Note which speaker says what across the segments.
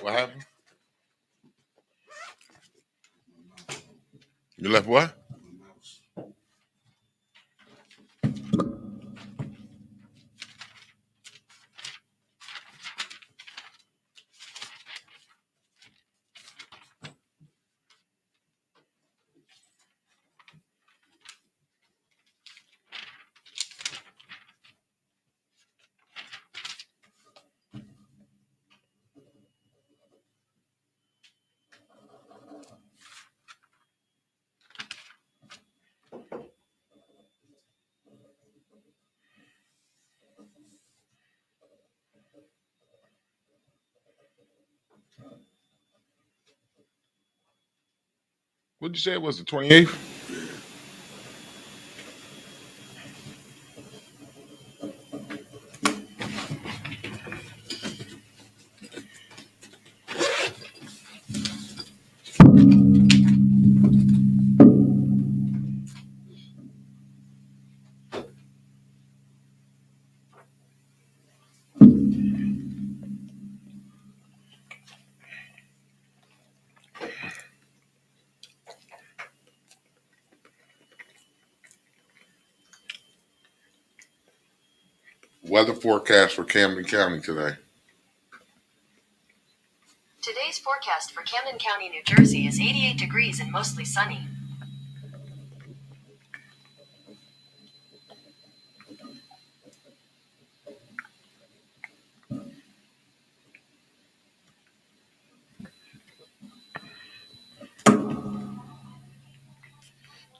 Speaker 1: What happened? You left what? What'd you say it was the 28th? Weather forecast for Camden County today.
Speaker 2: Today's forecast for Camden County, New Jersey is 88 degrees and mostly sunny.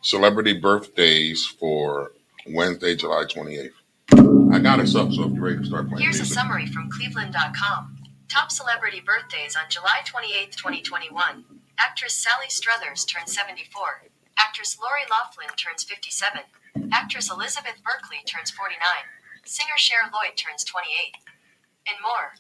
Speaker 1: Celebrity birthdays for Wednesday, July 28th. I got us up, so if you're ready to start playing
Speaker 2: Here's
Speaker 1: music.
Speaker 2: a summary from Cleveland.com. Top celebrity birthdays on July 28, 2021. Actress Sally Struthers turns 74. Actress Lori Loughlin turns 57. Actress Elizabeth Berkley turns 49. Singer Cher Lloyd turns 28. And more.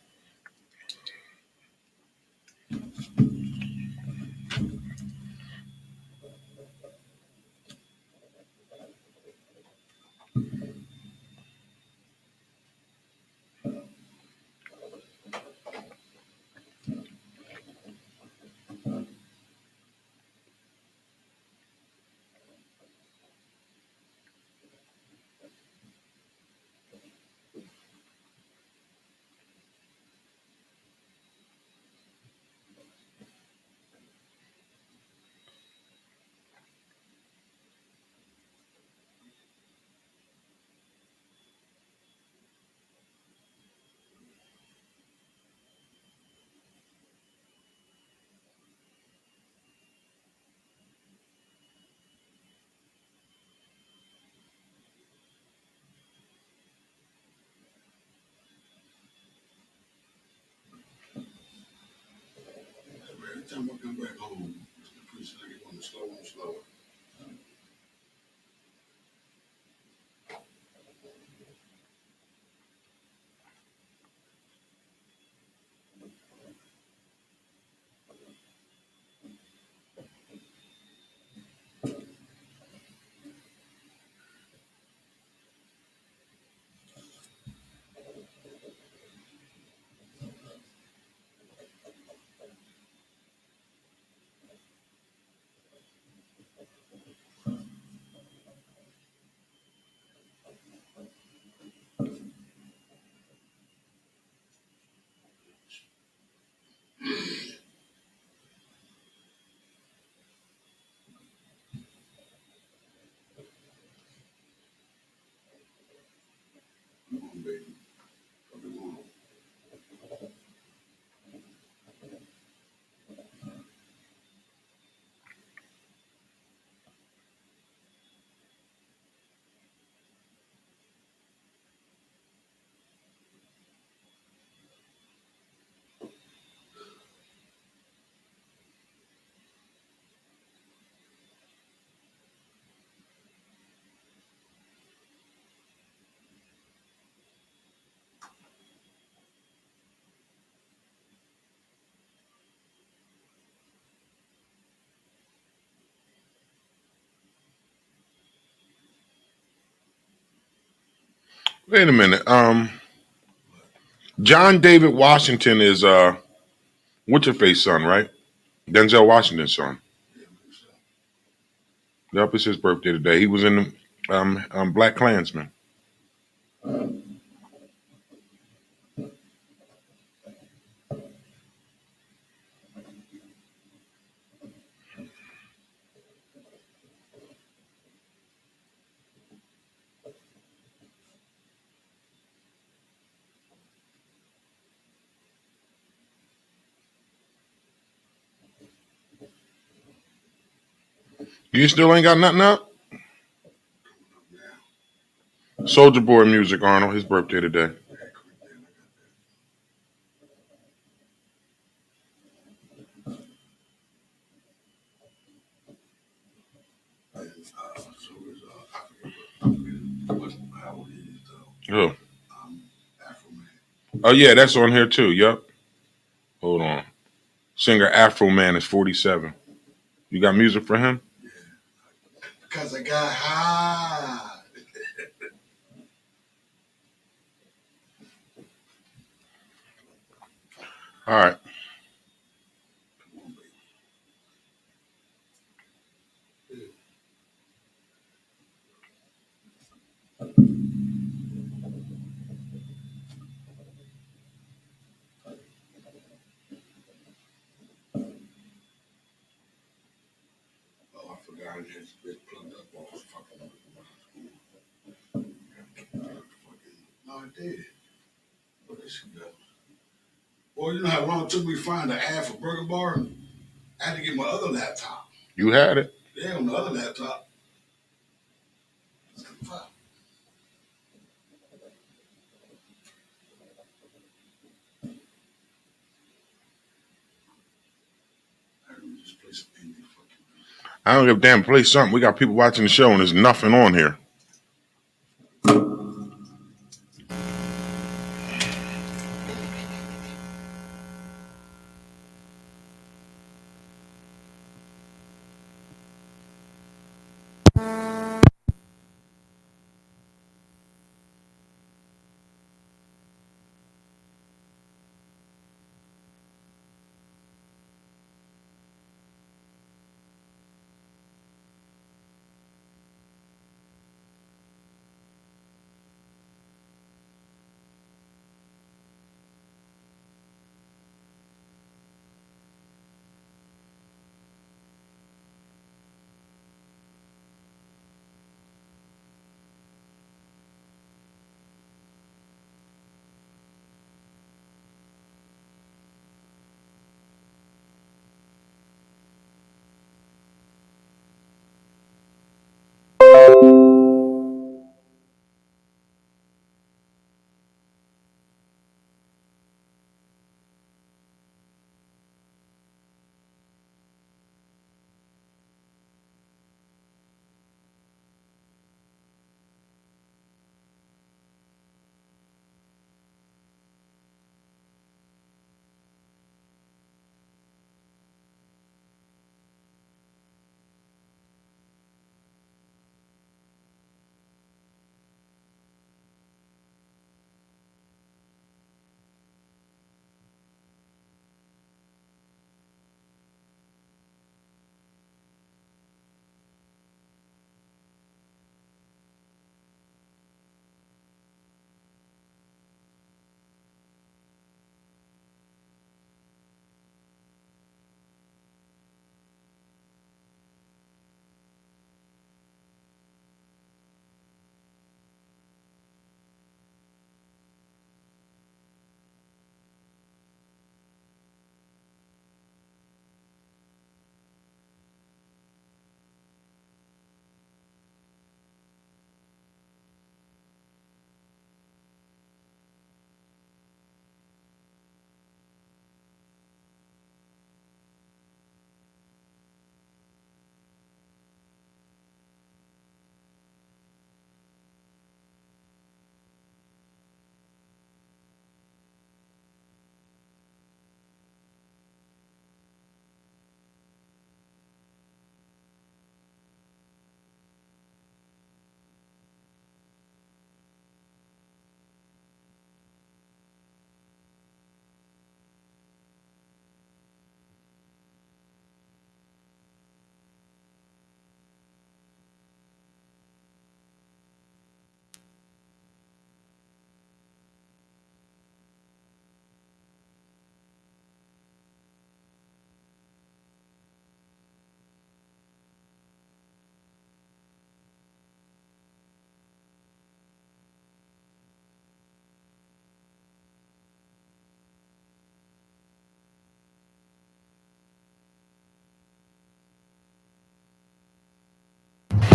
Speaker 1: Every time I come back home, the priest I get on the slower and slower. Come on, baby. Come on. Wait a minute. John David Washington is What's your face son, right? Denzel Washington's son. Yep, it's his birthday today. He was in the Black Klansman. You still ain't got nothing up? Soldier Boy music, Arnold. His birthday today. Oh. Oh yeah, that's on here too. Yep. Hold on. Singer Afro Man is 47. You got music for him?
Speaker 3: Because I got high.
Speaker 1: All right.
Speaker 3: Oh, I forgot it has been plugged up off fucking. No, I did. Where did she go? Well, you know how long it took me to find the ad for Burger Bar? I had to get my other laptop.
Speaker 1: You had it.
Speaker 3: Yeah, on the other laptop. Just play some indie fucking.
Speaker 1: I don't give a damn. Play something. We got people watching the show and there's nothing on here.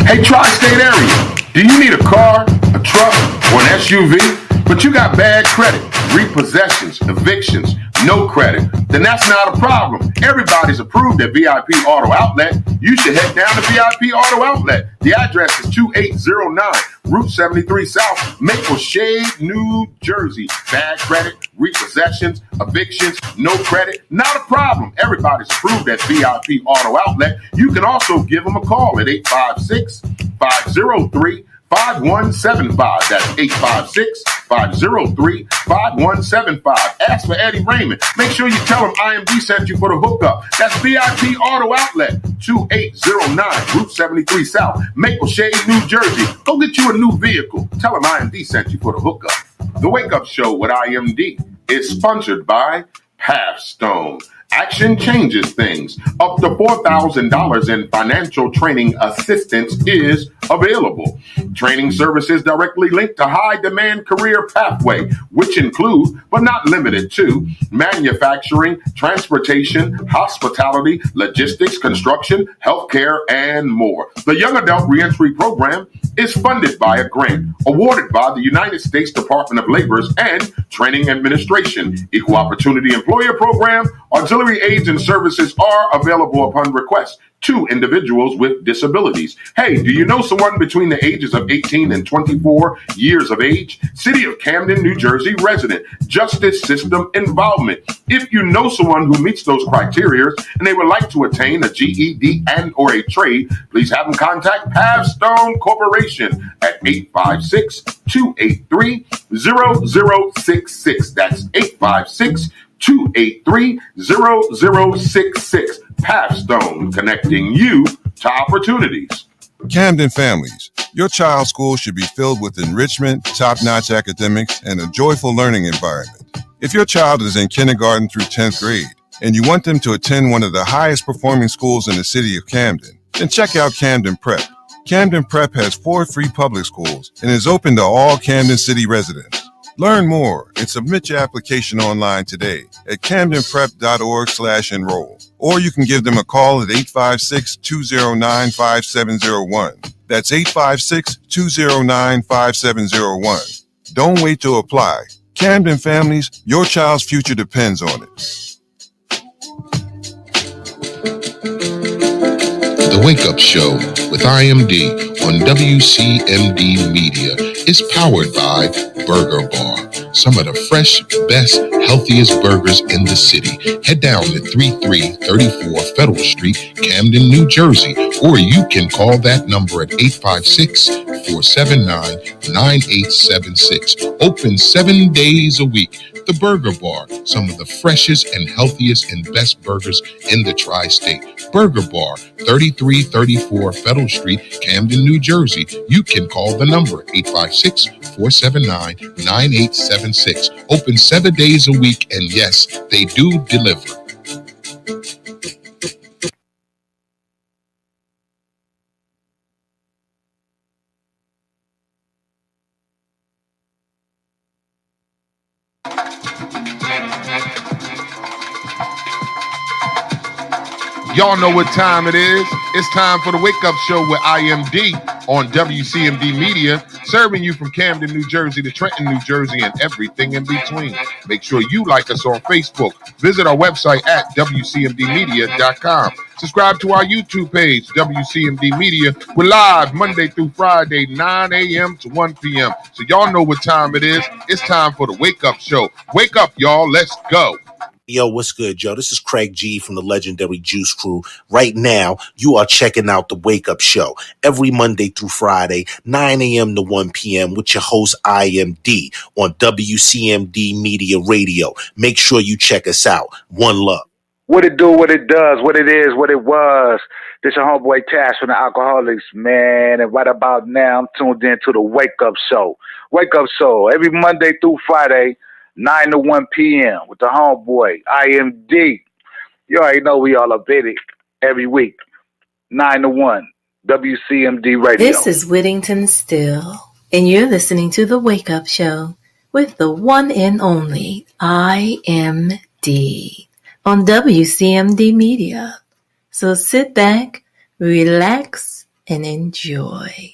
Speaker 1: Hey, tri-state area, do you need a car, a truck, or an SUV? But you got bad credit, repossessions, evictions, no credit, then that's not a problem. Everybody's approved at VIP Auto Outlet. You should head down to VIP Auto Outlet. The address is 2809 Route 73 South, Maple Shade, New Jersey. Bad credit, repossessions, evictions, no credit, not a problem. Everybody's approved at VIP Auto Outlet. You can also give them a call at 856-503-5175. That's 856-503-5175. Ask for Eddie Raymond. Make sure you tell him IMD sent you for the hookup. That's VIP Auto Outlet, 2809 Route 73 South, Maple Shade, New Jersey. Go get you a new vehicle. Tell him IMD sent you for the hookup. The Wake Up Show with IMD is sponsored by Pathstone. Action changes things. Up to $4,000 in financial training assistance is available. Training services directly linked to high demand career pathway, which include, but not limited to, manufacturing, transportation, hospitality, logistics, construction, healthcare, and more. The Young Adult Reentry Program is funded by a grant awarded by the United States Department of Labor's and Training Administration. Equal Opportunity Employer Program, auxiliary aids and services are available upon request to individuals with disabilities. Hey, do you know someone between the ages of 18 and 24 years of age? City of Camden, New Jersey resident, justice system involvement. If you know someone who meets those criteria and they would like to attain a GED and or a trade, please have them contact Pathstone Corporation at 856-283-0066. That's 856-283-0066. Pathstone, connecting you to opportunities.
Speaker 4: Camden families, your child's school should be filled with enrichment, top-notch academics, and a joyful learning environment. If your child is in kindergarten through 10th grade and you want them to attend one of the highest performing schools in the city of Camden, then check out Camden Prep. Camden Prep has 4 free public schools and is open to all Camden City residents. Learn more and submit your application online today at camdenprep.org/enroll. Or you can give them a call at 856-209-5701. That's 856-209-5701. Don't wait to apply. Camden families, your child's future depends on it.
Speaker 5: The Wake Up Show with IMD on WCMD Media is powered by Burger Bar. Some of the fresh, best, healthiest burgers in the city. Head down to 3334 Federal Street, Camden, New Jersey, or you can call that number at 856-479-9876. Open 7 days a week. The Burger Bar, some of the freshest and healthiest and best burgers in the tri-state. Burger Bar, 3334 Federal Street, Camden, New Jersey. You can call the number 856-479-9876. Open 7 days a week, and yes, they do deliver.
Speaker 1: Y'all know what time it is. It's time for the Wake Up Show with IMD on WCMD Media, serving you from Camden, New Jersey to Trenton, New Jersey, and everything in between. Make sure you like us on Facebook. Visit our website at WCMDmedia.com. Subscribe to our YouTube page, WCMD Media. We're live Monday through Friday, 9 a.m. to 1 p.m. So y'all know what time it is. It's time for the Wake Up Show. Wake up, y'all. Let's go.
Speaker 6: Yo, what's good, Joe? This is Craig G from the legendary Juice Crew. Right now, you are checking out the Wake Up Show every Monday through Friday, 9 a.m. to 1 p.m. with your host, IMD, on WCMD Media Radio. Make sure you check us out. One love.
Speaker 7: What it do, what it does, what it is, what it was. This your homeboy Tash from the Alcoholics, man. And right about now, I'm tuned in to the Wake Up Show. Wake Up Show every Monday through Friday, 9 to 1 p.m. with the homeboy, IMD. You already know we all up in it every week, 9 to 1, WCMD Radio.
Speaker 8: This is Whittington Still, and you're listening to The Wake Up Show with the one and only IMD on WCMD Media. So sit back, relax, and enjoy.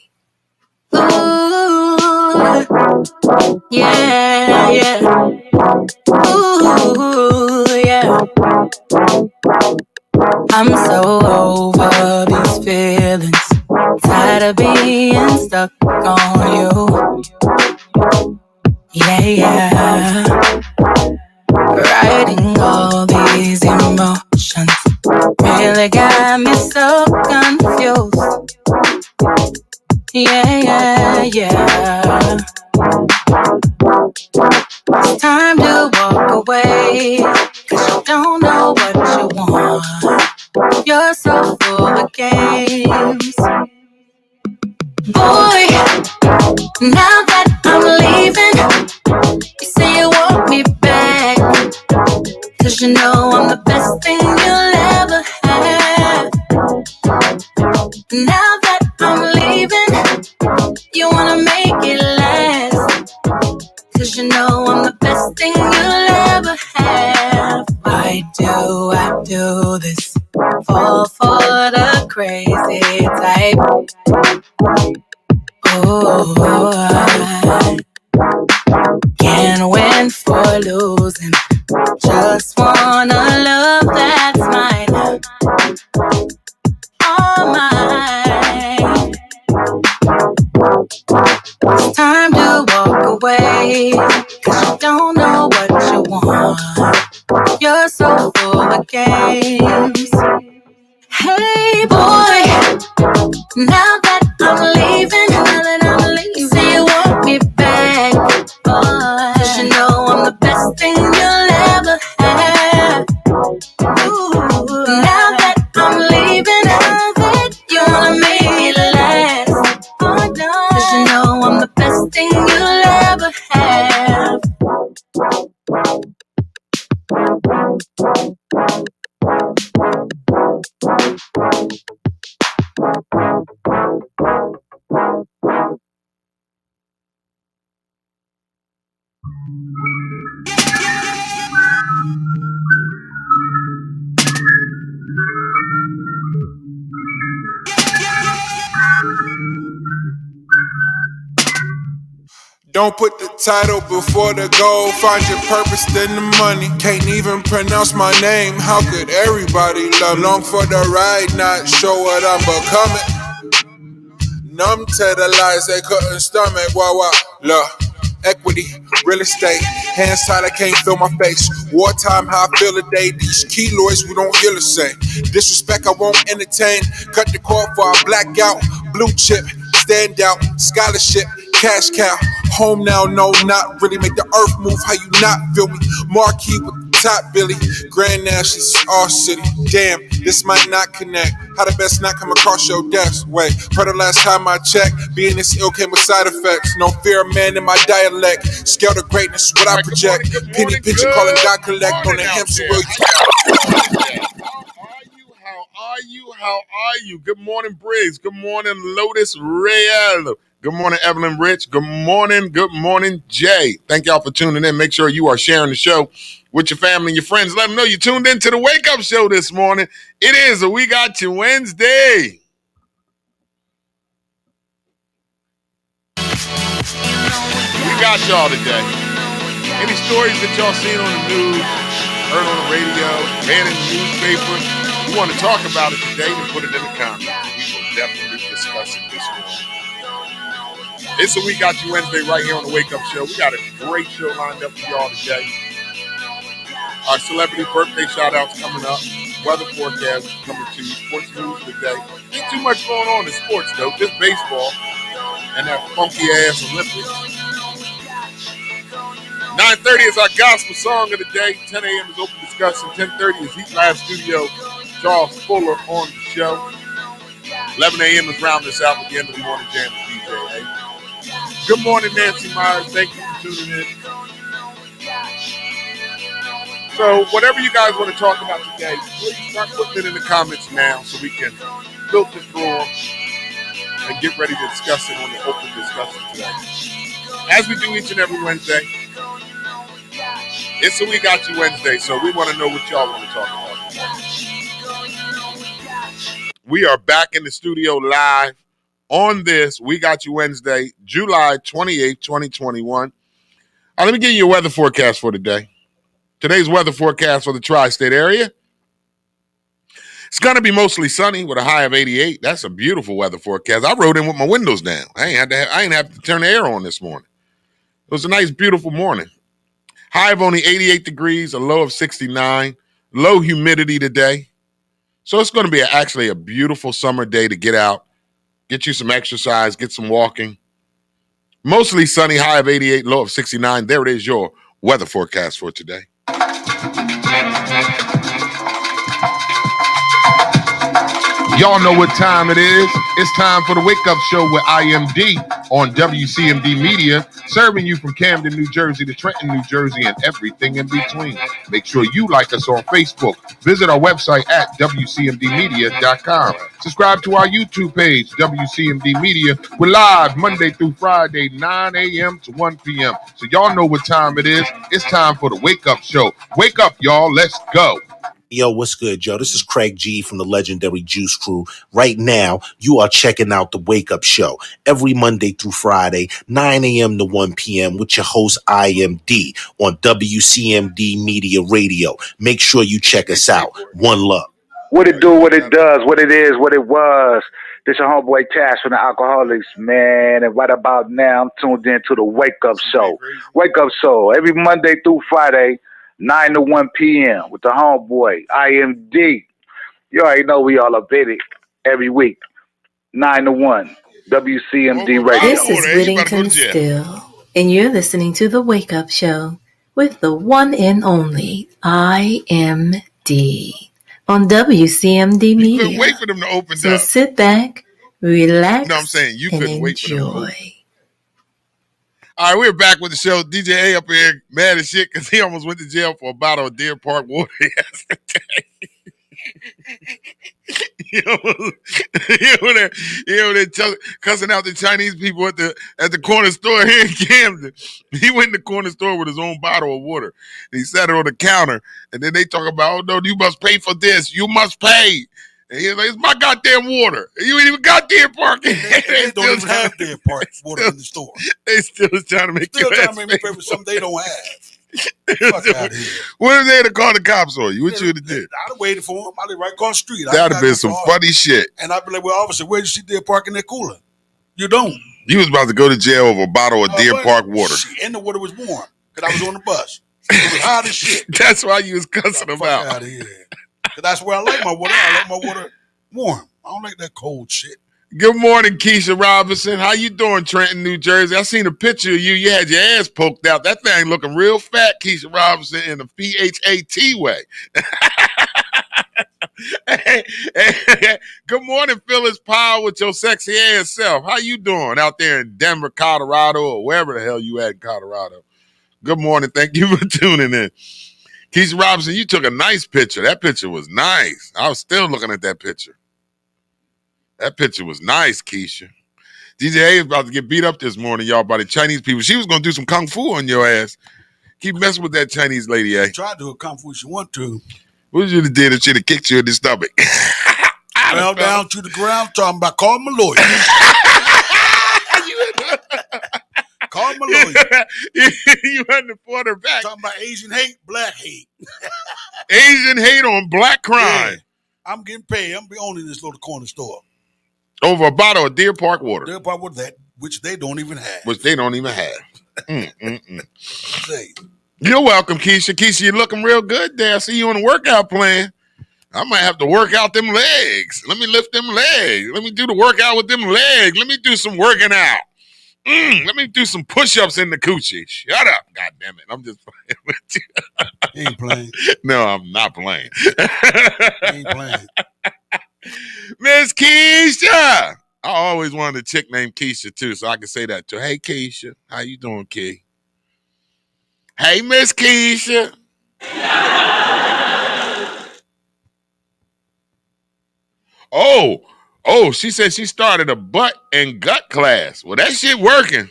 Speaker 9: Ooh, yeah, yeah. Ooh, yeah. I'm so over these feelings. Tired of being stuck on you. Yeah, yeah. Writing all these emotions really got me so confused. Yeah, yeah, yeah. It's time to walk away, 'cause you don't know what you want. You're so full of games. Boy, now that I'm leaving, you say you want me back, 'cause you know I'm the best thing you'll ever have. Now that I'm leaving, you wanna make it last, 'cause you know I'm the best thing you'll ever have. Why do I do this? Fall for the crazy type. Oh, I can't win for losing. Just wanna love that's mine. All mine. It's time to walk away, 'cause you don't know what you want. You're so full of games. Hey boy, now that I'm leaving, you say you want me back, boy, 'cause you know I'm the best thing you'll ever have. Ooh, now that I'm leaving, you wanna make it last, 'cause you know I'm the best thing you'll ever have.
Speaker 10: Don't put the title before the goal. Find your purpose, then the money. Can't even pronounce my name. How could everybody love? Long for the ride, not sure what I'm becoming. Numb to the lies they couldn't stomach. Wow, look. Equity, real estate, hands tied, I can't feel my face. Wartime, how I feel today. These keloids, we don't hear the same. Disrespect, I won't entertain. Cut the cord for I black out. Blue chip, stand out, scholarship, cash cow. Home now, no, not really. Make the earth move, how you not feel me? Marquee with the top, Billy. Grand Nations, our city. Damn, this might not connect. How the best not come across your desk? Wait, heard the last time I checked. Being this ill came with side effects. No fear of man in my dialect. Scale to greatness, what I project. Penny pincher calling God collect on the hamster wheel.
Speaker 1: How are you? Good morning, Briggs. Good morning, Lotus Real. Good morning, Evelyn Rich. Good morning, Jay. Thank y'all for tuning in. Make sure you are sharing the show with your family and your friends. Let them know you tuned in to the Wake Up Show this morning. It is a We Got You Wednesday. We got y'all today. Any stories that y'all seen on the news, heard on the radio, read in the newspaper, you want to talk about it today, then put it in the comments. We will definitely discuss it this morning. It's a We Got You Wednesday right here on the Wake Up Show. We got a great show lined up for y'all today. Our celebrity birthday shout-outs coming up. Weather forecast coming to you. Sports news today. Ain't too much going on in sports, though. Just baseball and that funky-ass Olympics. 9:30 is our gospel song of the day. 10 a.m. is open discussion. 10:30 is Heat Live Studio. Charles Fuller on the show. 11 a.m. is round this out with the end of the morning jam with DJ. Good morning, Nancy Myers. Thank you for tuning in. So, whatever you guys want to talk about today, please start putting it in the comments now so we can filter through them and get ready to discuss it on the open discussion today. As we do each and every Wednesday, it's a We Got You Wednesday, so we want to know what y'all want to talk about today. We are back in the studio live on this We Got You Wednesday, July 28th, 2021. Let me give you a weather forecast for today. Today's weather forecast for the tri-state area. It's going to be mostly sunny with a high of 88. That's a beautiful weather forecast. I rode in with my windows down. I ain't have to turn the air on this morning. It was a nice, beautiful morning. High of only 88 degrees, a low of 69. Low humidity today. So it's going to be actually a beautiful summer day to get out, get you some exercise, get some walking. Mostly sunny, high of 88, low of 69. There it is, your weather forecast for today. Y'all know what time it is. It's time for the Wake Up Show with IMD on WCMD Media, serving you from Camden, New Jersey to Trenton, New Jersey, and everything in between. Make sure you like us on Facebook. Visit our website at WCMDmedia.com. Subscribe to our YouTube page, WCMD Media. We're live Monday through Friday, 9 a.m. to 1 p.m. So y'all know what time it is. It's time for the Wake Up Show. Wake up, y'all. Let's go.
Speaker 6: Yo, what's good, Joe? This is Craig G from the legendary Juice Crew. Right now, you are checking out the Wake Up Show every Monday through Friday, 9 a.m. to 1 p.m. with your host, IMD, on WCMD Media Radio. Make sure you check us out. One love.
Speaker 7: What it do, what it does, what it is, what it was. This your homeboy Tash from the Alcoholics, man. And right about now, I'm tuned in to the Wake Up Show. Wake Up Show every Monday through Friday, 9 to 1 p.m. with the homeboy, IMD. You already know we all up in it every week. 9 to 1, WCMD Radio.
Speaker 8: This is Whittington Still, and you're listening to The Wake Up Show with the one and only IMD on WCMD Media.
Speaker 1: You couldn't wait for them to open
Speaker 8: so
Speaker 1: up.
Speaker 8: sit back, relax,
Speaker 1: No, I'm saying you couldn't
Speaker 8: and
Speaker 1: wait for them to open.
Speaker 8: enjoy.
Speaker 1: All right, we're back with the show. DJ A up here mad as shit because he almost went to jail for a bottle of Deer Park water yesterday. They're cussing out the Chinese people at the corner store here in Camden. He went in the corner store with his own bottle of water. He sat it on the counter, and then they talk about, oh, no, you must pay for this. You must pay. And he's like, it's my goddamn water. You ain't even got Deer Park.
Speaker 3: They don't even have Deer Park water in the store.
Speaker 1: They still trying to make
Speaker 3: Still
Speaker 1: your
Speaker 3: trying
Speaker 1: ass
Speaker 3: to make me pay for something they don't have. Fuck out of here.
Speaker 1: What if they had to call the cops on you? What you would have did?
Speaker 3: I'd have waited for him. I'd live right across the street.
Speaker 1: That'd have been some funny shit.
Speaker 3: And I'd be like, well, officer, where'd you see Deer Park in that cooler? You don't.
Speaker 1: You was about to go to jail over a bottle of Deer Park water.
Speaker 3: And the water was warm because I was on the bus. It was hot as shit.
Speaker 1: That's why you was cussing them out.
Speaker 3: Out of here. Because that's where I like my water. I like my water warm. I don't like that cold shit.
Speaker 1: Good morning, Keisha Robinson. How you doing, Trenton, New Jersey? I seen a picture of you. You had your ass poked out. That thing looking real fat, Keisha Robinson, in a PHAT way. Good morning, Phyllis Powell, with your sexy ass self. How you doing out there in Denver, Colorado, or wherever the hell you at in Colorado? Good morning. Thank you for tuning in. Keisha Robinson, you took a nice picture. That picture was nice. I was still looking at that picture. That picture was nice, Keisha. DJ A is about to get beat up this morning, y'all, by the Chinese people. She was going to do some kung fu on your ass. Keep messing with that Chinese lady, eh?
Speaker 3: Try to do a kung fu if you want to.
Speaker 1: What would you have did if she'd have kicked you in the stomach?
Speaker 3: Fell down to the ground talking about call my lawyer. Call my lawyer.
Speaker 1: You hadn't afford her back.
Speaker 3: Talking about Asian hate, black hate.
Speaker 1: Asian hate on black crime.
Speaker 3: Yeah. I'm getting paid. I'm owning this little corner store.
Speaker 1: Over a bottle of Deer Park water.
Speaker 3: Deer Park water, that, which they don't even have.
Speaker 1: Say. You're welcome, Keisha. Keisha, you're looking real good there. I see you on a workout plan. I might have to work out them legs. Let me lift them legs. Let me do the workout with them legs. Let me do some working out. Let me do some push-ups in the coochie. Shut up. God damn it. I'm just playing with you.
Speaker 3: You ain't playing.
Speaker 1: No, I'm not playing.
Speaker 3: You ain't playing.
Speaker 1: Miss Keisha. I always wanted a chick named Keisha, too, so I can say that to her. Hey, Keisha. How you doing, Key? Hey, Miss Keisha. Oh, she said she started a butt and gut class. Well, that shit working.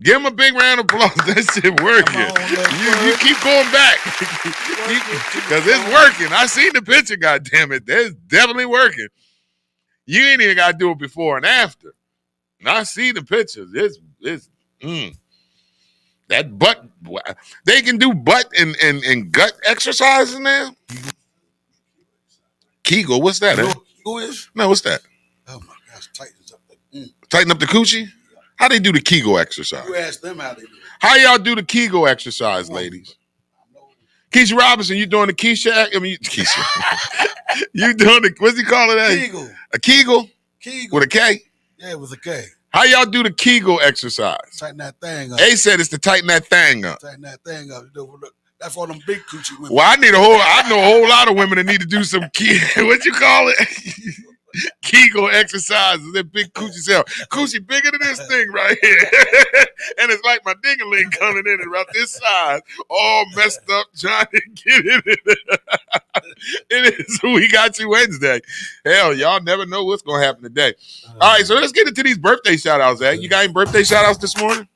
Speaker 1: Give him a big round of applause. That shit working. You keep going back. Because it's working. I seen the picture, goddammit. That's definitely working. You ain't even got to do it before and after. And I see the pictures. It's that butt. They can do butt and gut exercises now. Kegel, what's that?
Speaker 3: Who is?
Speaker 1: No, what's that?
Speaker 3: Oh my gosh, tightens up.
Speaker 1: Tighten up the coochie? How they do the Kegel exercise?
Speaker 3: You ask them how they do it.
Speaker 1: How y'all do the Kegel exercise, ladies? Keisha Robinson, you doing the Keisha? I mean, Keisha. You doing the, what's he calling that?
Speaker 3: Kegel.
Speaker 1: A Kegel?
Speaker 3: Kegel.
Speaker 1: With a K?
Speaker 3: Yeah, with a K.
Speaker 1: How y'all do the Kegel exercise?
Speaker 3: Tighten that thing up.
Speaker 1: A said it's to tighten that thing up.
Speaker 3: Tighten that thing up. Look, that's for them big coochie women.
Speaker 1: Well, I know a whole lot of women that need to do some what you call it? Kegel exercises. That big coochie cell. Coochie bigger than this thing right here. And it's like my ding-a-ling coming in about this size, all messed up, trying to get it. It is We Got You Wednesday. Hell, y'all never know what's going to happen today. All right, so let's get into these birthday shout-outs, You got any birthday shout-outs this morning?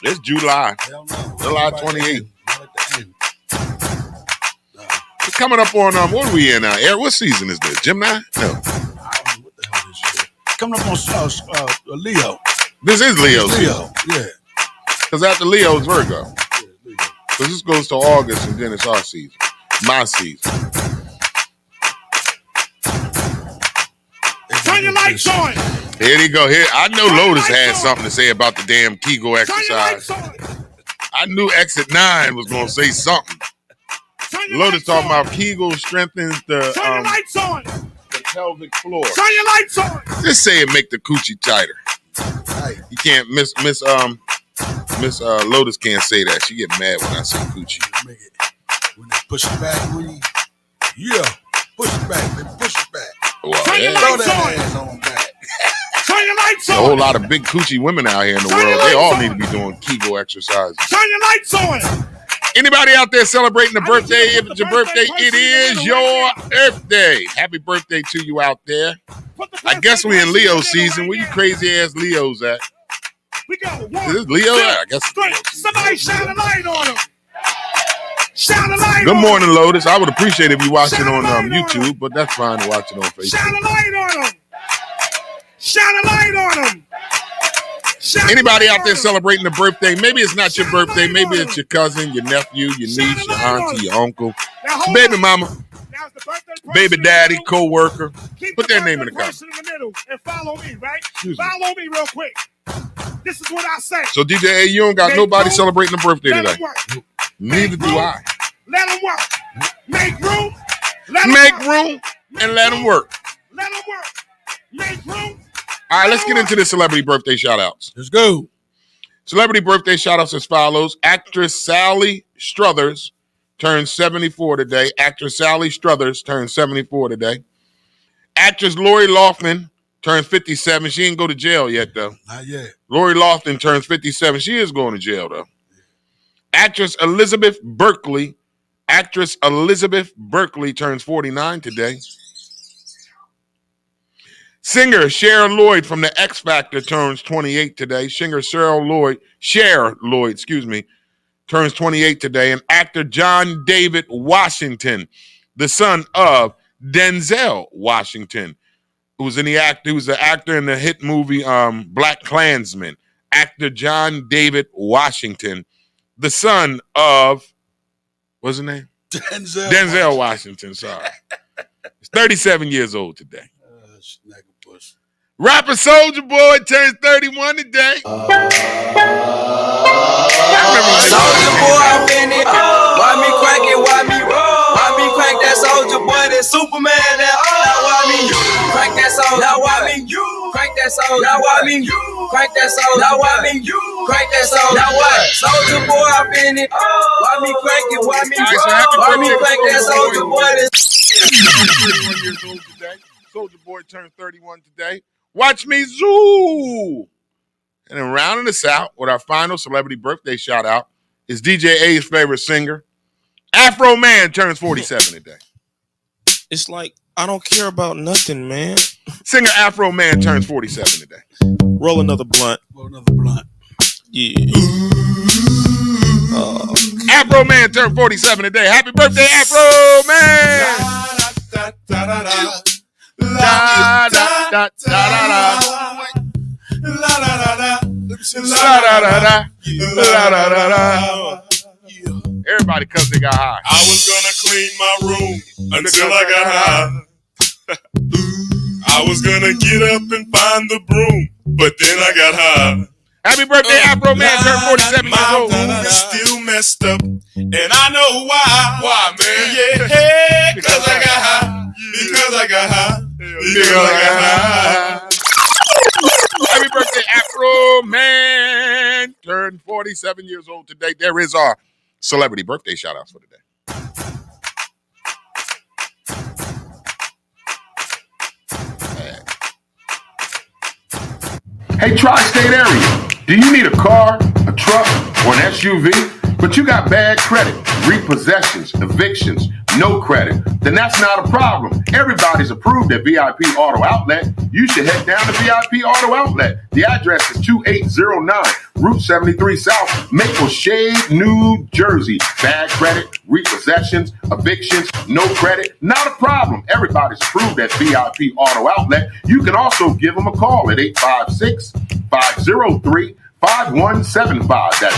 Speaker 1: It's July. July 28th. It's coming up on, what are we in now? Eric, what season is this? Gemini? No.
Speaker 3: What the hell is this? Coming up on Leo.
Speaker 1: This is Leo's season.
Speaker 3: Leo, yeah.
Speaker 1: Because after Leo's Virgo. Because this goes to August and then it's our season. My season.
Speaker 11: Turn your lights on.
Speaker 1: Here you go. Here, I know Lotus had something to say about the damn Kegel exercise. I knew Exit 9 was going to say something. Lotus talking about Kegel strengthens the pelvic floor.
Speaker 11: Turn your lights on.
Speaker 1: Just say it make the coochie tighter. You can't Miss Lotus can't say that. She get mad when I say coochie.
Speaker 3: Make it when they push it back, push it back, then push it back.
Speaker 1: Well,
Speaker 11: Turn your
Speaker 3: Throw
Speaker 11: lights
Speaker 3: that
Speaker 11: on.
Speaker 3: ass on back.
Speaker 11: Turn your lights
Speaker 1: a
Speaker 11: on.
Speaker 1: whole lot of big coochie women out here in the world. They all need to be doing Kegel exercises.
Speaker 11: Turn your lights on.
Speaker 1: Anybody out there celebrating a birthday? If it's your birthday, it is your birthday. Happy birthday to you out there. I guess we in Leo season. Where you crazy ass Leos at?
Speaker 11: We go.
Speaker 1: Is this Leo? I guess.
Speaker 11: Somebody shine a light on them. Shine a light.
Speaker 1: Good morning, Lotus. I would appreciate it if you watch it on YouTube, but that's fine to watch it on Facebook.
Speaker 11: Shine a light on them. Shine a light on them.
Speaker 1: Anybody out there celebrating a birthday? Maybe it's not your birthday. Maybe it's your cousin, your nephew, your niece, your auntie, your uncle, baby mama, baby daddy, co-worker. Put their name in the comments.
Speaker 11: In the middle and follow me, right? Follow me real quick. This is what I say.
Speaker 1: So DJ A, you don't got nobody celebrating a birthday
Speaker 11: Let 'em
Speaker 1: today.
Speaker 11: work.
Speaker 1: Neither do I.
Speaker 11: Let them work. Make room.
Speaker 1: Make room and let them work.
Speaker 11: Let them work. Make room.
Speaker 1: All right, let's get into the celebrity birthday shout-outs.
Speaker 3: Let's go.
Speaker 1: Celebrity birthday shout-outs as follows. Actress Sally Struthers turns 74 today. Actress Sally Struthers turns 74 today. Actress Lori Loughlin turns 57. She ain't go to jail yet, though.
Speaker 3: Not yet.
Speaker 1: Lori Loughlin turns 57. She is going to jail, though. Actress Elizabeth Berkley turns 49 today. Singer Cher Lloyd from the X Factor turns 28 today. Singer Cher Lloyd, turns 28 today. And actor John David Washington, the son of Denzel Washington, who was the actor in the hit movie Black Klansman. Actor John David Washington, the son of, what's his name? Denzel Washington, sorry. He's 37 years old today. Rapper Soulja Boy turns 31 today.
Speaker 12: Soulja Boy, I'm in it. Why me crack it? Why me roll? Why me crack that Soulja Boy? That Superman? That now why me you crack that soul? Now why me you crack that soul? Now why me you crack that soul? Now why me you crack that soul? Now what? Soulja Boy, I'm in it. Why me crack it? Why me roll? Why me crack that Soulja Boy?
Speaker 1: 31 years old today. Soulja Boy turned 31 today. Watch me zoo. And then rounding us out with our final celebrity birthday shout out is DJ A's favorite singer. Afro Man turns 47 today.
Speaker 13: It's like, I don't care about nothing, man.
Speaker 1: Singer Afro Man turns 47 today.
Speaker 13: Roll another blunt. Yeah.
Speaker 1: Afro Man turned 47 today. Happy birthday, Afro Man.
Speaker 10: Da da da.
Speaker 1: Da da da da da.
Speaker 10: La la la la.
Speaker 1: La da da da. La da da da. Everybody cause they got high.
Speaker 10: I was gonna clean my room until I got high. I was gonna get up and find the broom, but then I got high.
Speaker 1: Happy birthday, Afro Man, turned 47 years old.
Speaker 10: My room is still messed up, and I know why. Why, man? Yeah, because I got high. Because I got high. Because I got high.
Speaker 1: Happy birthday, Afro Man, turned 47 years old today. There is our celebrity birthday shout-outs for today. Hey, tri-state area, do you need a car, a truck, or an SUV, but you got bad credit, repossessions, evictions, no credit? Then that's not a problem. Everybody's approved at VIP Auto Outlet. You should head down to VIP Auto Outlet. The address is 2809 Route 73 South, Maple Shade, New Jersey. Bad credit, repossessions, evictions, no credit, not a problem. Everybody's approved at VIP Auto Outlet. You can also give them a call at 856-503-5175. That's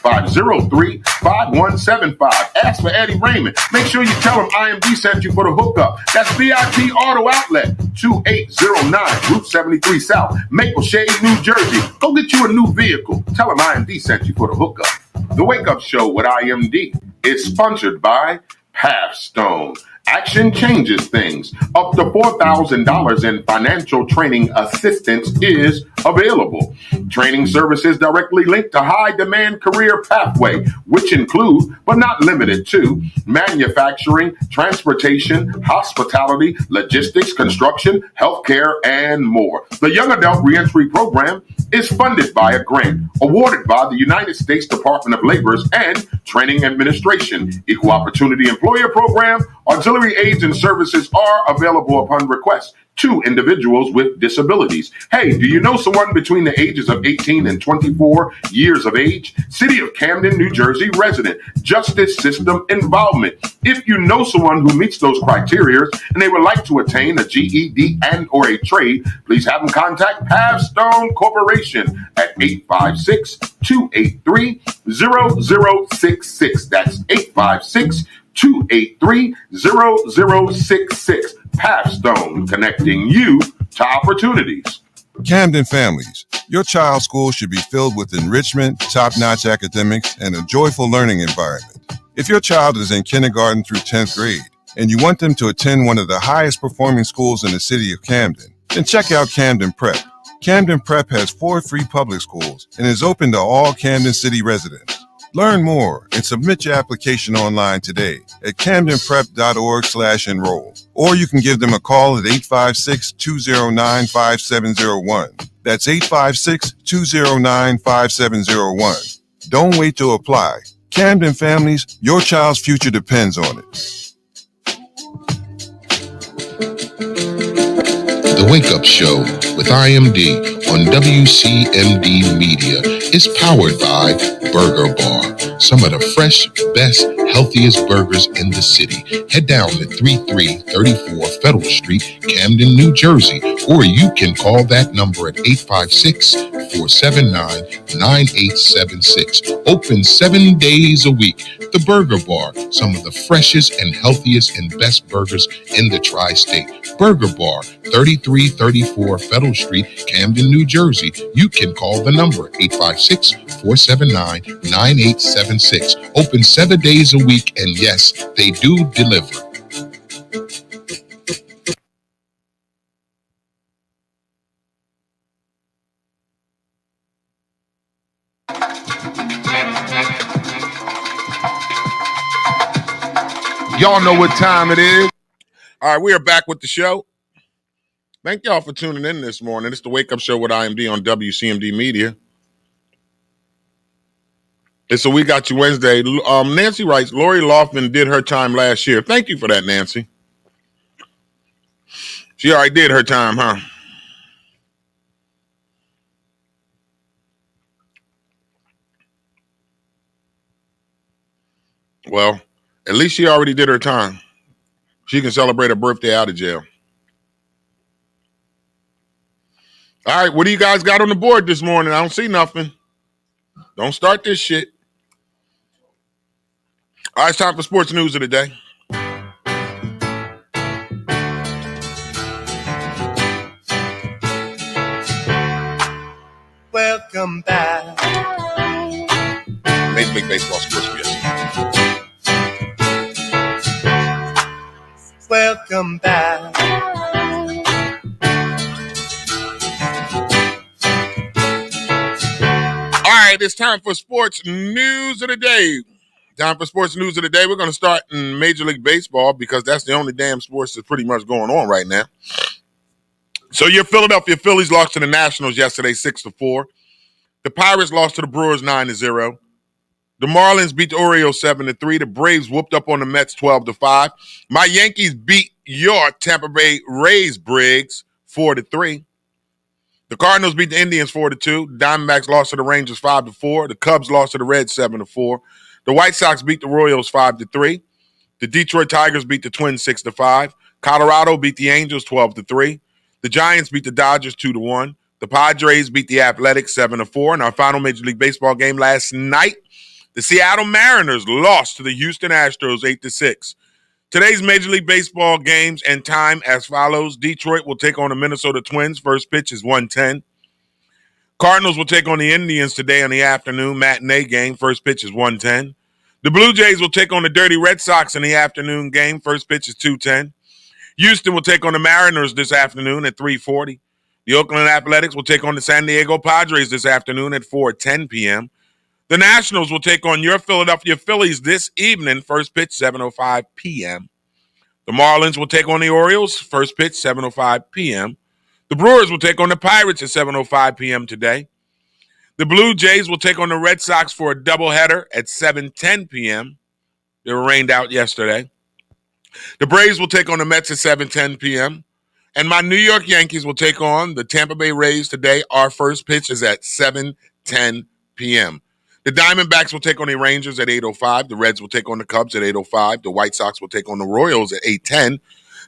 Speaker 1: 856-503-5175. Ask for Eddie Raymond. Make sure you tell him IMD sent you for the hookup. That's VIP Auto Outlet, 2809 Route 73 South, Maple Shade, New Jersey. Go get you a new vehicle. Tell him IMD sent you for the hookup. The Wake Up Show with IMD is sponsored by Pathstone. Action changes things. Up to $4,000 in financial training assistance is available. Training services directly linked to high demand career pathway, which include, but not limited to, manufacturing, transportation, hospitality, logistics, construction, healthcare, and more. The Young Adult Reentry Program is funded by a grant awarded by the United States Department of Labor's and Training Administration. Equal Opportunity Employer Program, auxiliary aids and services are available upon request to individuals with disabilities. Hey, do you know someone between the ages of 18 and 24 years of age? City of Camden, New Jersey resident, justice system involvement. If you know someone who meets those criteria and they would like to attain a GED and or a trade, please have them contact Pathstone Corporation at 856-283-0066. That's 856-283-0066. Pathstone, connecting you to opportunities.
Speaker 4: Camden families, your child's school should be filled with enrichment, top-notch academics, and a joyful learning environment. If your child is in kindergarten through 10th grade and you want them to attend one of the highest performing schools in the city of Camden, then check out Camden Prep. Camden Prep has 4 free public schools and is open to all Camden City residents. Learn more and submit your application online today at camdenprep.org/enroll. Or you can give them a call at 856-209-5701. That's 856-209-5701. Don't wait to apply. Camden families, your child's future depends on it.
Speaker 5: The Wake Up Show with IMD on WCMD Media is powered by Burger Bar. Some of the fresh, best, healthiest burgers in the city. Head down to 3334 Federal Street, Camden, New Jersey, or you can call that number at 856-479-9876. Open 7 days a week. The Burger Bar, some of the freshest and healthiest and best burgers in the tri-state. Burger Bar, 3334 Federal Street, Camden, New Jersey. You can call the number 856-479-9876. Open 7 days a week, and yes, they do deliver.
Speaker 1: Y'all know what time it is. All right, we are back with the show. Thank y'all for tuning in this morning. It's the Wake Up Show with IMD on WCMD Media. It's a We Got You Wednesday. Nancy writes, Lori Loughlin did her time last year. Thank you for that, Nancy. She already did her time, huh? Well, at least she already did her time. She can celebrate her birthday out of jail. All right, what do you guys got on the board this morning? I don't see nothing. Don't start this shit. All right, it's time for sports news of the day.
Speaker 14: Welcome back.
Speaker 1: Major League Baseball sports yesterday.
Speaker 14: Welcome back.
Speaker 1: All right, it's time for sports news of the day. We're going to start in Major League Baseball because that's the only damn sports that's pretty much going on right now. So your Philadelphia Phillies lost to the Nationals yesterday 6-4. The Pirates lost to the Brewers 9-0. The Marlins beat the Orioles 7-3. The Braves whooped up on the Mets 12-5. My Yankees beat your Tampa Bay Rays, Briggs, 4-3. The Cardinals beat the Indians 4-2. The Diamondbacks lost to the Rangers 5-4. The Cubs lost to the Reds 7-4. The White Sox beat the Royals 5-3. The Detroit Tigers beat the Twins 6-5. Colorado beat the Angels 12-3. The Giants beat the Dodgers 2-1. The Padres beat the Athletics 7-4. And our final Major League Baseball game last night, the Seattle Mariners lost to the Houston Astros 8-6. Today's Major League Baseball games and time as follows. Detroit will take on the Minnesota Twins. First pitch is 1:10. Cardinals will take on the Indians today in the afternoon matinee game. First pitch is 1:10. The Blue Jays will take on the Dirty Red Sox in the afternoon game. First pitch is 2:10. Houston will take on the Mariners this afternoon at 3:40. The Oakland Athletics will take on the San Diego Padres this afternoon at 4:10 p.m. The Nationals will take on your Philadelphia Phillies this evening. First pitch, 7:05 p.m. The Marlins will take on the Orioles. First pitch, 7:05 p.m. The Brewers will take on the Pirates at 7:05 p.m. today. The Blue Jays will take on the Red Sox for a doubleheader at 7:10 p.m. They were rained out yesterday. The Braves will take on the Mets at 7:10 p.m. And my New York Yankees will take on the Tampa Bay Rays today. Our first pitch is at 7:10 p.m. The Diamondbacks will take on the Rangers at 8:05. The Reds will take on the Cubs at 8:05. The White Sox will take on the Royals at 8:10.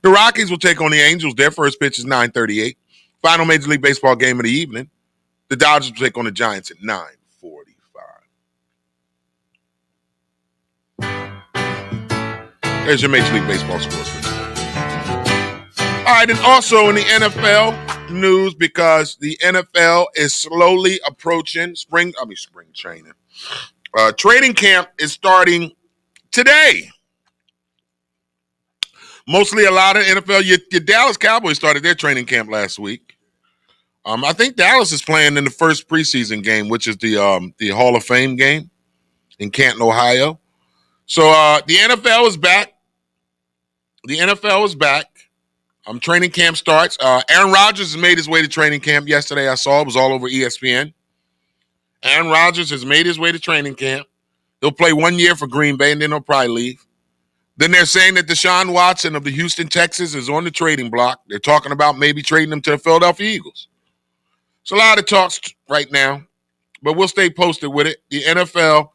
Speaker 1: The Rockies will take on the Angels. Their first pitch is 9:38. Final Major League Baseball game of the evening. The Dodgers will take on the Giants at 9:45. There's your Major League Baseball scores for today. All right, and also in the NFL news, because the NFL is slowly approaching spring training. Training camp is starting today. Mostly a lot of NFL. Your Dallas Cowboys started their training camp last week. I think Dallas is playing in the first preseason game, which is the Hall of Fame game in Canton, Ohio. So the NFL is back. Training camp starts. Aaron Rodgers has made his way to training camp yesterday. I saw it was all over ESPN. Aaron Rodgers has made his way to training camp. He'll play 1 year for Green Bay, and then he'll probably leave. Then they're saying that Deshaun Watson of the Houston Texans is on the trading block. They're talking about maybe trading him to the Philadelphia Eagles. It's a lot of talks right now, but we'll stay posted with it. The NFL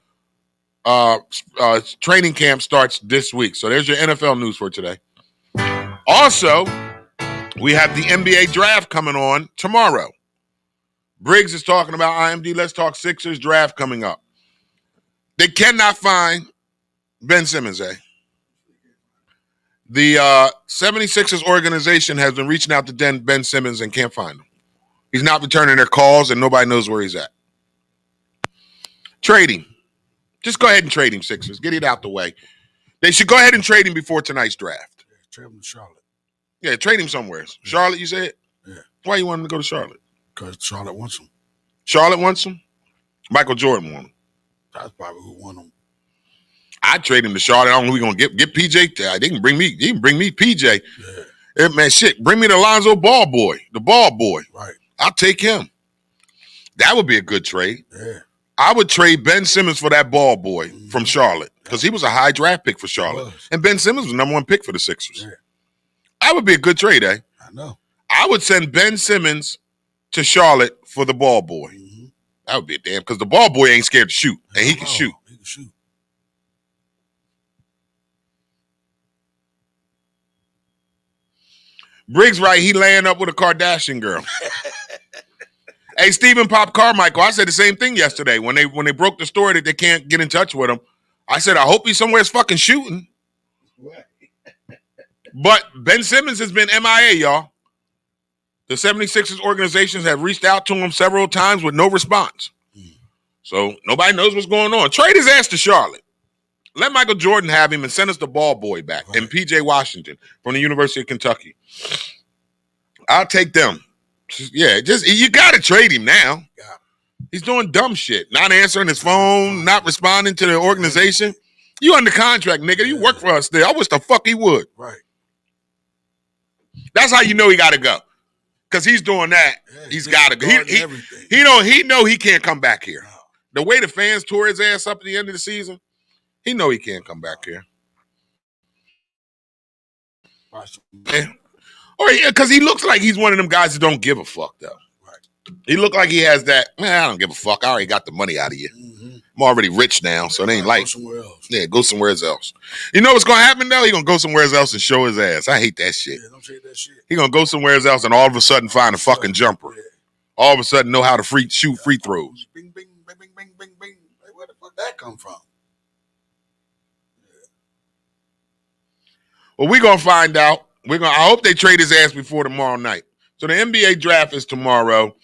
Speaker 1: training camp starts this week. So there's your NFL news for today. Also, we have the NBA draft coming on tomorrow. Briggs is talking about IMD Let's Talk Sixers draft coming up. They cannot find Ben Simmons, The 76ers organization has been reaching out to Ben Simmons and can't find him. He's not returning their calls, and nobody knows where he's at. Trade him. Just go ahead and trade him, Sixers. Get it out the way. They should go ahead and trade him before tonight's draft.
Speaker 3: Yeah, trade him to Charlotte.
Speaker 1: Yeah, trade him somewhere. Yeah. Charlotte, you said?
Speaker 3: Yeah.
Speaker 1: Why you want him to go to Charlotte?
Speaker 3: Because Charlotte wants him.
Speaker 1: Charlotte wants him? Michael Jordan wants him.
Speaker 3: That's probably who won him.
Speaker 1: I'd trade him to Charlotte. I don't know who we're going to get PJ. They can bring me PJ. Yeah. Man, shit, bring me the Lonzo Ball boy. The ball boy.
Speaker 3: Right.
Speaker 1: I'll take him. That would be a good trade.
Speaker 3: Yeah.
Speaker 1: I would trade Ben Simmons for that ball boy from Charlotte because he was a high draft pick for Charlotte. And Ben Simmons was the number one pick for the Sixers.
Speaker 3: Yeah.
Speaker 1: That would be a good trade,
Speaker 3: I know.
Speaker 1: I would send Ben Simmons to Charlotte for the ball boy. Mm-hmm. That would be a damn, because the ball boy ain't scared to shoot, and he can shoot.
Speaker 3: He can shoot.
Speaker 1: Briggs right, he laying up with a Kardashian girl. Hey, Stephen Pop Carmichael, I said the same thing yesterday when they broke the story that they can't get in touch with him. I said, I hope he's somewhere's fucking shooting. But Ben Simmons has been MIA, y'all. The 76ers organizations have reached out to him several times with no response. So nobody knows what's going on. Trade his ass to Charlotte. Let Michael Jordan have him and send us the ball boy back and P.J. Washington from the University of Kentucky. I'll take them. Yeah, you got to trade him now. He's doing dumb shit. Not answering his phone, not responding to the organization. You under contract, nigga. You work for us there. I wish the fuck he would.
Speaker 3: Right.
Speaker 1: That's how you know he got to go. Because he's doing that. Yeah, he's got to go. He know he can't come back here. No. The way the fans tore his ass up at the end of the season, he know he can't come back here. Yeah. Or because he looks like he's one of them guys that don't give a fuck, though. Right. He look like he has that, man, I don't give a fuck. I already got the money out of you. Mm-hmm. I'm already rich now, so it ain't like. Go somewhere else. Yeah, go somewhere else. You know what's going to happen, though? He's going to go somewhere else and show his ass. I hate that shit. Yeah, don't say that shit. He's going to go somewhere else and all of a sudden find a fucking jumper. Yeah. All of a sudden know how to shoot free throws.
Speaker 3: Bing, bing, bing, bing, bing, bing, bing. Like, where the fuck that come from?
Speaker 1: Well, we're going to find out. I hope they trade his ass before tomorrow night. So the NBA draft is tomorrow.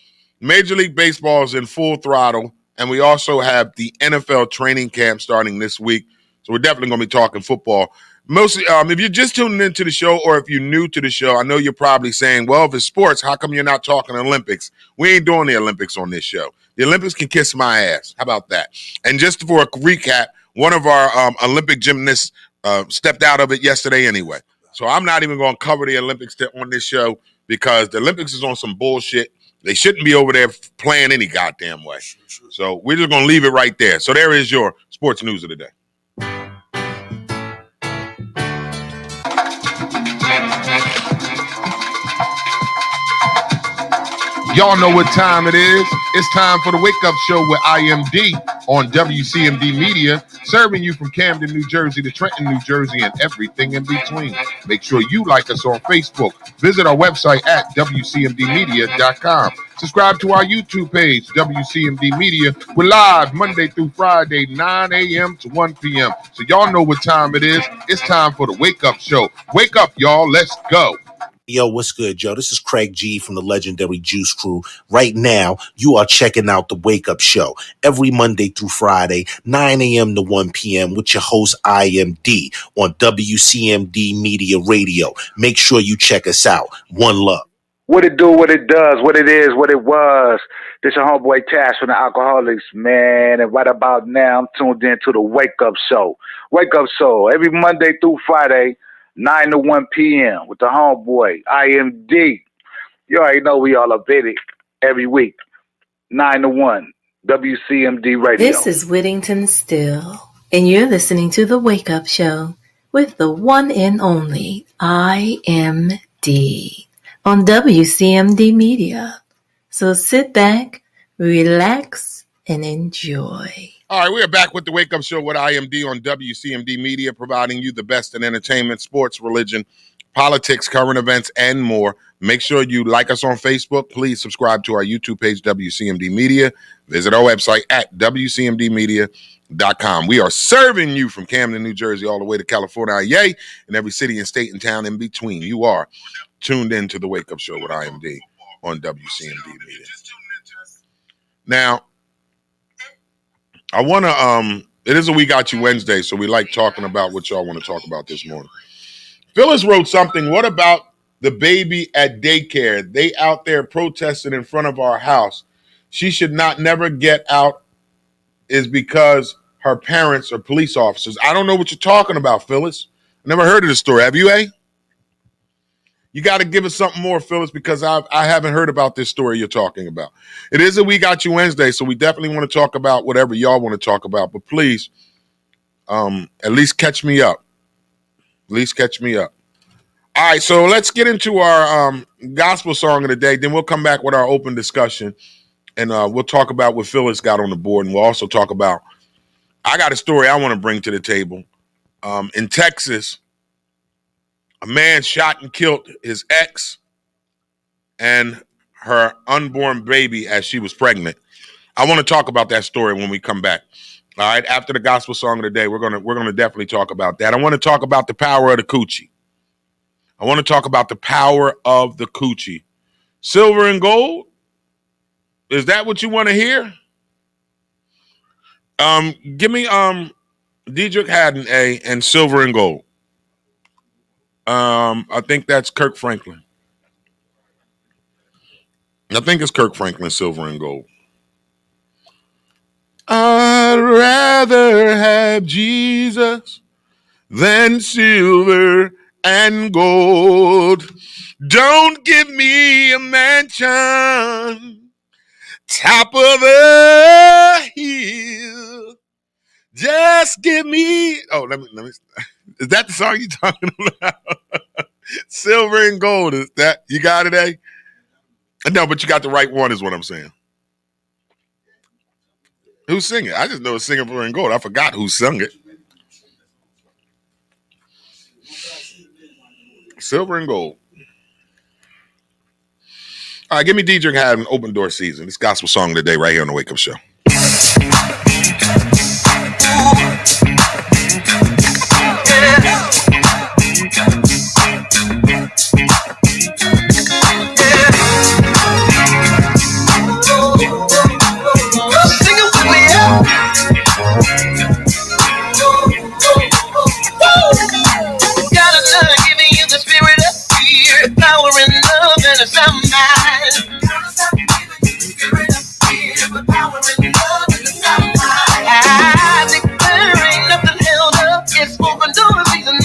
Speaker 1: Major League Baseball is in full throttle. And we also have the NFL training camp starting this week. So we're definitely going to be talking football. Mostly, if you're just tuning into the show or if you're new to the show, I know you're probably saying, well, if it's sports, how come you're not talking Olympics? We ain't doing the Olympics on this show. The Olympics can kiss my ass. How about that? And just for a recap, one of our Olympic gymnasts stepped out of it yesterday anyway. So I'm not even going to cover the Olympics on this show because the Olympics is on some bullshit. They shouldn't be over there playing any goddamn way. So we're just going to leave it right there. So there is your sports news of the day. Y'all know what time it is. It's time for the Wake Up Show with IMD on WCMD Media, serving you from Camden, New Jersey to Trenton, New Jersey, and everything in between. Make sure you like us on Facebook. Visit our website at WCMDmedia.com. Subscribe to our YouTube page, WCMD Media. We're live Monday through Friday, 9 a.m. to 1 p.m. So y'all know what time it is. It's time for the Wake Up Show. Wake up, y'all. Let's go.
Speaker 6: Yo, what's good, Joe? This is Craig G from the legendary Juice Crew. Right now, you are checking out the Wake Up Show every Monday through Friday, 9 a.m. to 1 p.m. with your host, IMD, on WCMD Media Radio. Make sure you check us out. One love.
Speaker 7: What it do, what it does, what it is, what it was. This your homeboy Tash from the Alcoholics, man. And right about now, I'm tuned in to the Wake Up Show. Wake Up Show every Monday through Friday, 9 to 1 p.m. with the homeboy, IMD. You already know we all up in it every week. 9 to 1, WCMD Radio.
Speaker 8: This is Whittington Still, and you're listening to The Wake Up Show with the one and only IMD on WCMD Media. So sit back, relax, and enjoy.
Speaker 1: All right, we are back with the Wake Up Show with IMD on WCMD Media, providing you the best in entertainment, sports, religion, politics, current events, and more. Make sure you like us on Facebook. Please subscribe to our YouTube page, WCMD Media. Visit our website at WCMDmedia.com. We are serving you from Camden, New Jersey, all the way to California, yay, and every city and state and town in between. You are tuned in to the Wake Up Show with IMD on WCMD Media. Now, I want to, it is a We Got You Wednesday, so we like talking about what y'all want to talk about this morning. Phyllis wrote something. What about the baby at daycare? They out there protesting in front of our house. She should not never get out is because her parents are police officers. I don't know what you're talking about, Phyllis. I never heard of this story. Have you, eh? You got to give us something more, Phyllis, because I haven't heard about this story you're talking about. It is a We Got You Wednesday, so we definitely want to talk about whatever y'all want to talk about. But please, at least catch me up. At least catch me up. All right, so let's get into our gospel song of the day. Then we'll come back with our open discussion, and we'll talk about what Phyllis got on the board. And we'll also talk about, I got a story I want to bring to the table. In Texas, A man shot and killed his ex and her unborn baby as she was pregnant. I want to talk about that story when we come back. All right, after the gospel song of the day, we're gonna definitely talk about that. I want to talk about the power of the coochie. I want to talk about the power of the coochie. Silver and gold? Is that what you want to hear? Give me Diedrich Haddon A and Silver and Gold. I think that's Kirk Franklin. I think it's Kirk Franklin, Silver and Gold. I'd rather have Jesus than silver and gold. Don't give me a mansion top of the hill. Just give me. Oh, let me. Is that the song you're talking about? Silver and gold. Is that you got it, eh? No, but you got the right one, is what I'm saying. Who's singing? I just know it's Silver and Gold. I forgot who sung it. Silver and Gold. All right, give me Diedrich Haddon, Open Door Season. This gospel song of the day right here on the Wake Up Show.
Speaker 15: Power and love and a sound mind. I declare ain't nothing held up. It's open door season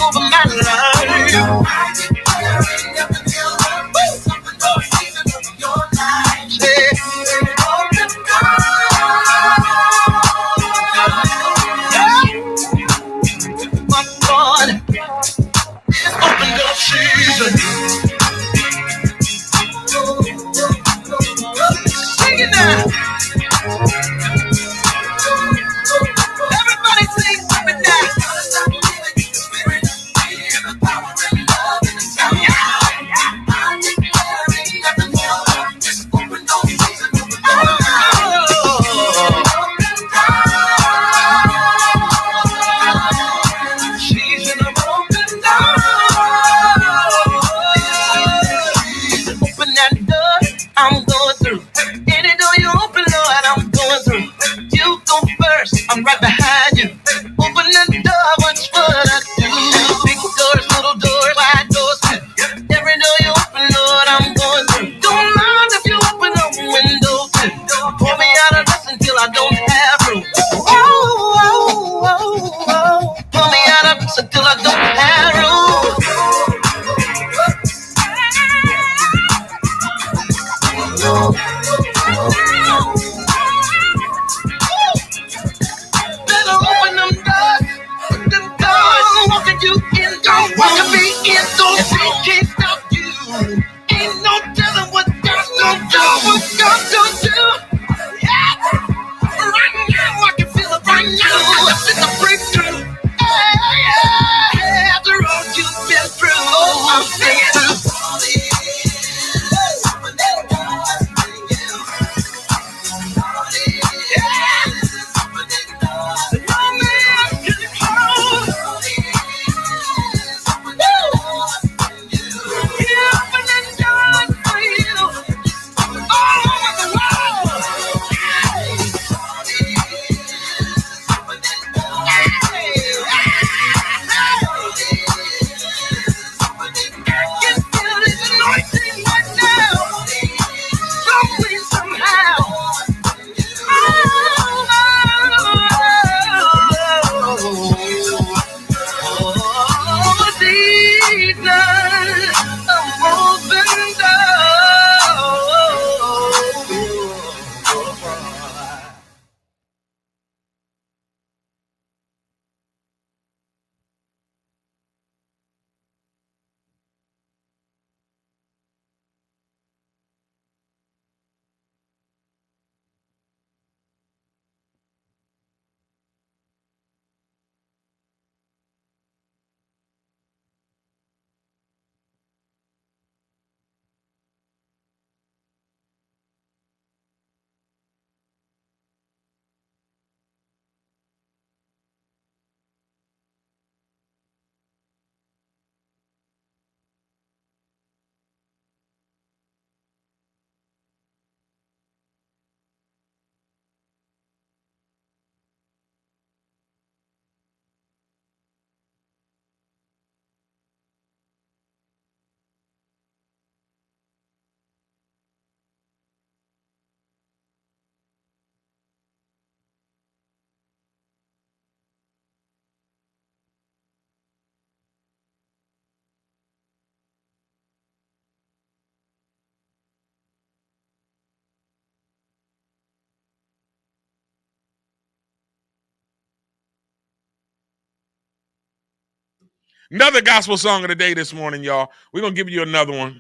Speaker 1: Another gospel song of the day this morning, y'all. We're going to give you another one.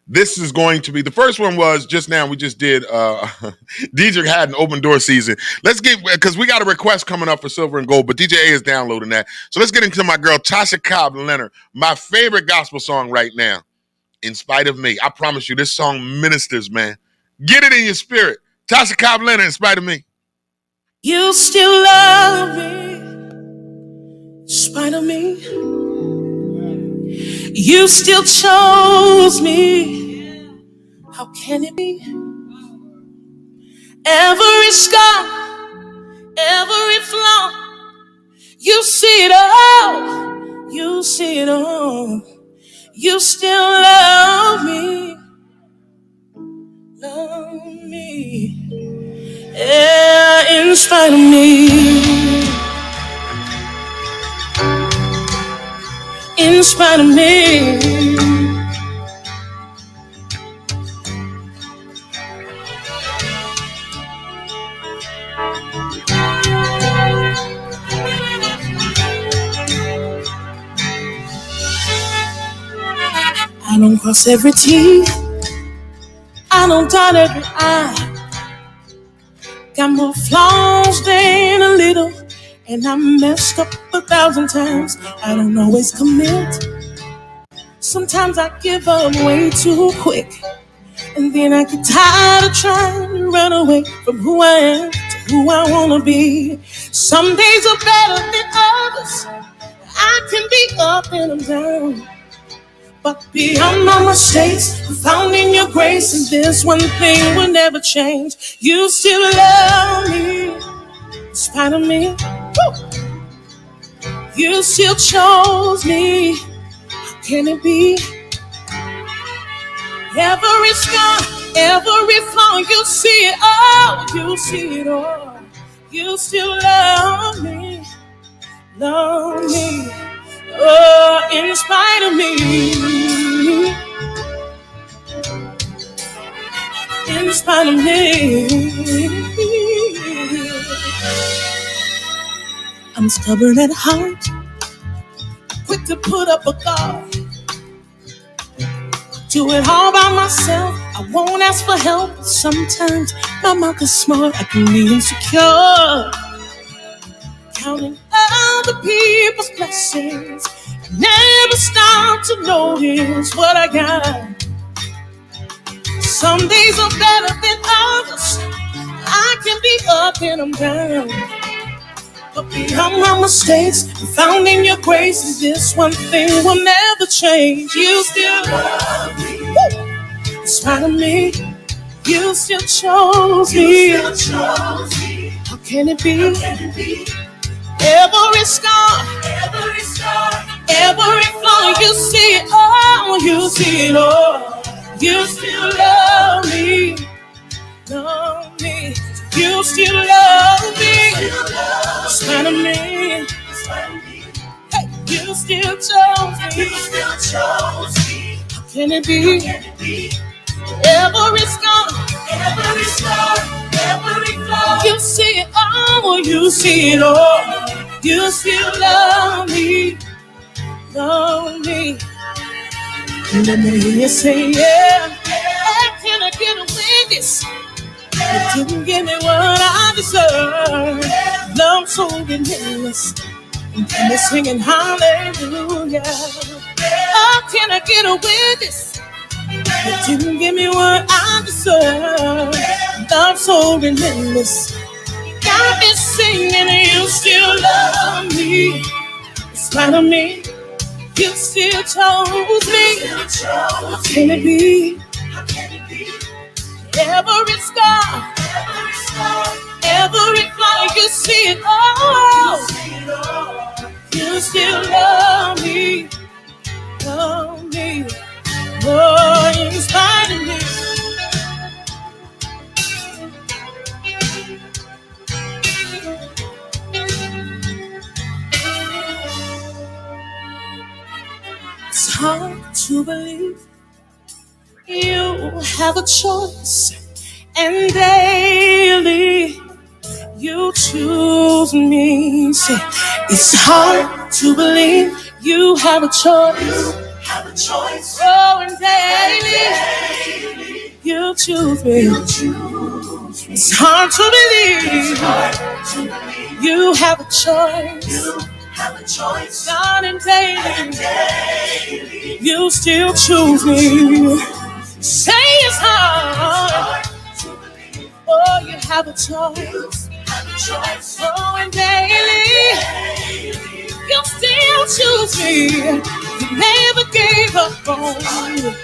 Speaker 1: This is going to be, the first one was just now, we just did, DJ had an open door season. Let's get, because we got a request coming up for Silver and Gold, but DJ A is downloading that. So let's get into my girl, Tasha Cobb Leonard, my favorite gospel song right now, In Spite of Me. I promise you, this song ministers, man. Get it in your spirit. Tasha Cobb Leonard, In Spite of Me.
Speaker 16: You still love me, in spite of me. You still chose me. How can it be? Every scar, every flaw, you see it all. You see it all. You still love me. Love me. Yeah, in spite of me. In spite of me. I don't cross every T, I don't dot every I. Got more flaws than a little, and I messed up 1,000 times. I don't always commit. Sometimes I give up way too quick, and then I get tired of trying to run away from who I am to who I wanna be. Some days are better than others. I can be up and I'm down, but beyond my mistakes, I'm found in your grace, and this one thing will never change. You still love me, in spite of me. Woo! You still chose me. How can it be? Every scar, every flaw, you see it all. You see it all. You still love me, love me. Oh, in spite of me. In spite of me. I'm stubborn at heart, quick to put up a guard. Do it all by myself, I won't ask for help. But sometimes my mouth is smart, I can be insecure. Counting other people's blessings, never stop to notice what I got. Some days are better than others. I can be up and I'm down, but beyond my mistakes, I'm found in your grace, and this one thing will never change. You still love me. Woo! In spite of me, you still chose me. You still chose me. How can it be? How can it be? Every scar, every flaw, you see it all. You see it all. You still love me. Love me. You still love me, in spite of me. Hey, you still chose me. How can it be? Every scar, every flaw, you see it all. You see it all. You still love me, love me. Let me hear you say yeah. How can I get a witness? You didn't give me what I deserve. Love so relentless, and me singing hallelujah. How can I get a witness? You didn't give me what I deserve. Love so relentless, got me singing, and you still love me. In spite of me, you still chose me. How can it be? Every scar, every flaw, you see it all. You still love me, oh, in spite of me. It's hard to believe you have a choice, and daily you choose me. Say, it's hard to believe you have a choice. Oh, and daily you choose me. It's hard to believe you have a choice. God, and daily you still choose me. Say it's hard. Oh, you have a choice. Oh, and daily you still choose me. You never gave up on me.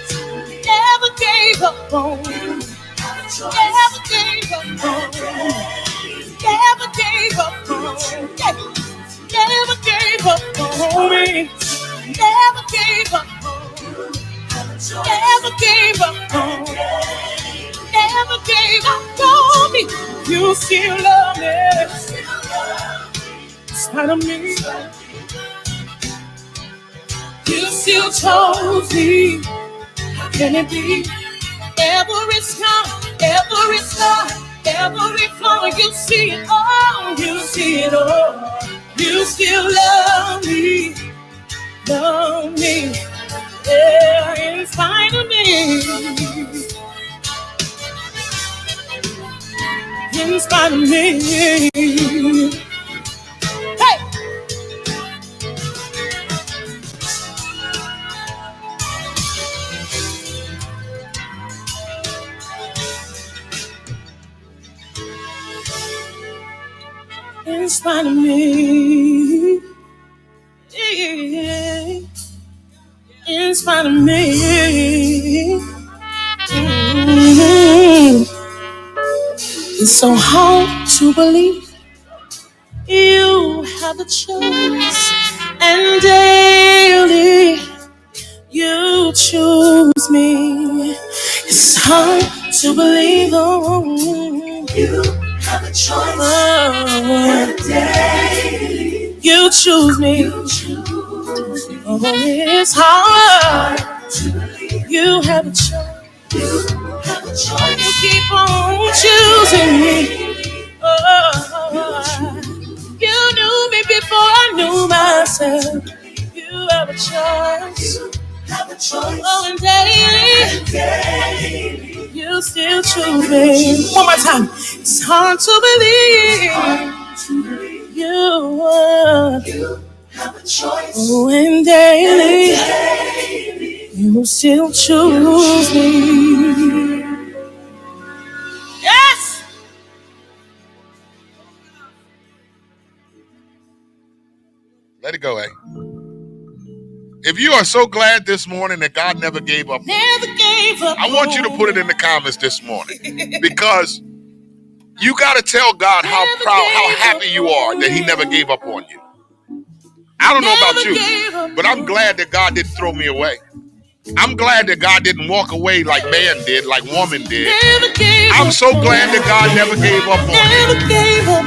Speaker 16: Never gave up on me. Never gave up on me. Never gave up on me. Never gave up on me. Never gave up on me. Never gave up on me. Never gave up on me. You still love me. In spite of me, you still chose me. How can it be? Every scar, every flaw, you see it all. You see it all. You still love me. Love me. Yeah, in spite of me. In spite of me. Hey! In spite of me. Yeah. In spite of me. Mm-hmm. It's so hard to believe you have a choice, and daily you choose me. It's hard to believe you have a choice, and daily you choose me. Oh, it's hard to believe you have a choice. You keep on choosing me. Oh, you knew me before I knew myself. You have a choice. Oh, and daily you still choose me. One more time. It's hard to believe you have a choice. Oh, and daily you still choose me. Yes!
Speaker 1: Let it go, eh? If you are so glad this morning that God never gave up, I want you to put it in the comments this morning, because you got to tell God how proud, how happy you are that he never gave up on you. I don't know about you, but I'm glad that God didn't throw me away. I'm glad that God didn't walk away like man did, like woman did. I'm so glad that God never gave up on you.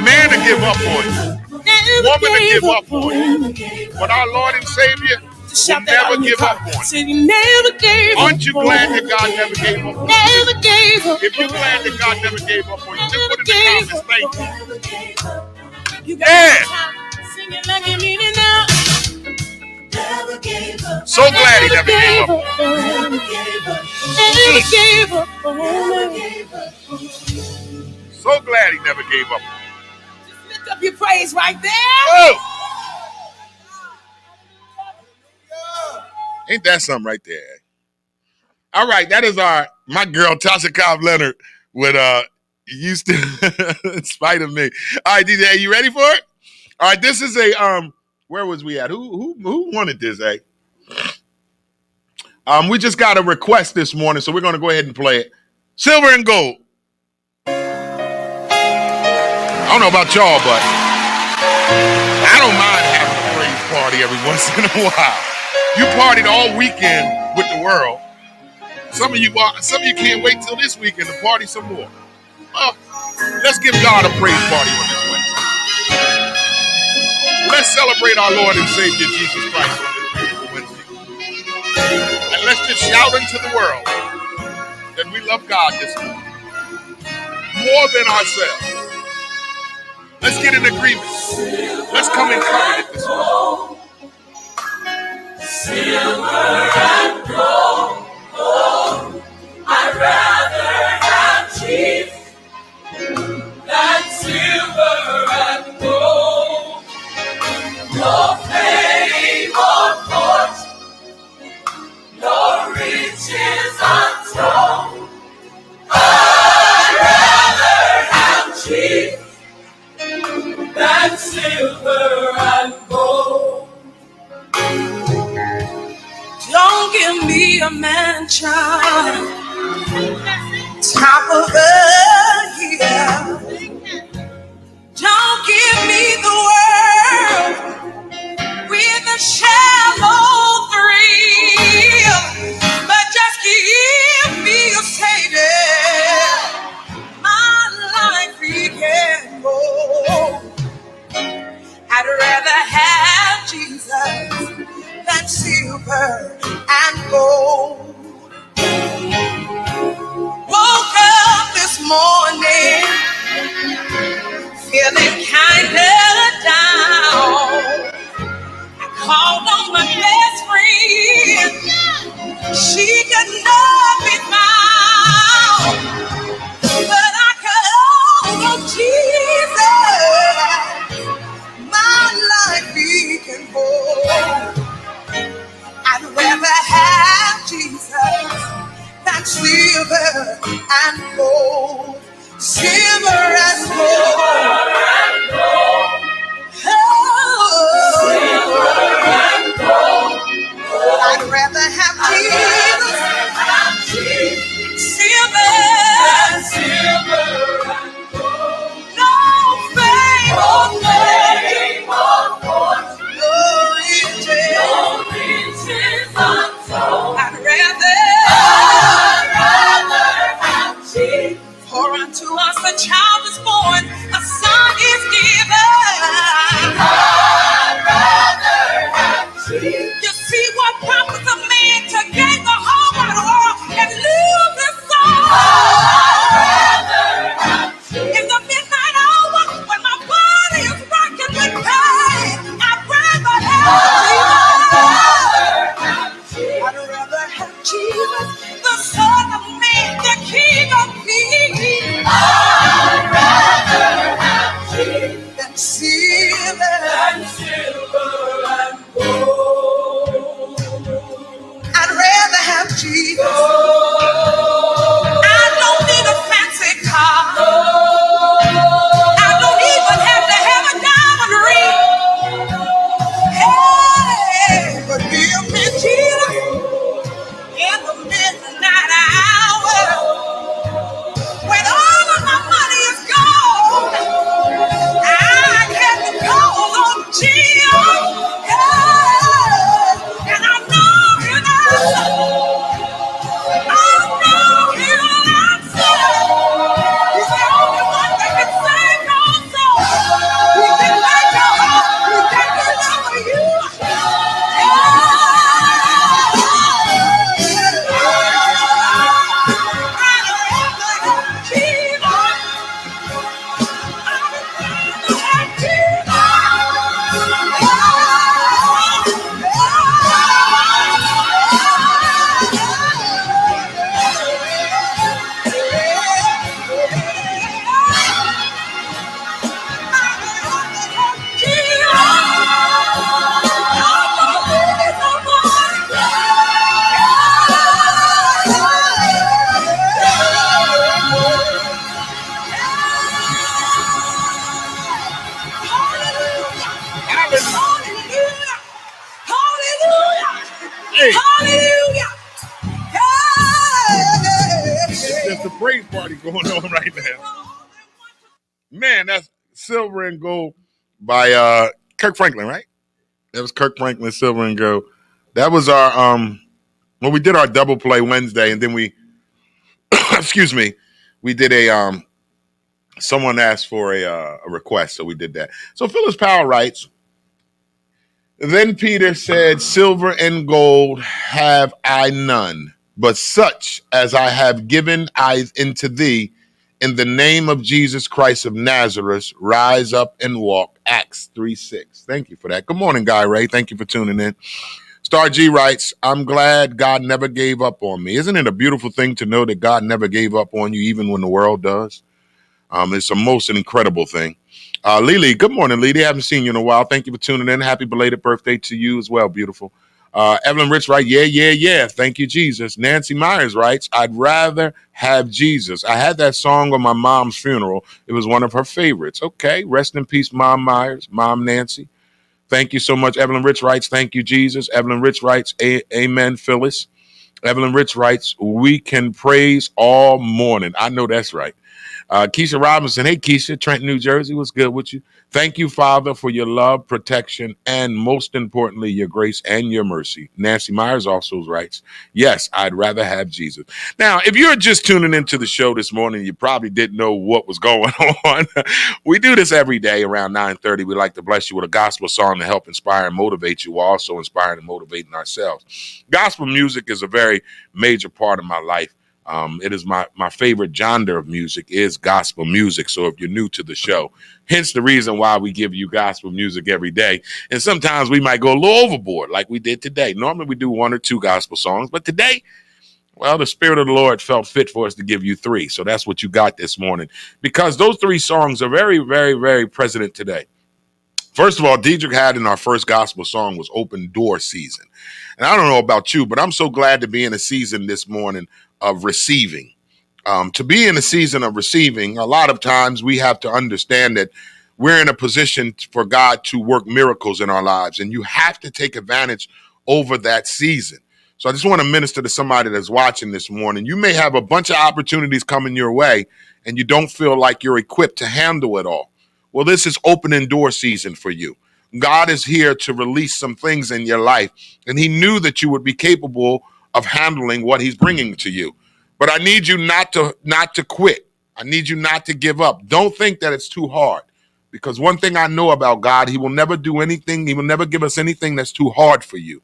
Speaker 1: Man to give up on you. Woman to give up on you. But our Lord and Savior will never give up on you. Aren't you glad that God never gave up on you? If you're glad that God never gave up on you, just put in the comments, thank you. Yeah. So glad he never gave up. So glad he never gave up.
Speaker 16: Just lift up your praise right there.
Speaker 1: Oh! Ain't that something right there? All right, that is my girl Tasha Cobb Leonard with "You Still in Spite of Me." All right, DJ, are you ready for it? All right, this is a where was we at? Who wanted this, eh? We just got a request this morning, so we're going to go ahead and play it. Silver and Gold. I don't know about y'all, but I don't mind having a praise party every once in a while. You partied all weekend with the world. Some of you can't wait till this weekend to party some more. Well, let's give God a praise party on this Wednesday. Let's celebrate our Lord and Savior Jesus Christ on this beautiful Wednesday. And let's just shout into the world that we love God this morning more than ourselves. Let's get in agreement. Let's come in covenant this morning.
Speaker 12: silver and gold. Oh, I'd rather have Jesus than silver and gold. No fame or fortune, no riches untold. I'd rather have Jesus than silver and gold.
Speaker 16: Don't give me a mansion, top of the hill. Don't give me the world with a shallow thrill, but just give me a Savior, my life began more. I'd rather have Jesus than silver and gold. Woke up this morning feeling kinda down. I called on my best friend. She could not be found, but I called on Jesus. My life he can hold. I'd rather have Jesus than silver and gold. Silver and gold. Oh, silver and gold. I'd rather have Jesus. Silver and gold. No fame or fortune. No riches untold. I'd rather have Jesus. For unto us a child is born, a son is given. I'd rather have Jesus. You see what profits a man to gain the whole wide world and lose his soul. I'd rather have Jesus. In the midnight hour, when my body is rocking with pain, I'd rather have Jesus. I'd rather have Jesus, the Son of Man, the King of Kings. I'd rather have Jesus than silver and gold. I'd rather have Jesus. I don't need a fancy car. I don't even have to have a diamond ring. Hey, but give me Jesus in the midnight hour. When all of my money is gone, I can call on Jesus. Yeah. And I know He'll answer. I know He'll answer. He's the only one that can save your soul. He can make your heart. He can deliver you.
Speaker 1: There's a praise party going on right now. Man, that's Silver and Gold by Kirk Franklin, right? That was Kirk Franklin, Silver and Gold. That was our we did our double play Wednesday, and then we excuse me, we did a someone asked for a request, so we did that. So Phyllis Powell writes, then Peter said, silver and gold have I none, but such as I have given I unto thee, in the name of Jesus Christ of Nazareth, rise up and walk. Acts 3:6. Thank you for that. Good morning, Guy Ray. Thank you for tuning in. Star G writes, I'm glad God never gave up on me. Isn't it a beautiful thing to know that God never gave up on you, even when the world does? It's the most incredible thing. Lily, good morning, Lily. Haven't seen you in a while. Thank you for tuning in. Happy belated birthday to you as well, beautiful. Evelyn Rich writes, yeah. Thank you, Jesus. Nancy Myers writes, I'd rather have Jesus. I had that song on my mom's funeral. It was one of her favorites. Okay, rest in peace, Mom Myers, Mom Nancy. Thank you so much. Evelyn Rich writes, thank you, Jesus. Evelyn Rich writes, amen, Phyllis. Evelyn Rich writes, we can praise all morning. I know that's right. Keisha Robinson, hey, Keisha, Trenton, New Jersey, what's good with you? Thank you, Father, for your love, protection, and most importantly, your grace and your mercy. Nancy Myers also writes, yes, I'd rather have Jesus. Now, if you're just tuning into the show this morning, you probably didn't know what was going on. We do this every day around 9:30. We like to bless you with a gospel song to help inspire and motivate you, while also inspiring and motivating ourselves. Gospel music is a very major part of my life. It is my favorite genre of music is gospel music. So if you're new to the show, hence the reason why we give you gospel music every day. And sometimes we might go a little overboard like we did today. Normally we do 1 or 2 gospel songs, but today, well, the Spirit of the Lord felt fit for us to give you 3. So that's what you got this morning, because those 3 songs are very, very, very present today. First of all, Deidre had in our first gospel song was Open Door Season. And I don't know about you, but I'm so glad to be in a season this morning of receiving. To be in a season of receiving, a lot of times we have to understand that we're in a position for God to work miracles in our lives, and you have to take advantage over that season. So I just want to minister to somebody that's watching this morning. You may have a bunch of opportunities coming your way, and you don't feel like you're equipped to handle it all. Well, this is opening door season for you. God is here to release some things in your life, and he knew that you would be capable of handling what he's bringing to you. But I need you not to quit. I need you not to give up. Don't think that it's too hard, because one thing I know about God, he will never do anything. He will never give us anything that's too hard for you.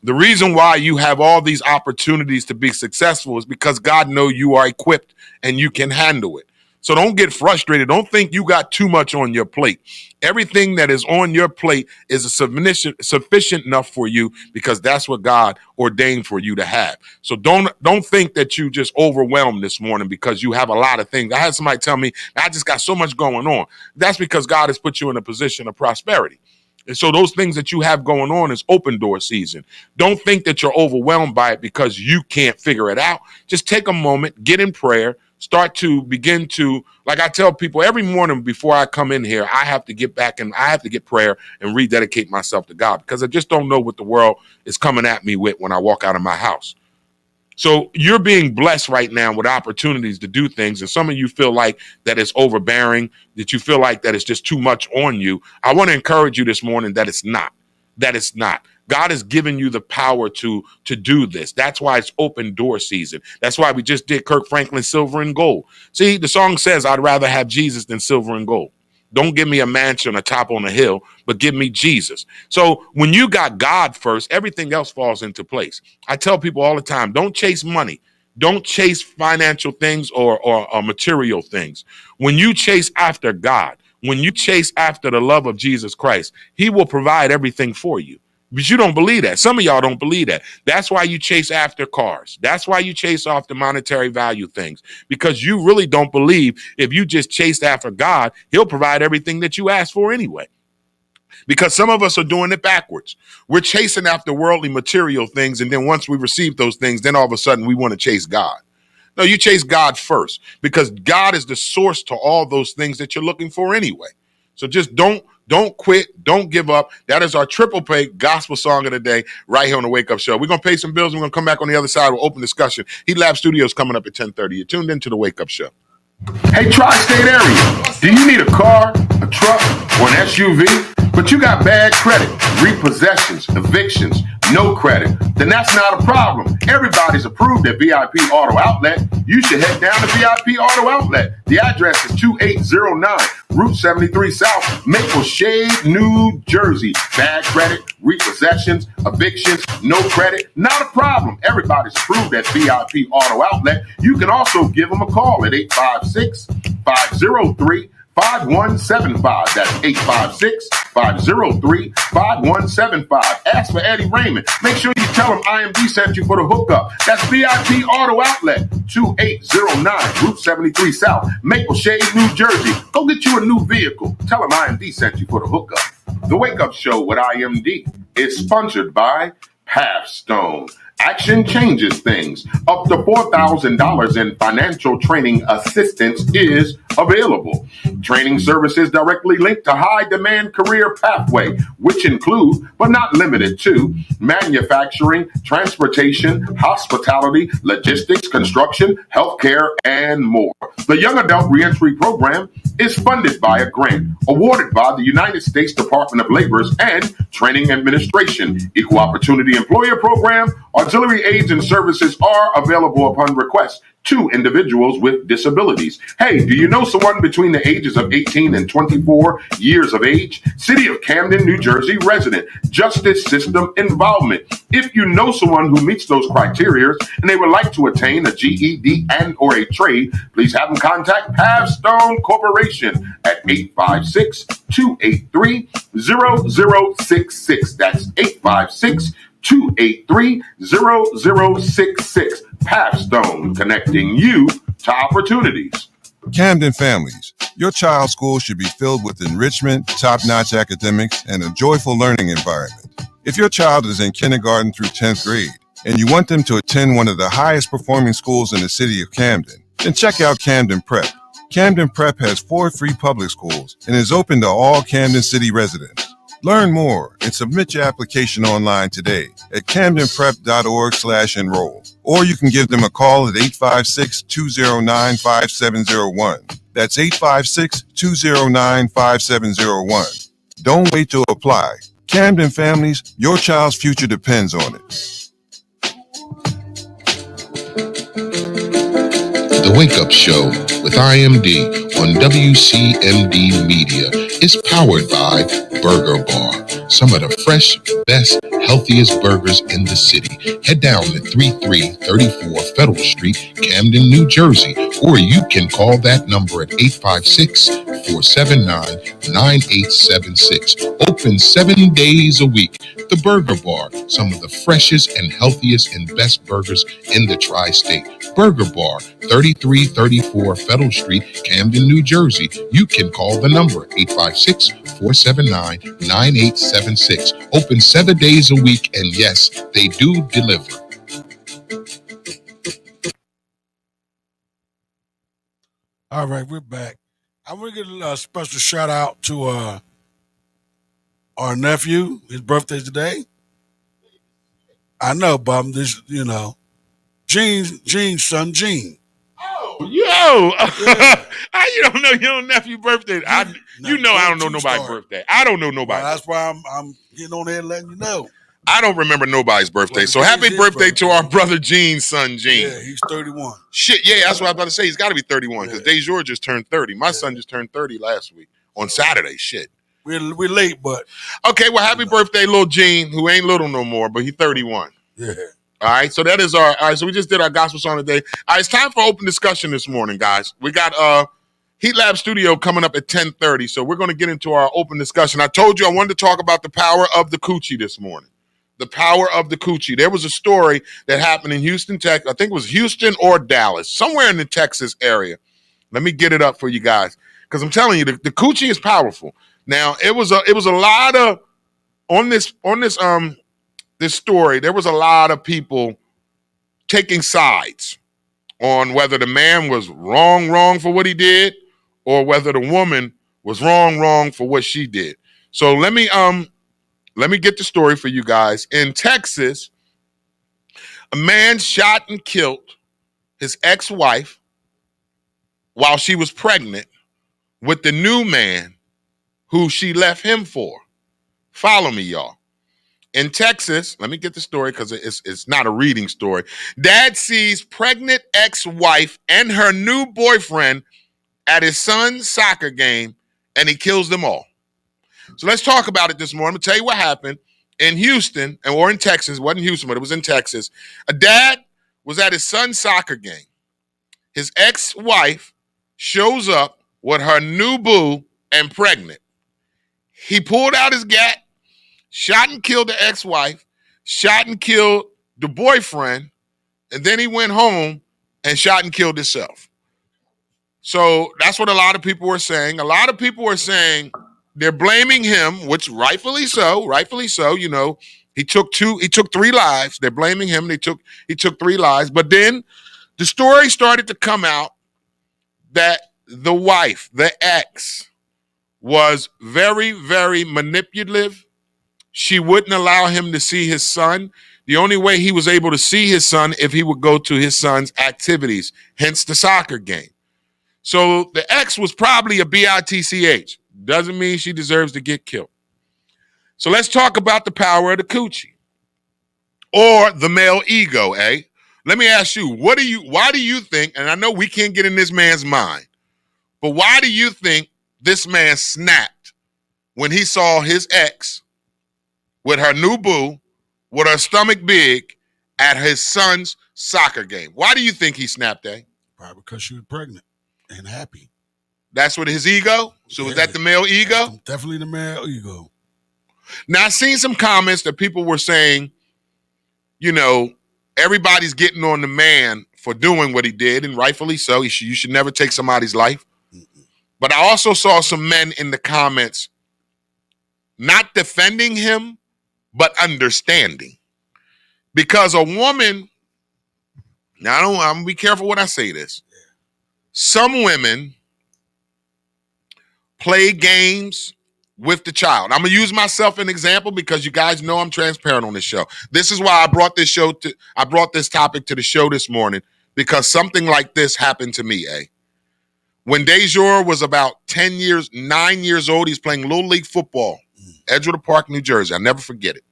Speaker 1: The reason why you have all these opportunities to be successful is because God knows you are equipped and you can handle it. So don't get frustrated. Don't think you got too much on your plate. Everything that is on your plate is sufficient enough for you, because that's what God ordained for you to have. So don't think that you just overwhelmed this morning because you have a lot of things. I had somebody tell me, I just got so much going on. That's because God has put you in a position of prosperity. And so those things that you have going on is open door season. Don't think that you're overwhelmed by it because you can't figure it out. Just take a moment, get in prayer, start to begin to, like I tell people every morning before I come in here, I have to get back and I have to get prayer and rededicate myself to God, because I just don't know what the world is coming at me with when I walk out of my house. So you're being blessed right now with opportunities to do things. And some of you feel like that it's overbearing, that you feel like that it's just too much on you. I want to encourage you this morning that it's not, God has given you the power to do this. That's why it's open door season. That's why we just did Kirk Franklin, Silver and Gold. See, the song says, I'd rather have Jesus than silver and gold. Don't give me a mansion atop on a hill, but give me Jesus. So when you got God first, everything else falls into place. I tell people all the time, don't chase money. Don't chase financial things or material things. When you chase after God, when you chase after the love of Jesus Christ, he will provide everything for you. But you don't believe that. Some of y'all don't believe that. That's why you chase after cars. That's why you chase off the monetary value things, because you really don't believe if you just chase after God, he'll provide everything that you ask for anyway. Because some of us are doing it backwards. We're chasing after worldly material things, and then once we receive those things, then all of a sudden we want to chase God. No, you chase God first, because God is the source to all those things that you're looking for anyway. So just don't quit. Don't give up. That is our triple pay gospel song of the day right here on the Wake Up Show. We're going to pay some bills. We're going to come back on the other side with open discussion. Heat Lab Studios coming up at 10:30. You're tuned into the Wake Up Show. Hey, tri-state area, do you need a car, a truck, or an SUV? But you got bad credit, repossessions, evictions, no credit, then that's not a problem. Everybody's approved at VIP Auto Outlet. You should head down to VIP Auto Outlet. The address is 2809 Route 73 South, Maple Shade, New Jersey. Bad credit, repossessions, evictions, no credit, not a problem. Everybody's approved at VIP Auto Outlet. You can also give them a call at 856-503-5175. That's 503-5175. Ask for Eddie Raymond. Make sure you tell him IMD sent you for the hookup. That's VIP Auto Outlet, 2809 Route 73 South, Maple Shade, New Jersey. Go get you a new vehicle. Tell him IMD sent you for the hookup. The Wake Up Show with IMD is sponsored by Pathstone. Action changes things. Up to $4,000 in financial training assistance is available. Training services directly linked to high-demand career pathway, which include, but not limited to, manufacturing, transportation, hospitality, logistics, construction, healthcare, and more. The Young Adult Reentry Program is funded by a grant awarded by the United States Department of Labor's and Training Administration. Equal Opportunity Employer Program, auxiliary aids and services are available upon request to individuals with disabilities. Hey, do you know someone between the ages of 18 and 24 years of age? City of Camden, New Jersey resident, justice system involvement. If you know someone who meets those criteria and they would like to attain a GED and or a trade, please have them contact Pathstone Corporation at 856-283-0066. That's 856-283-0066. Pathstone, connecting you to opportunities.
Speaker 4: Camden families, your child's school should be filled with enrichment, top-notch academics, and a joyful learning environment. If your child is in kindergarten through 10th grade and you want them to attend one of the highest performing schools in the city of Camden, then check out Camden Prep. Camden Prep has 4 free public schools and is open to all Camden City residents. Learn more and submit your application online today at camdenprep.org/enroll. Or you can give them a call at 856-209-5701. That's 856-209-5701. Don't wait to apply. Camden families, your child's future depends on it.
Speaker 5: The Wake Up Show with IMD on WCMD Media is powered by Burger Bar. Some of the fresh, best, healthiest burgers in the city. Head down to 3334 Federal Street, Camden, New Jersey, or you can call that number at 856-479-9876. Open 7 days a week. The Burger Bar, some of the freshest and healthiest and best burgers in the tri-state. Burger Bar, 3334 Federal Street, Camden, New Jersey. You can call the number 856-479-9876. Open 7 days a week, and yes, they do deliver.
Speaker 3: All right, we're back. I want to get a special shout out to our nephew. His birthday today. I know, but I'm just, Gene's son, Gene.
Speaker 1: Yo, how you don't know your own nephew's birthday? I don't know nobody's birthday. I don't know nobody.
Speaker 3: Well, that's why I'm getting on there and letting you know.
Speaker 1: I don't remember nobody's birthday. So happy birthday to our brother Gene's son, Gene.
Speaker 3: Yeah, he's 31.
Speaker 1: Shit, yeah, that's what I was about to say. He's got to be 31 because Dejour just turned 30. My son just turned 30 last week on Saturday. Shit.
Speaker 3: We're late, but.
Speaker 1: Okay, well, happy birthday, little Gene, who ain't little no more, but he's 31.
Speaker 3: Yeah.
Speaker 1: All right, so that is all right, so we just did our gospel song today. All right, it's time for open discussion this morning, guys. We got Heat Lab Studio coming up at 10:30, so we're going to get into our open discussion. I told you I wanted to talk about the power of the coochie this morning. The power of the coochie. There was a story that happened in Houston, Texas. I think it was Houston or Dallas, somewhere in the Texas area. Let me get it up for you guys, because I'm telling you, the coochie is powerful. Now, it was a lot of on this story, there was a lot of people taking sides on whether the man was wrong for what he did or whether the woman was wrong for what she did. So let me get the story for you guys. In Texas, a man shot and killed his ex-wife while she was pregnant with the new man who she left him for. Follow me, y'all. In Texas, let me get the story because it's not a reading story. Dad sees pregnant ex-wife and her new boyfriend at his son's soccer game, and he kills them all. So let's talk about it this morning. I'm going to tell you what happened in Houston, or in Texas. It wasn't Houston, but it was in Texas. A dad was at his son's soccer game. His ex-wife shows up with her new boo and pregnant. He pulled out his gat, shot and killed the ex-wife, shot and killed the boyfriend, and then he went home and shot and killed himself. So that's what a lot of people were saying. A lot of people were saying they're blaming him, which rightfully so, you know. He took 3 lives. They're blaming him. He took 3 lives. But then the story started to come out that the wife, the ex, was very, very manipulative. She wouldn't allow him to see his son. The only way he was able to see his son if he would go to his son's activities, hence the soccer game. So the ex was probably a bitch. Doesn't mean she deserves to get killed. So let's talk about the power of the coochie or the male ego, eh? Let me ask you, why do you think, and I know we can't get in this man's mind, but why do you think this man snapped when he saw his ex with her new boo, with her stomach big, at his son's soccer game? Why do you think he snapped, eh?
Speaker 3: Probably because she was pregnant and happy.
Speaker 1: That's what his ego? So was that the male ego?
Speaker 3: Definitely the male ego.
Speaker 1: Now, I've seen some comments that people were saying, you know, everybody's getting on the man for doing what he did, and rightfully so. You should never take somebody's life. But I also saw some men in the comments not defending him, but understanding. Because a woman, now I'm gonna be careful when I say this. Some women play games with the child. I'm gonna use myself as an example because you guys know I'm transparent on this show. This is why I brought this topic to the show this morning, because something like this happened to me, eh? When Dejor was about 9 years old, he's playing Little League football, Edgewater Park, New Jersey. I'll never forget it.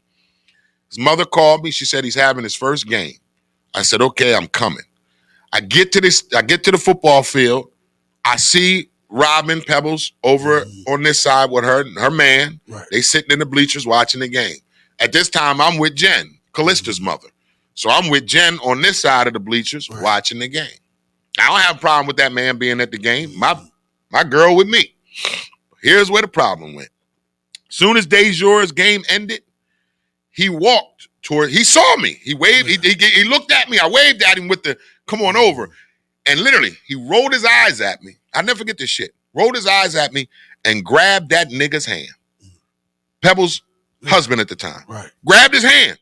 Speaker 1: His mother called me. She said he's having his first game. I said, okay, I'm coming. I get to the football field. I see Robin Pebbles over on this side with her man. Right. They sitting in the bleachers watching the game. At this time, I'm with Jen, Callista's mother. So I'm with Jen on this side of the bleachers watching the game. I don't have a problem with that man being at the game. My girl with me. Here's where the problem went. Soon as Dejor's game ended, he walked toward, he saw me. He waved, he looked at me. I waved at him with the, come on over. And literally, he rolled his eyes at me. I'll never forget this shit. Rolled his eyes at me and grabbed that nigga's hand. Pebbles' husband at the time. Right. Grabbed his hand.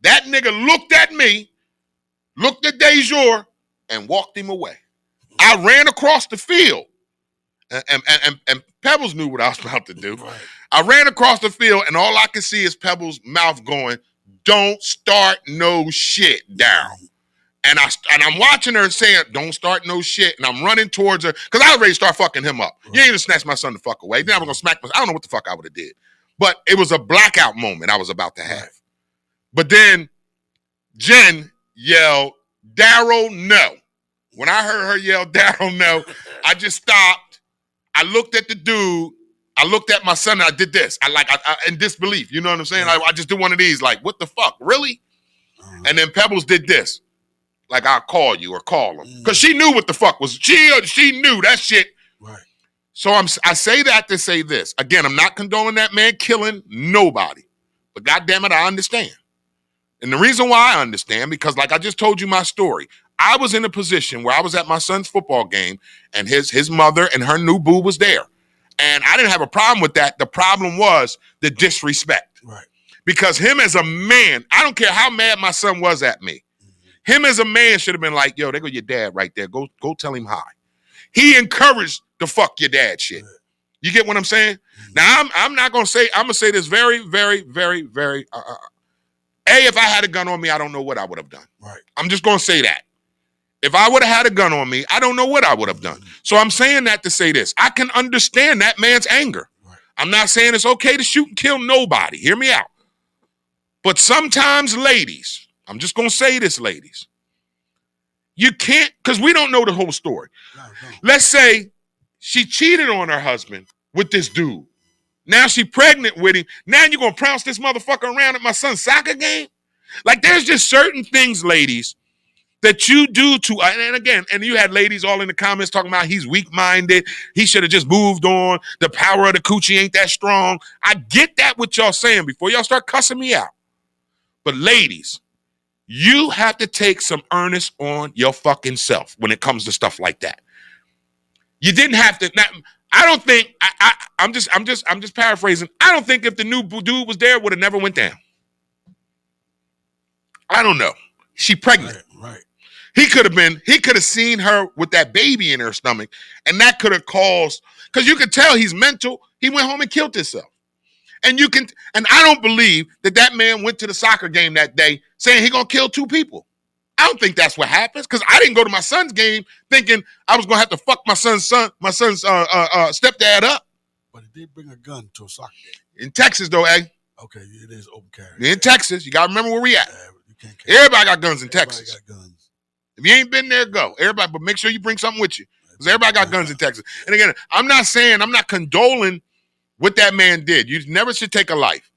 Speaker 1: That nigga looked at me, looked at Dejor, and walked him away. I ran across the field. And Pebbles knew what I was about to do. Right. I ran across the field, and all I could see is Pebbles' mouth going, "Don't start no shit, Daryl." And I'm watching her saying, "Don't start no shit." And I'm running towards her because I already start fucking him up. Right. You ain't gonna snatch my son the fuck away. Then I was gonna smack my, I don't know what the fuck I would have did. But it was a blackout moment I was about to have. Right. But then Jen yelled, "Daryl, no." When I heard her yell, "Daryl, no," I just stopped. I looked at the dude. I looked at my son and I did this. I in disbelief. You know what I'm saying? I just did one of these, like, what the fuck? Really? And then Pebbles did this. Like, I'll call you or call him. Because she knew what the fuck was. She knew that shit. Right. So I say that to say this. Again, I'm not condoning that man killing nobody. But goddamn it, I understand. And the reason why I understand, because like I just told you my story, I was in a position where I was at my son's football game and his mother and her new boo was there. And I didn't have a problem with that. The problem was the disrespect. Right. Because him as a man, I don't care how mad my son was at me. Him as a man should have been like, "Yo, there go your dad right there. Go tell him hi." He encouraged the fuck your dad shit. You get what I'm saying? Now, I'm not going to say, I'm going to say this very, very, very, very, if I had a gun on me, I don't know what I would have done. Right. I'm just going to say that. If I would have had a gun on me, I don't know what I would have done. So I'm saying that to say this. I can understand that man's anger. Right. I'm not saying it's okay to shoot and kill nobody. Hear me out. But sometimes, ladies, I'm just going to say this, ladies, you can't, because we don't know the whole story. No. Let's say she cheated on her husband with this dude. Now she's pregnant with him. Now you're going to prounce this motherfucker around at my son's soccer game? Like, there's just certain things, ladies, that you do to, and again, and you had ladies all in the comments talking about he's weak-minded, he should have just moved on, the power of the coochie ain't that strong. I get that what y'all saying before y'all start cussing me out. But ladies, you have to take some earnest on your fucking self when it comes to stuff like that. You didn't have to. Now, I don't think. I'm just paraphrasing. I don't think if the new dude was there, it would have never went down. I don't know. She pregnant.
Speaker 3: Right.
Speaker 1: He could have seen her with that baby in her stomach, and that could have caused. Because you could tell he's mental. He went home and killed himself. And I don't believe that man went to the soccer game that day saying he gonna kill 2 people. I don't think that's what happens, because I didn't go to my son's game thinking I was gonna have to fuck my son's stepdad up.
Speaker 3: But he did bring a gun to a soccer game.
Speaker 1: In Texas, though,
Speaker 3: Okay, it is open carry.
Speaker 1: In Texas, you gotta remember where we at. Everybody got guns in Texas.
Speaker 3: Got guns.
Speaker 1: If you ain't been there, go. Everybody, but make sure you bring something with you, because everybody got guns in Texas. And again, I'm not condoling what that man did. You never should take a life.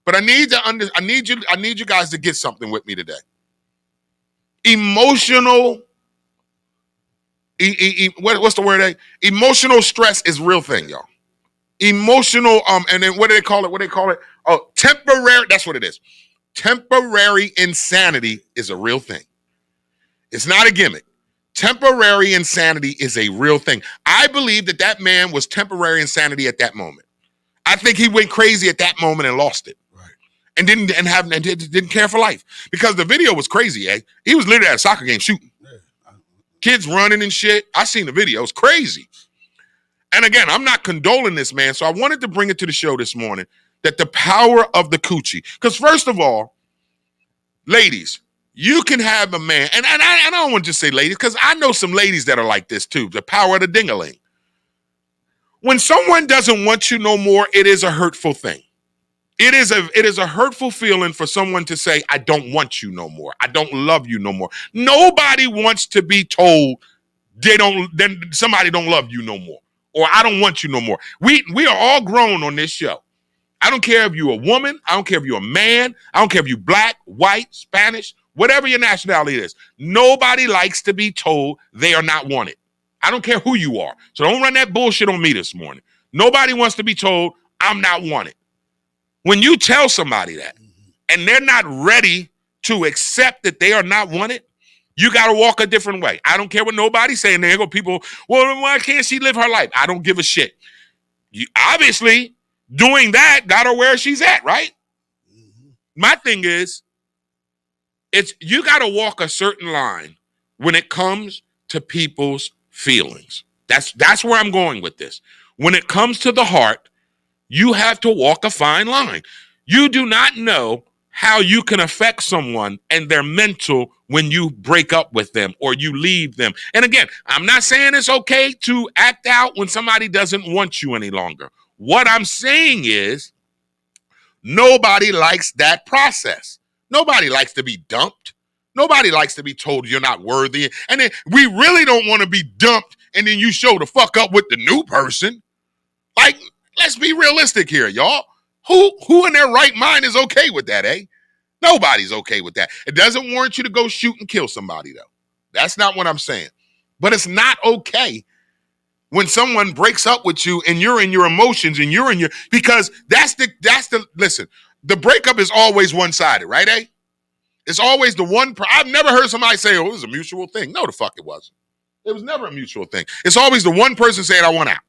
Speaker 1: But I need you guys to get something with me today. Emotional, what's the word? Emotional stress is a real thing, y'all. Emotional, and then what do they call it? Oh, temporary, that's what it is. Temporary insanity is a real thing. It's not a gimmick. Temporary insanity is a real thing. I believe that man was temporary insanity at that moment. I think he went crazy at that moment and lost it.
Speaker 3: Right.
Speaker 1: And didn't care for life. Because the video was crazy, He was literally at a soccer game shooting.
Speaker 3: Yeah.
Speaker 1: Kids running and shit. I seen the video. It was crazy. And again, I'm not condoling this, man. So I wanted to bring it to the show this morning, that the power of the coochie. Because first of all, ladies, you can have a man, and I don't want to just say ladies, because I know some ladies that are like this too, the power of the ding-a-ling. When someone doesn't want you no more, it is a hurtful thing. It is a hurtful feeling for someone to say, I don't want you no more. I don't love you no more. Nobody wants to be told then somebody don't love you no more, or I don't want you no more. We are all grown on this show. I don't care if you're a woman. I don't care if you're a man. I don't care if you're black, white, Spanish, whatever your nationality is. Nobody likes to be told they are not wanted. I don't care who you are. So don't run that bullshit on me this morning. Nobody wants to be told I'm not wanted. When you tell somebody that and they're not ready to accept that they are not wanted, you got to walk a different way. I don't care what nobody's saying. There go people, well, why can't she live her life? I don't give a shit. You obviously doing that got her where she's at, right? My thing is, you got to walk a certain line when it comes to people's feelings. That's where I'm going with this. When it comes to the heart, you have to walk a fine line. You do not know how you can affect someone and their mental when you break up with them or you leave them. And again, I'm not saying it's okay to act out when somebody doesn't want you any longer. What I'm saying is, nobody likes that process. Nobody likes to be dumped. Nobody likes to be told you're not worthy. And then we really don't want to be dumped and then you show the fuck up with the new person. Like, let's be realistic here, y'all. Who in their right mind is okay with that, Nobody's okay with that. It doesn't warrant you to go shoot and kill somebody, though. That's not what I'm saying. But it's not okay when someone breaks up with you and you're in your emotions and you're in your, because listen, the breakup is always one-sided, right, It's always the one, I've never heard somebody say, oh, it was a mutual thing. No, the fuck it wasn't. It was never a mutual thing. It's always the one person saying, I want out.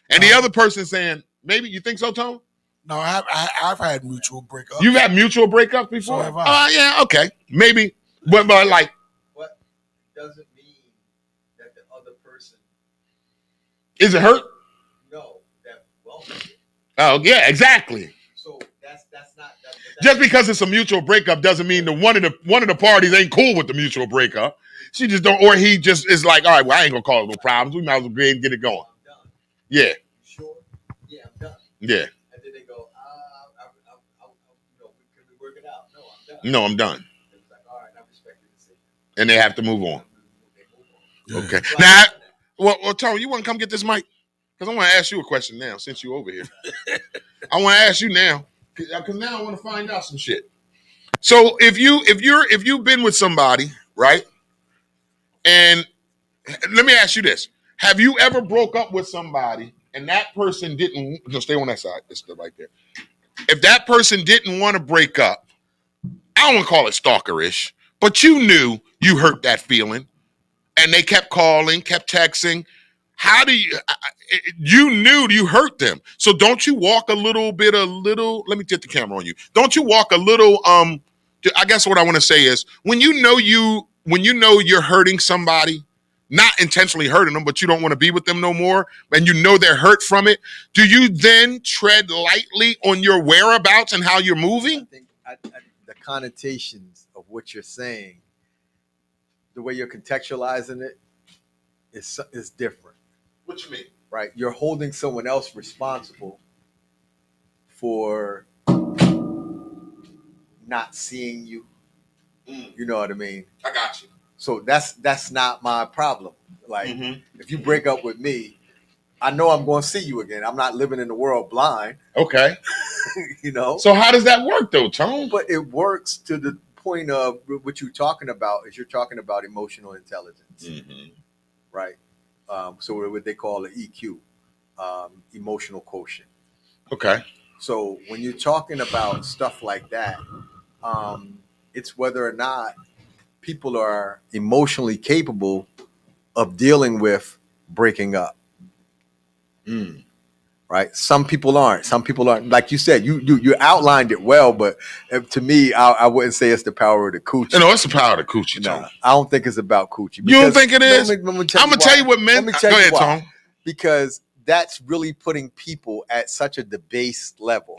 Speaker 1: And the other person saying, maybe, you think so, Tone?
Speaker 3: No, I've had mutual breakups.
Speaker 1: You've had mutual breakups before?
Speaker 3: So have I.
Speaker 1: Yeah, okay. Maybe. But like.
Speaker 17: What doesn't mean that the other person.
Speaker 1: Is it hurt?
Speaker 17: No, that welcomes it.
Speaker 1: Oh, yeah, exactly.
Speaker 17: So that's not.
Speaker 1: Just because it's a mutual breakup doesn't mean that one of the parties ain't cool with the mutual breakup. She just don't, or he just is like, all right, well, I ain't gonna cause no problems. We might as well go ahead and get it going.
Speaker 17: I'm done.
Speaker 1: Yeah.
Speaker 17: You sure? Yeah, I'm done.
Speaker 1: Yeah.
Speaker 17: And then they go, can we work it out? No, I'm done.
Speaker 1: No, I'm done.
Speaker 17: It's like, all right, I respect your decision.
Speaker 1: And they have to move on.
Speaker 3: Yeah.
Speaker 1: Okay. Now, well, Tony, you want to come get this mic? Because I want to ask you a question now, since you're over here. I want to ask you now, because now I want to find out some shit. So if you've been with somebody, right, And let me ask you this. Have you ever broke up with somebody and that person didn't, stay on that side, it's still right there. If that person didn't want to break up, I don't want to call it stalkerish, but you knew you hurt that feeling and they kept calling, kept texting. How do you knew you hurt them. So don't you walk a little, let me get the camera on you. Don't you walk a little, I guess what I want to say is when you know you're hurting somebody, not intentionally hurting them, but you don't want to be with them no more, and you know they're hurt from it, do you then tread lightly on your whereabouts and how you're moving?
Speaker 18: I think the connotations of what you're saying, the way you're contextualizing it, is different.
Speaker 1: What you mean?
Speaker 18: Right? You're holding someone else responsible for not seeing you. You know what I mean?
Speaker 1: I got you.
Speaker 18: So that's not my problem. Like, if you break up with me, I know I'm going to see you again. I'm not living in the world blind.
Speaker 1: Okay.
Speaker 18: You know?
Speaker 1: So how does that work though, Tone?
Speaker 18: But it works to the point of what you're talking about is you're talking about emotional intelligence. Right? So what they call an EQ, emotional quotient.
Speaker 1: Okay.
Speaker 18: So when you're talking about stuff like that, it's whether or not people are emotionally capable of dealing with breaking up. Right? Some people aren't. Some people aren't. Like you said, you outlined it well, but to me, I wouldn't say it's the power of the coochie.
Speaker 1: No, it's the power of the coochie, Tone.
Speaker 18: I don't think it's about coochie.
Speaker 1: You don't think it is? I'm going to tell you what men...
Speaker 18: Let me tell
Speaker 1: Go
Speaker 18: you
Speaker 1: ahead,
Speaker 18: why.
Speaker 1: Tone.
Speaker 18: Because that's really putting people at such a debased level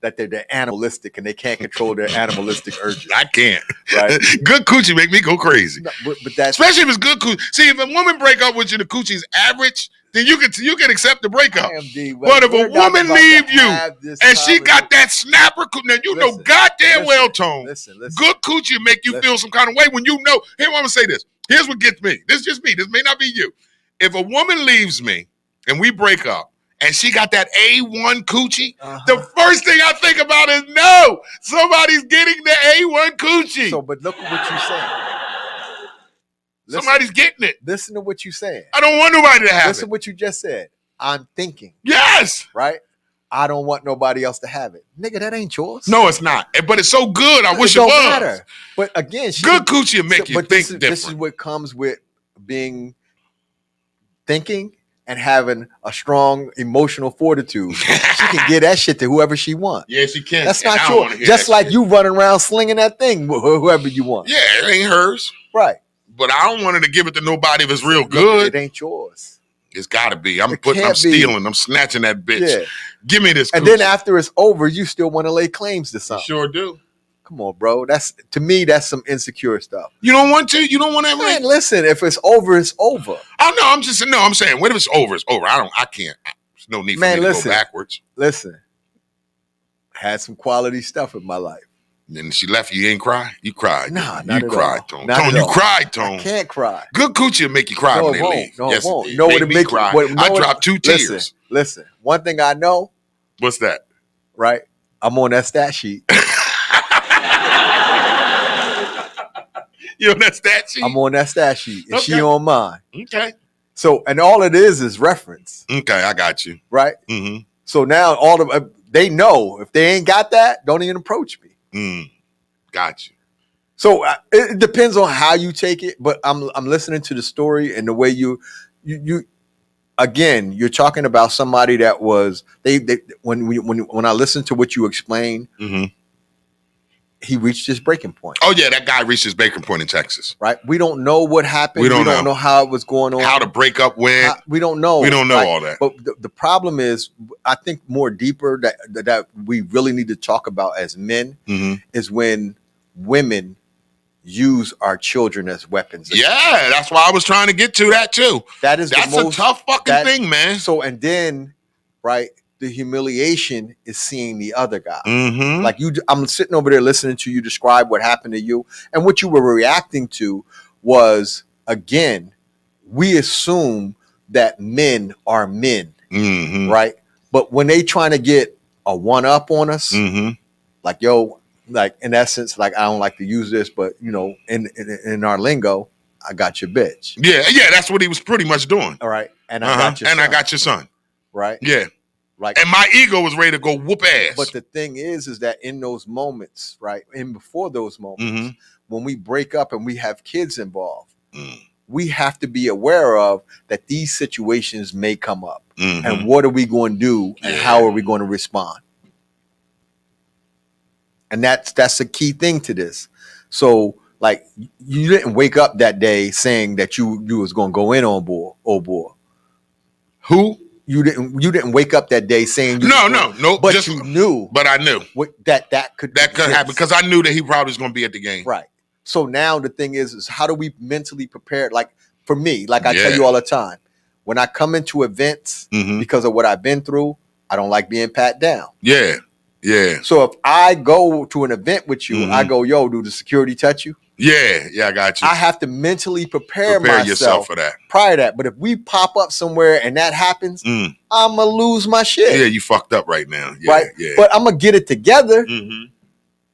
Speaker 18: that they're animalistic and they can't control their animalistic urges.
Speaker 1: I can't.
Speaker 18: Right?
Speaker 1: Good coochie make me go crazy.
Speaker 18: No, but that's...
Speaker 1: Especially if it's good coochie. See, if a woman break up with you, the coochie's average, then you can accept the breakup. But if a woman leave you and she got that snapper, now you know goddamn well, Tone.
Speaker 18: Listen.
Speaker 1: Good coochie make you feel some kind of way when you know. Here, I'm gonna say this. Here's what gets me. This is just me. This may not be you. If a woman leaves me and we break up and she got that A1 coochie, the first thing I think about is no, somebody's getting the A1 coochie.
Speaker 18: So, but look at what you're saying.
Speaker 1: Somebody's getting it.
Speaker 18: Listen to what you're saying.
Speaker 1: I don't want nobody to have
Speaker 18: Listen to what you just said. I'm thinking.
Speaker 1: Yes.
Speaker 18: Right? I don't want nobody else to have it. Nigga, that ain't yours.
Speaker 1: No, it's not. But it's so good. I wish it
Speaker 18: don't
Speaker 1: was.
Speaker 18: Matter. But again,
Speaker 1: good coochie will make you think different.
Speaker 18: This is what comes with being thinking and having a strong emotional fortitude. She can get that shit to whoever she wants.
Speaker 1: Yeah, she can.
Speaker 18: That's not yours. Just like you running around slinging that thing whoever you want.
Speaker 1: Yeah, it ain't hers.
Speaker 18: Right.
Speaker 1: But I don't want her to give it to nobody if it's real good.
Speaker 18: It ain't yours.
Speaker 1: It's got to be. I'm stealing. I'm snatching that bitch.
Speaker 18: Yeah.
Speaker 1: Give me this.
Speaker 18: And then after it's over, you still want to lay claims to something.
Speaker 1: Sure do.
Speaker 18: Come on, bro. To me, that's some insecure stuff.
Speaker 1: You don't want to? You don't want to?
Speaker 18: Man, listen. If it's over, it's over.
Speaker 1: Oh no, I'm saying, what if it's over? It's over. I can't. There's no need for me to go backwards.
Speaker 18: Listen. I had some quality stuff in my life.
Speaker 1: Then she left you. You ain't cry. You cried.
Speaker 18: Nah,
Speaker 1: you cried, Tone.
Speaker 18: Not
Speaker 1: Tone,
Speaker 18: at
Speaker 1: you
Speaker 18: all.
Speaker 1: cried, Tone.
Speaker 18: I can't cry.
Speaker 1: Good coochie will make you cry
Speaker 18: No,
Speaker 1: when
Speaker 18: it
Speaker 1: they
Speaker 18: won't.
Speaker 1: leave.
Speaker 18: No,
Speaker 1: Yes,
Speaker 18: it won't.
Speaker 1: It
Speaker 18: Know what
Speaker 1: made
Speaker 18: it
Speaker 1: me
Speaker 18: make
Speaker 1: cry.
Speaker 18: you?
Speaker 1: I dropped 2 tears.
Speaker 18: Listen. One thing I know.
Speaker 1: What's that?
Speaker 18: Right. I'm on that stat sheet.
Speaker 1: You on that stat sheet?
Speaker 18: I'm on that stat sheet, and
Speaker 1: Okay.
Speaker 18: she on mine.
Speaker 1: Okay.
Speaker 18: So, and all it is reference.
Speaker 1: Okay, I got you.
Speaker 18: Right.
Speaker 1: Mm-hmm.
Speaker 18: So now they know if they ain't got that, don't even approach me.
Speaker 1: Got you.
Speaker 18: So it depends on how you take it, but I'm listening to the story and the way you again, you're talking about somebody that was when I listened to what you explained, he reached his breaking point.
Speaker 1: Oh yeah, that guy reached his breaking point in Texas.
Speaker 18: Right? We don't know what happened. We don't know how it was going on.
Speaker 1: How the breakup went.
Speaker 18: We don't know.
Speaker 1: We don't know
Speaker 18: right?
Speaker 1: all that.
Speaker 18: But the problem is, I think more deeper that we really need to talk about as men is when women use our children as weapons.
Speaker 1: Yeah, that's why I was trying to get to that too.
Speaker 18: That's
Speaker 1: a tough fucking thing, man.
Speaker 18: So, and then, right, the humiliation is seeing the other guy. Like I'm sitting over there listening to you describe what happened to you, and what you were reacting to was, again, we assume that men are men, right? But when they trying to get a one up on us, like, yo, like in essence, like, I don't like to use this, but you know, in our lingo, I got your bitch.
Speaker 1: Yeah, that's what he was pretty much doing.
Speaker 18: All right. And I got your son.
Speaker 1: I got your son.
Speaker 18: Right.
Speaker 1: Yeah.
Speaker 18: Like,
Speaker 1: and my ego was ready to go whoop ass.
Speaker 18: But the thing is that in those moments, right, and before those moments, when we break up and we have kids involved, we have to be aware of that these situations may come up. And what are we going to do and how are we going to respond? And that's a key thing to this. So, like, you didn't wake up that day saying that you was going to go in on boy.
Speaker 1: Who?
Speaker 18: You didn't wake up that day saying
Speaker 1: no.
Speaker 18: But you knew.
Speaker 1: But I knew
Speaker 18: that could
Speaker 1: happen because I knew that he probably was going to be at the game.
Speaker 18: Right. So now the thing is how do we mentally prepare? Like for me, like I tell you all the time, when I come into events because of what I've been through, I don't like being pat down.
Speaker 1: Yeah. Yeah.
Speaker 18: So if I go to an event with you, I go, yo, do the security touch you?
Speaker 1: Yeah, I got you.
Speaker 18: I have to mentally prepare myself
Speaker 1: yourself for that.
Speaker 18: Prior to that. But if we pop up somewhere and that happens, I'm gonna lose my shit.
Speaker 1: Yeah, you fucked up right now. Yeah,
Speaker 18: right?
Speaker 1: Yeah.
Speaker 18: But I'm gonna get it together.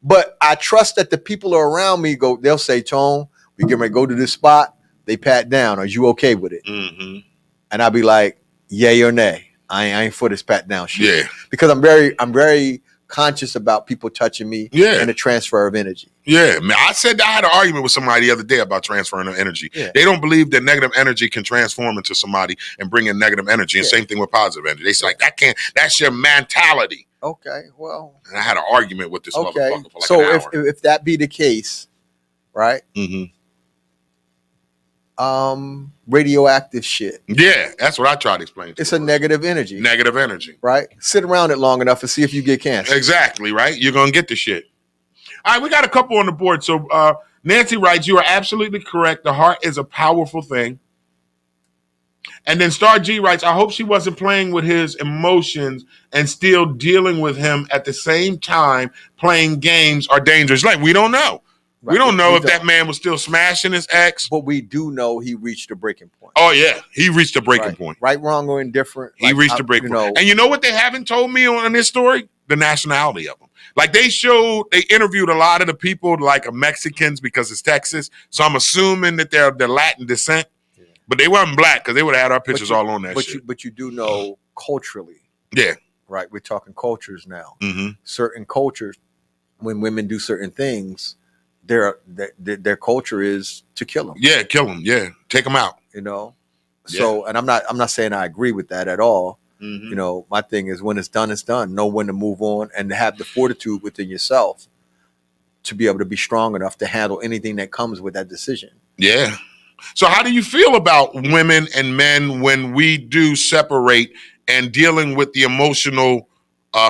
Speaker 18: But I trust that the people around me they'll say, Tone, we get ready to go to this spot. They pat down. Are you okay with it? And I'll be like, yay or nay. I ain't for this pat down shit.
Speaker 1: Yeah.
Speaker 18: Because I'm very conscious about people touching me and the transfer of energy.
Speaker 1: Yeah, man. I had an argument with somebody the other day about transferring of energy.
Speaker 18: Yeah.
Speaker 1: They don't believe that negative energy can transform into somebody and bring in negative energy. And same thing with positive energy. They say like that's your mentality.
Speaker 18: Okay, well.
Speaker 1: And I had an argument with this motherfucker for like
Speaker 18: so
Speaker 1: an hour.
Speaker 18: if that be the case, right? Radioactive shit.
Speaker 1: Yeah, that's what I tried to explain.
Speaker 18: It's a negative energy.
Speaker 1: Negative energy.
Speaker 18: Right? Sit around it long enough and see if you get cancer.
Speaker 1: Exactly, right? You're going to get the shit. All right, we got a couple on the board. So Nancy writes, you are absolutely correct. The heart is a powerful thing. And then Star G writes, I hope she wasn't playing with his emotions and still dealing with him at the same time. Playing games are dangerous. Like, we don't know. Right. We don't know if that man was still smashing his ex.
Speaker 18: But we do know he reached a breaking point.
Speaker 1: Oh, yeah. He reached a breaking point.
Speaker 18: Right, wrong, or indifferent.
Speaker 1: He reached a breaking point. And you know what they haven't told me on this story? The nationality of them. Like they interviewed a lot of the people like Mexicans because it's Texas. So I'm assuming that they're Latin descent. Yeah. But they weren't black because they would have had our pictures all on that shit.
Speaker 18: But you do know culturally.
Speaker 1: Yeah.
Speaker 18: Right. We're talking cultures now. Certain cultures, when women do certain things, their culture is to kill them.
Speaker 1: Yeah, kill them. Yeah, take them out.
Speaker 18: You know, so and I'm not saying I agree with that at all. You know, my thing is when it's done, it's done. Know when to move on and to have the fortitude within yourself to be able to be strong enough to handle anything that comes with that decision.
Speaker 1: Yeah. So how do you feel about women and men when we do separate and dealing with the emotional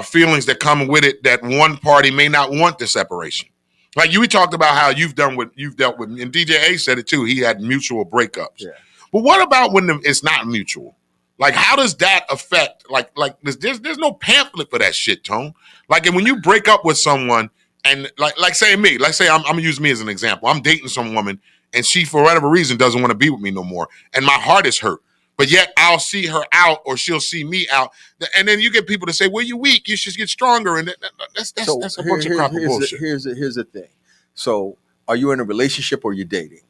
Speaker 1: feelings that come with it that one party may not want the separation? Like we talked about how you've dealt with, and DJ A said it too. He had mutual breakups.
Speaker 18: Yeah.
Speaker 1: But what about when it's not mutual? Like, how does that affect? Like there's no pamphlet for that shit, Tone. Like, and when you break up with someone, and like say me, like say I'm gonna use me as an example. I'm dating some woman, and she for whatever reason doesn't want to be with me no more, and my heart is hurt. But yet I'll see her out, or she'll see me out, and then you get people to say, "Well, you're weak. You should get stronger." And that's a bunch of crap bullshit.
Speaker 18: Here's the thing. So, are you in a relationship or are you dating?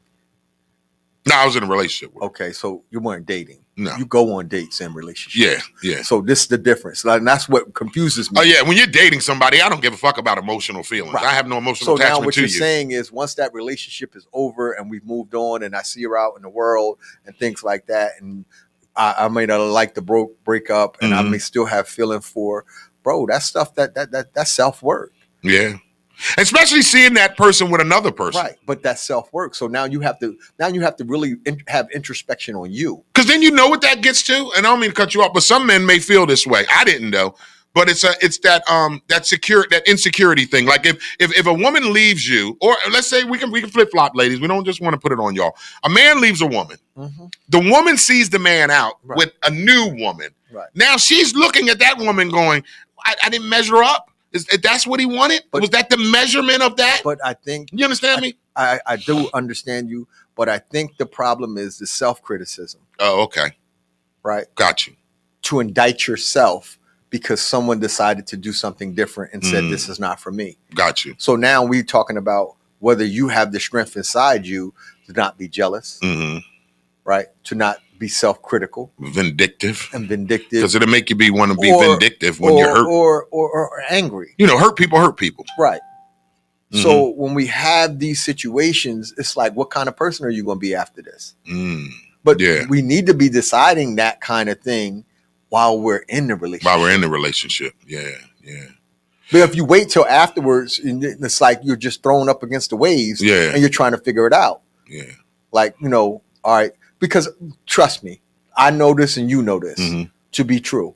Speaker 1: No, I was in a relationship.
Speaker 18: Okay, so you weren't dating.
Speaker 1: No.
Speaker 18: You go on dates and relationships.
Speaker 1: Yeah.
Speaker 18: So this is the difference. Like, and that's what confuses me.
Speaker 1: Oh, yeah. When you're dating somebody, I don't give a fuck about emotional feelings. Right. I have no emotional attachment to you. So now
Speaker 18: what you're saying is once that relationship is over and we've moved on and I see her out in the world and things like that, and I may not like the break up and I may still have feeling for, bro, that stuff, that's self-work.
Speaker 1: Yeah. Especially seeing that person with another person.
Speaker 18: Right. But that's self-work. So now you have to really have introspection on you.
Speaker 1: Because then you know what that gets to. And I don't mean to cut you off, but some men may feel this way. I didn't know. But it's that insecurity thing. Like if a woman leaves you, or let's say we can flip-flop, ladies. We don't just want to put it on y'all. A man leaves a woman. The woman sees the man out with a new woman.
Speaker 18: Right.
Speaker 1: Now she's looking at that woman going, I didn't measure up. That's what he wanted? Was that the measurement of that?
Speaker 18: But I think...
Speaker 1: You understand me?
Speaker 18: I do understand you, but I think the problem is the self-criticism.
Speaker 1: Oh, okay.
Speaker 18: Right?
Speaker 1: Got you.
Speaker 18: To indict yourself because someone decided to do something different and said, this is not for me.
Speaker 1: Got you.
Speaker 18: So now we're talking about whether you have the strength inside you to not be jealous, right? To not be self-critical,
Speaker 1: vindictive,
Speaker 18: because
Speaker 1: it'll make you want to be vindictive when you're hurt,
Speaker 18: or angry.
Speaker 1: Hurt people,
Speaker 18: right? So when we have these situations, it's like, what kind of person are you going to be after this? But we need to be deciding that kind of thing while we're in the relationship.
Speaker 1: Yeah.
Speaker 18: But if you wait till afterwards, it's like you're just thrown up against the waves, and you're trying to figure it out.
Speaker 1: Yeah.
Speaker 18: Like, all right, because trust me, I know this and you know this to be true.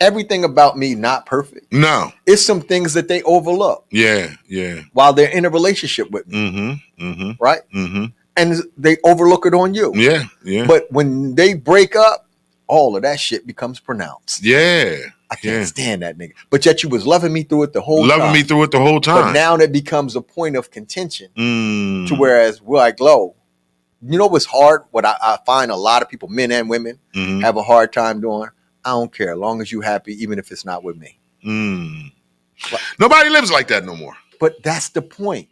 Speaker 18: Everything about me not perfect.
Speaker 1: No.
Speaker 18: It's some things that they overlook.
Speaker 1: Yeah.
Speaker 18: While they're in a relationship with me. Right? And they overlook it on you.
Speaker 1: Yeah.
Speaker 18: But when they break up, all of that shit becomes pronounced.
Speaker 1: Yeah.
Speaker 18: I can't stand that nigga. But yet you was loving me through it the whole time. But now that becomes a point of contention. To whereas we're like, Lo, you know what's hard? What I find a lot of people, men and women, have a hard time doing? I don't care, as long as you're happy, even if it's not with me.
Speaker 1: Nobody lives like that no more.
Speaker 18: But that's the point.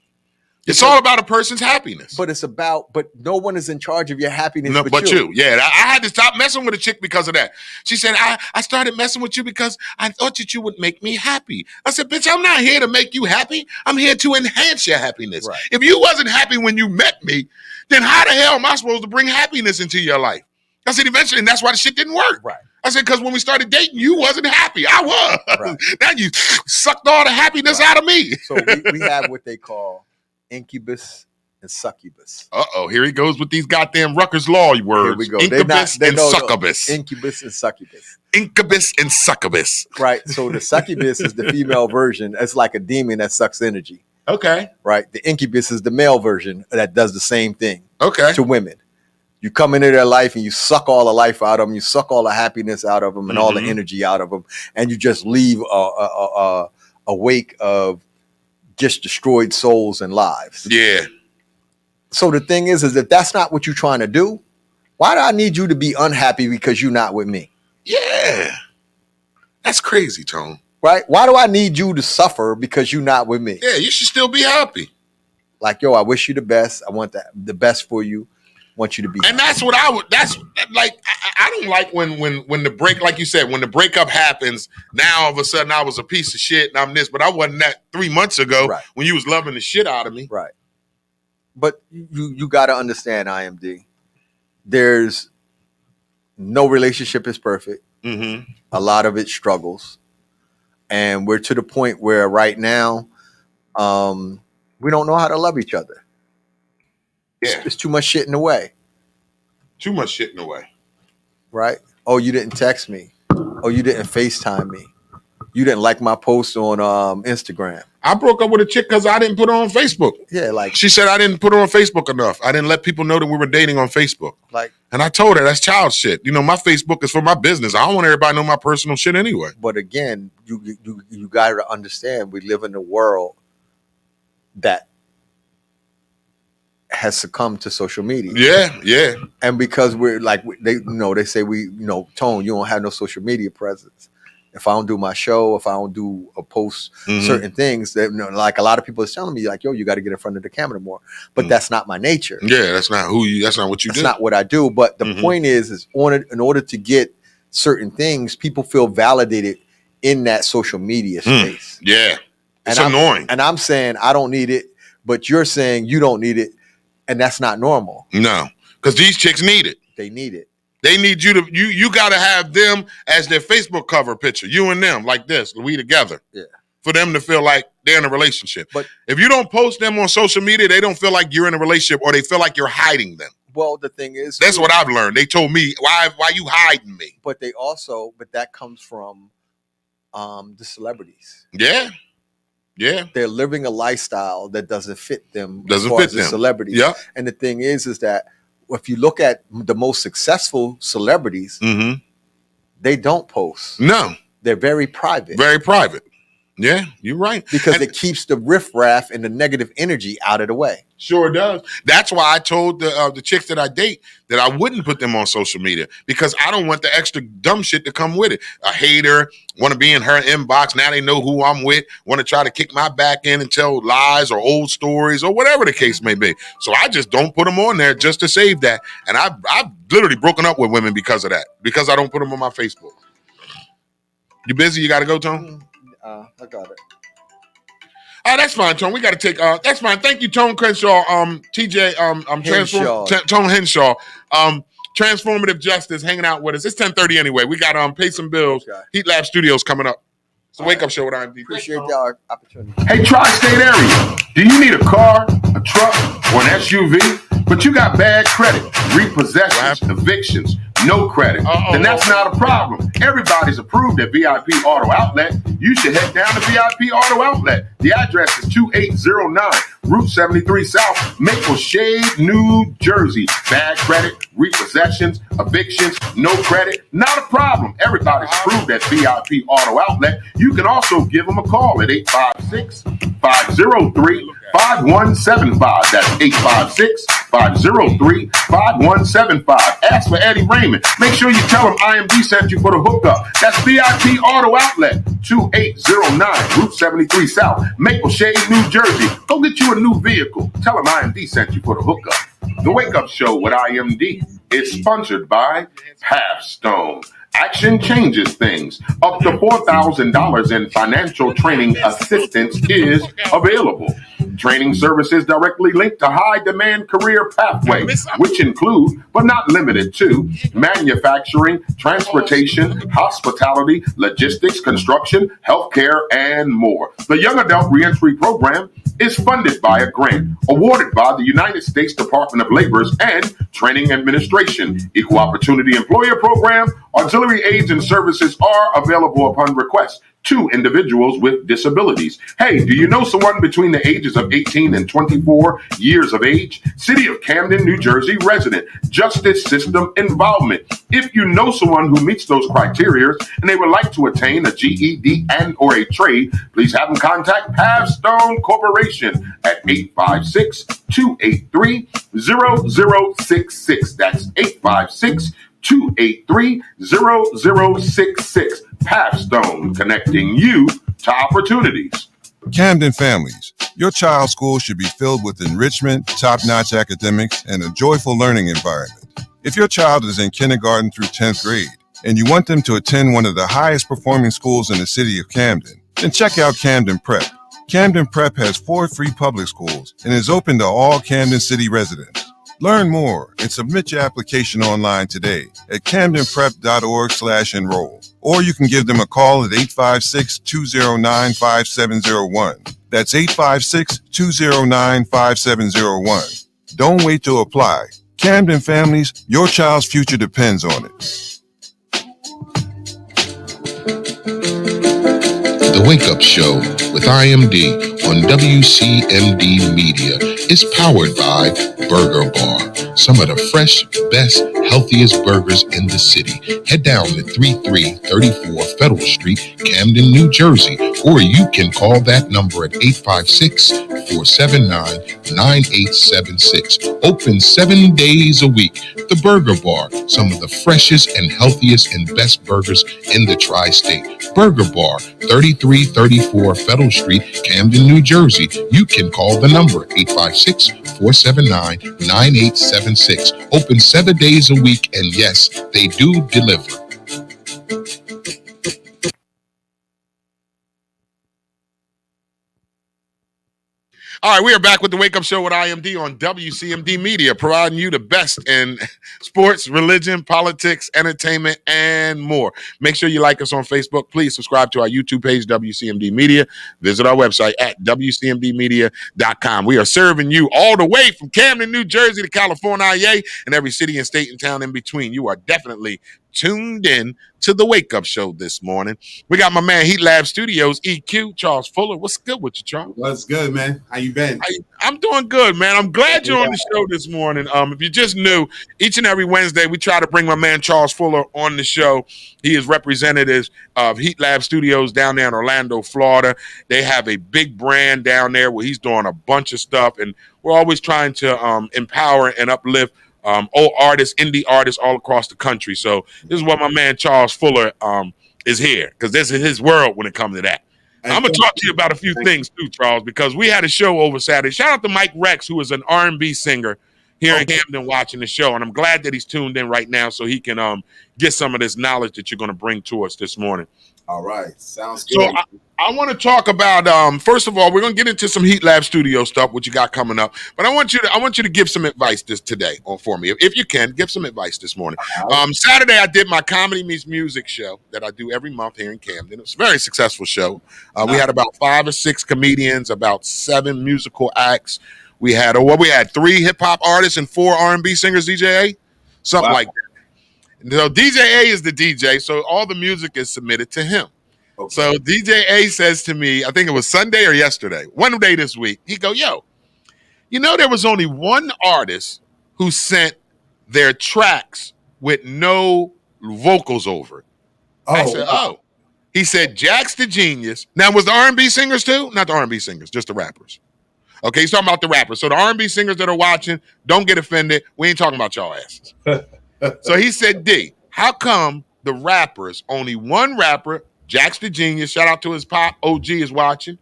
Speaker 1: It's all about a person's happiness.
Speaker 18: But no one is in charge of your happiness
Speaker 1: but you. Yeah, I had to stop messing with a chick because of that. She said, I started messing with you because I thought that you would make me happy. I said, bitch, I'm not here to make you happy. I'm here to enhance your happiness.
Speaker 18: Right.
Speaker 1: If you wasn't happy when you met me, then how the hell am I supposed to bring happiness into your life? I said, eventually, and that's why the shit didn't work.
Speaker 18: Right.
Speaker 1: I said, because when we started dating, you wasn't happy. I was. Right. Now you sucked all the happiness out of me.
Speaker 18: So we have what they call incubus and succubus.
Speaker 1: Here he goes with these goddamn Rutgers law words.
Speaker 18: Here we go.
Speaker 1: Incubus and succubus.
Speaker 18: Incubus and succubus.
Speaker 1: Incubus and succubus.
Speaker 18: Right. So the succubus is the female version. It's like a demon that sucks energy.
Speaker 1: Okay.
Speaker 18: Right. The incubus is the male version that does the same thing.
Speaker 1: Okay.
Speaker 18: To women. You come into their life and you suck all the life out of them. You suck all the happiness out of them and all the energy out of them. And you just leave a wake of just destroyed souls and lives.
Speaker 1: Yeah.
Speaker 18: So the thing is if that's not what you're trying to do, why do I need you to be unhappy because you're not with me?
Speaker 1: Yeah. That's crazy, Tone.
Speaker 18: Right? Why do I need you to suffer because you're not with me?
Speaker 1: Yeah, you should still be happy.
Speaker 18: Like, yo, I wish you the best. I want the best for you. Want you to be,
Speaker 1: and that's what that's like. I don't like when the break, like you said, when the breakup happens. Now all of a sudden I was a piece of shit and I'm this, but I wasn't that 3 months ago when you was loving the shit out of me.
Speaker 18: Right. But you got to understand, IMD. There's no relationship is perfect. A lot of it struggles, and we're to the point where right now, we don't know how to love each other.
Speaker 1: Yeah.
Speaker 18: It's too much shit in the way.
Speaker 1: Too much shit in the way.
Speaker 18: Right? Oh, you didn't text me. Oh, you didn't FaceTime me. You didn't like my post on Instagram.
Speaker 1: I broke up with a chick because I didn't put her on Facebook.
Speaker 18: Yeah, like
Speaker 1: she said I didn't put her on Facebook enough. I didn't let people know that we were dating on Facebook. And I told her that's child shit. My Facebook is for my business. I don't want everybody to know my personal shit anyway.
Speaker 18: But again, you got to understand we live in a world that has succumbed to social media.
Speaker 1: Yeah.
Speaker 18: And because we're like, they say Tone, you don't have no social media presence. If I don't do my show, if I don't do a post certain things, that like a lot of people is telling me like, yo, you got to get in front of the camera more. But that's not my nature.
Speaker 1: Yeah, that's not that's not what you do.
Speaker 18: That's not what I do. But the point is in order to get certain things, people feel validated in that social media space.
Speaker 1: Yeah. It's annoying.
Speaker 18: And I'm saying I don't need it, but you're saying you don't need it. And that's not normal.
Speaker 1: No, because these chicks need it.
Speaker 18: They need it.
Speaker 1: They need you to you got to have them as their Facebook cover picture. You and them like this, we together.
Speaker 18: Yeah.
Speaker 1: For them to feel like they're in a relationship.
Speaker 18: But
Speaker 1: if you don't post them on social media, they don't feel like you're in a relationship, or they feel like you're hiding them.
Speaker 18: Well, the thing is,
Speaker 1: that's what I've learned. They told me, why you hiding me?
Speaker 18: But that comes from the celebrities.
Speaker 1: Yeah. Yeah,
Speaker 18: they're living a lifestyle that doesn't fit them.
Speaker 1: Doesn't fit them.
Speaker 18: Celebrities.
Speaker 1: Yeah,
Speaker 18: and the thing is that if you look at the most successful celebrities, they don't post.
Speaker 1: No,
Speaker 18: they're very private.
Speaker 1: Very private. Yeah, you're right.
Speaker 18: Because it keeps the riffraff and the negative energy out of the way.
Speaker 1: Sure does. That's why I told the chicks that I date that I wouldn't put them on social media, because I don't want the extra dumb shit to come with it. A hater, want to be in her inbox. Now they know who I'm with, want to try to kick my back in and tell lies or old stories or whatever the case may be. So I just don't put them on there just to save that. And I've literally broken up with women because of that, because I don't put them on my Facebook. You busy? You got to go, Tone?
Speaker 18: I got it.
Speaker 1: Oh, that's fine, Tone. We got to take. That's fine. Thank you, Tone Crenshaw. TJ. Tone Henshaw. Transformative Justice hanging out with us. It's 10:30 anyway. We got pay some bills. Okay. Heat Lab Studios coming up. It's a wake up show with IMD.
Speaker 18: Appreciate the opportunity.
Speaker 1: Hey, tri-state area. Do you need a car, a truck, or an SUV? But you got bad credit, repossessions, evictions, no credit. Then that's not a problem. Everybody's approved at VIP Auto Outlet. You should head down to VIP Auto Outlet. The address is 2809 Route 73 South, Maple Shade, New Jersey. Bad credit, repossessions, evictions, no credit, not a problem. Everybody's approved at VIP Auto Outlet. You can also give them a call at 856-503-5175. That's 856-503-5175. Ask for Eddie Raymond. Make sure you tell him IMD sent you for the hookup. That's VIP Auto Outlet, 2809 Route 73 South, Maple Shade, New Jersey. Go get you a new vehicle. Tell him IMD sent you for the hookup. The Wake Up Show with IMD is sponsored by Halfstone. Action changes things. Up to $4,000 in financial training assistance is available. Training services directly linked to high-demand career pathways, which include, but not limited to, manufacturing, transportation, hospitality, logistics, construction, healthcare, and more. The Young Adult Reentry Program is funded by a grant awarded by the United States Department of Labor's and Training Administration. Equal Opportunity Employer Program, auxiliary aids and services are available upon request to individuals with disabilities. Hey, do you know someone between the ages of 18 and 24 years of age? City of Camden, New Jersey resident, justice system involvement. If you know someone who meets those criteria and they would like to attain a GED and or a trade, please have them contact Halfstone Corporation at 856-283-0066. That's 856-283-0066. Halfstone, connecting you to opportunities.
Speaker 4: Camden families, your child's school should be filled with enrichment, top-notch academics, and a joyful learning environment. If your child is in kindergarten through 10th grade and you want them to attend one of the highest performing schools in the city of Camden, then check out Camden Prep. Camden Prep has 4 free public schools and is open to all Camden City residents. Learn more and submit your application online today at camdenprep.org/enroll. Or you can give them a call at 856-209-5701. That's 856-209-5701. Don't wait to apply. Camden families, your child's future depends on it.
Speaker 5: The Wake Up Show with IMD on WCMD Media is powered by Burger Bar. Some of the fresh, best, healthiest burgers in the city. Head down to 3334 Federal Street, Camden, New Jersey, or you can call that number at 856-479-9876. Open 7 days a week. The Burger Bar. Some of the freshest and healthiest and best burgers in the tri-state. Burger Bar, 3334 Federal Street, Camden, New Jersey. You can call the number 856-479-9876. Open 7 days a week, and yes, they do deliver.
Speaker 1: All right, we are back with the Wake Up Show with IMD on WCMD Media, providing you the best in sports, religion, politics, entertainment, and more. Make sure you like us on Facebook. Please subscribe to our YouTube page, WCMD Media. Visit our website at WCMDmedia.com. We are serving you all the way from Camden, New Jersey to California, and every city and state and town in between. You are definitely tuned in to the Wake Up Show this morning. We got my man Heat Lab Studios, EQ, Charles Fuller. What's good with you, Charles?
Speaker 19: What's good, man? How you been?
Speaker 1: I'm doing good, man. I'm glad you're on the show this morning. If you just knew, each and every Wednesday we try to bring my man Charles Fuller on the show. He is representative of Heat Lab Studios down there in Orlando, Florida. They have a big brand down there where he's doing a bunch of stuff, and we're always trying to empower and uplift old artists, indie artists all across the country. So this is what my man Charles Fuller is here, because this is his world when it comes to that. I'm going to talk to you about a few things too, Charles, because we had a show over Saturday. Shout out to Mike Rex, who is an R&B singer here in Camden watching the show, and I'm glad that he's tuned in right now so he can get some of this knowledge that you're going to bring to us this morning.
Speaker 19: All right. Sounds good.
Speaker 1: So I want to talk about, first of all, we're going to get into some Heat Lab Studio stuff, what you got coming up. But I want you to give some advice today for me. If you can, give some advice this morning. Saturday, I did my Comedy Meets Music show that I do every month here in Camden. It's a very successful show. We had about 5 or 6 comedians, about 7 musical acts. We had 3 hip-hop artists and 4 R&B singers, DJ A? Something like that. So DJ A is the DJ, so all the music is submitted to him. Okay. So DJ A says to me, I think it was Sunday or yesterday, one day this week, he go, yo, there was only one artist who sent their tracks with no vocals over it. I said, oh. He said, Jax the Genius. Now, was the R&B singers too? Not the R&B singers, just the rappers. Okay, he's talking about the rappers. So the R&B singers that are watching, don't get offended. We ain't talking about y'all asses. So he said, D, how come the rappers, only one rapper, Jax the Genius, shout out to his pop, OG is watching.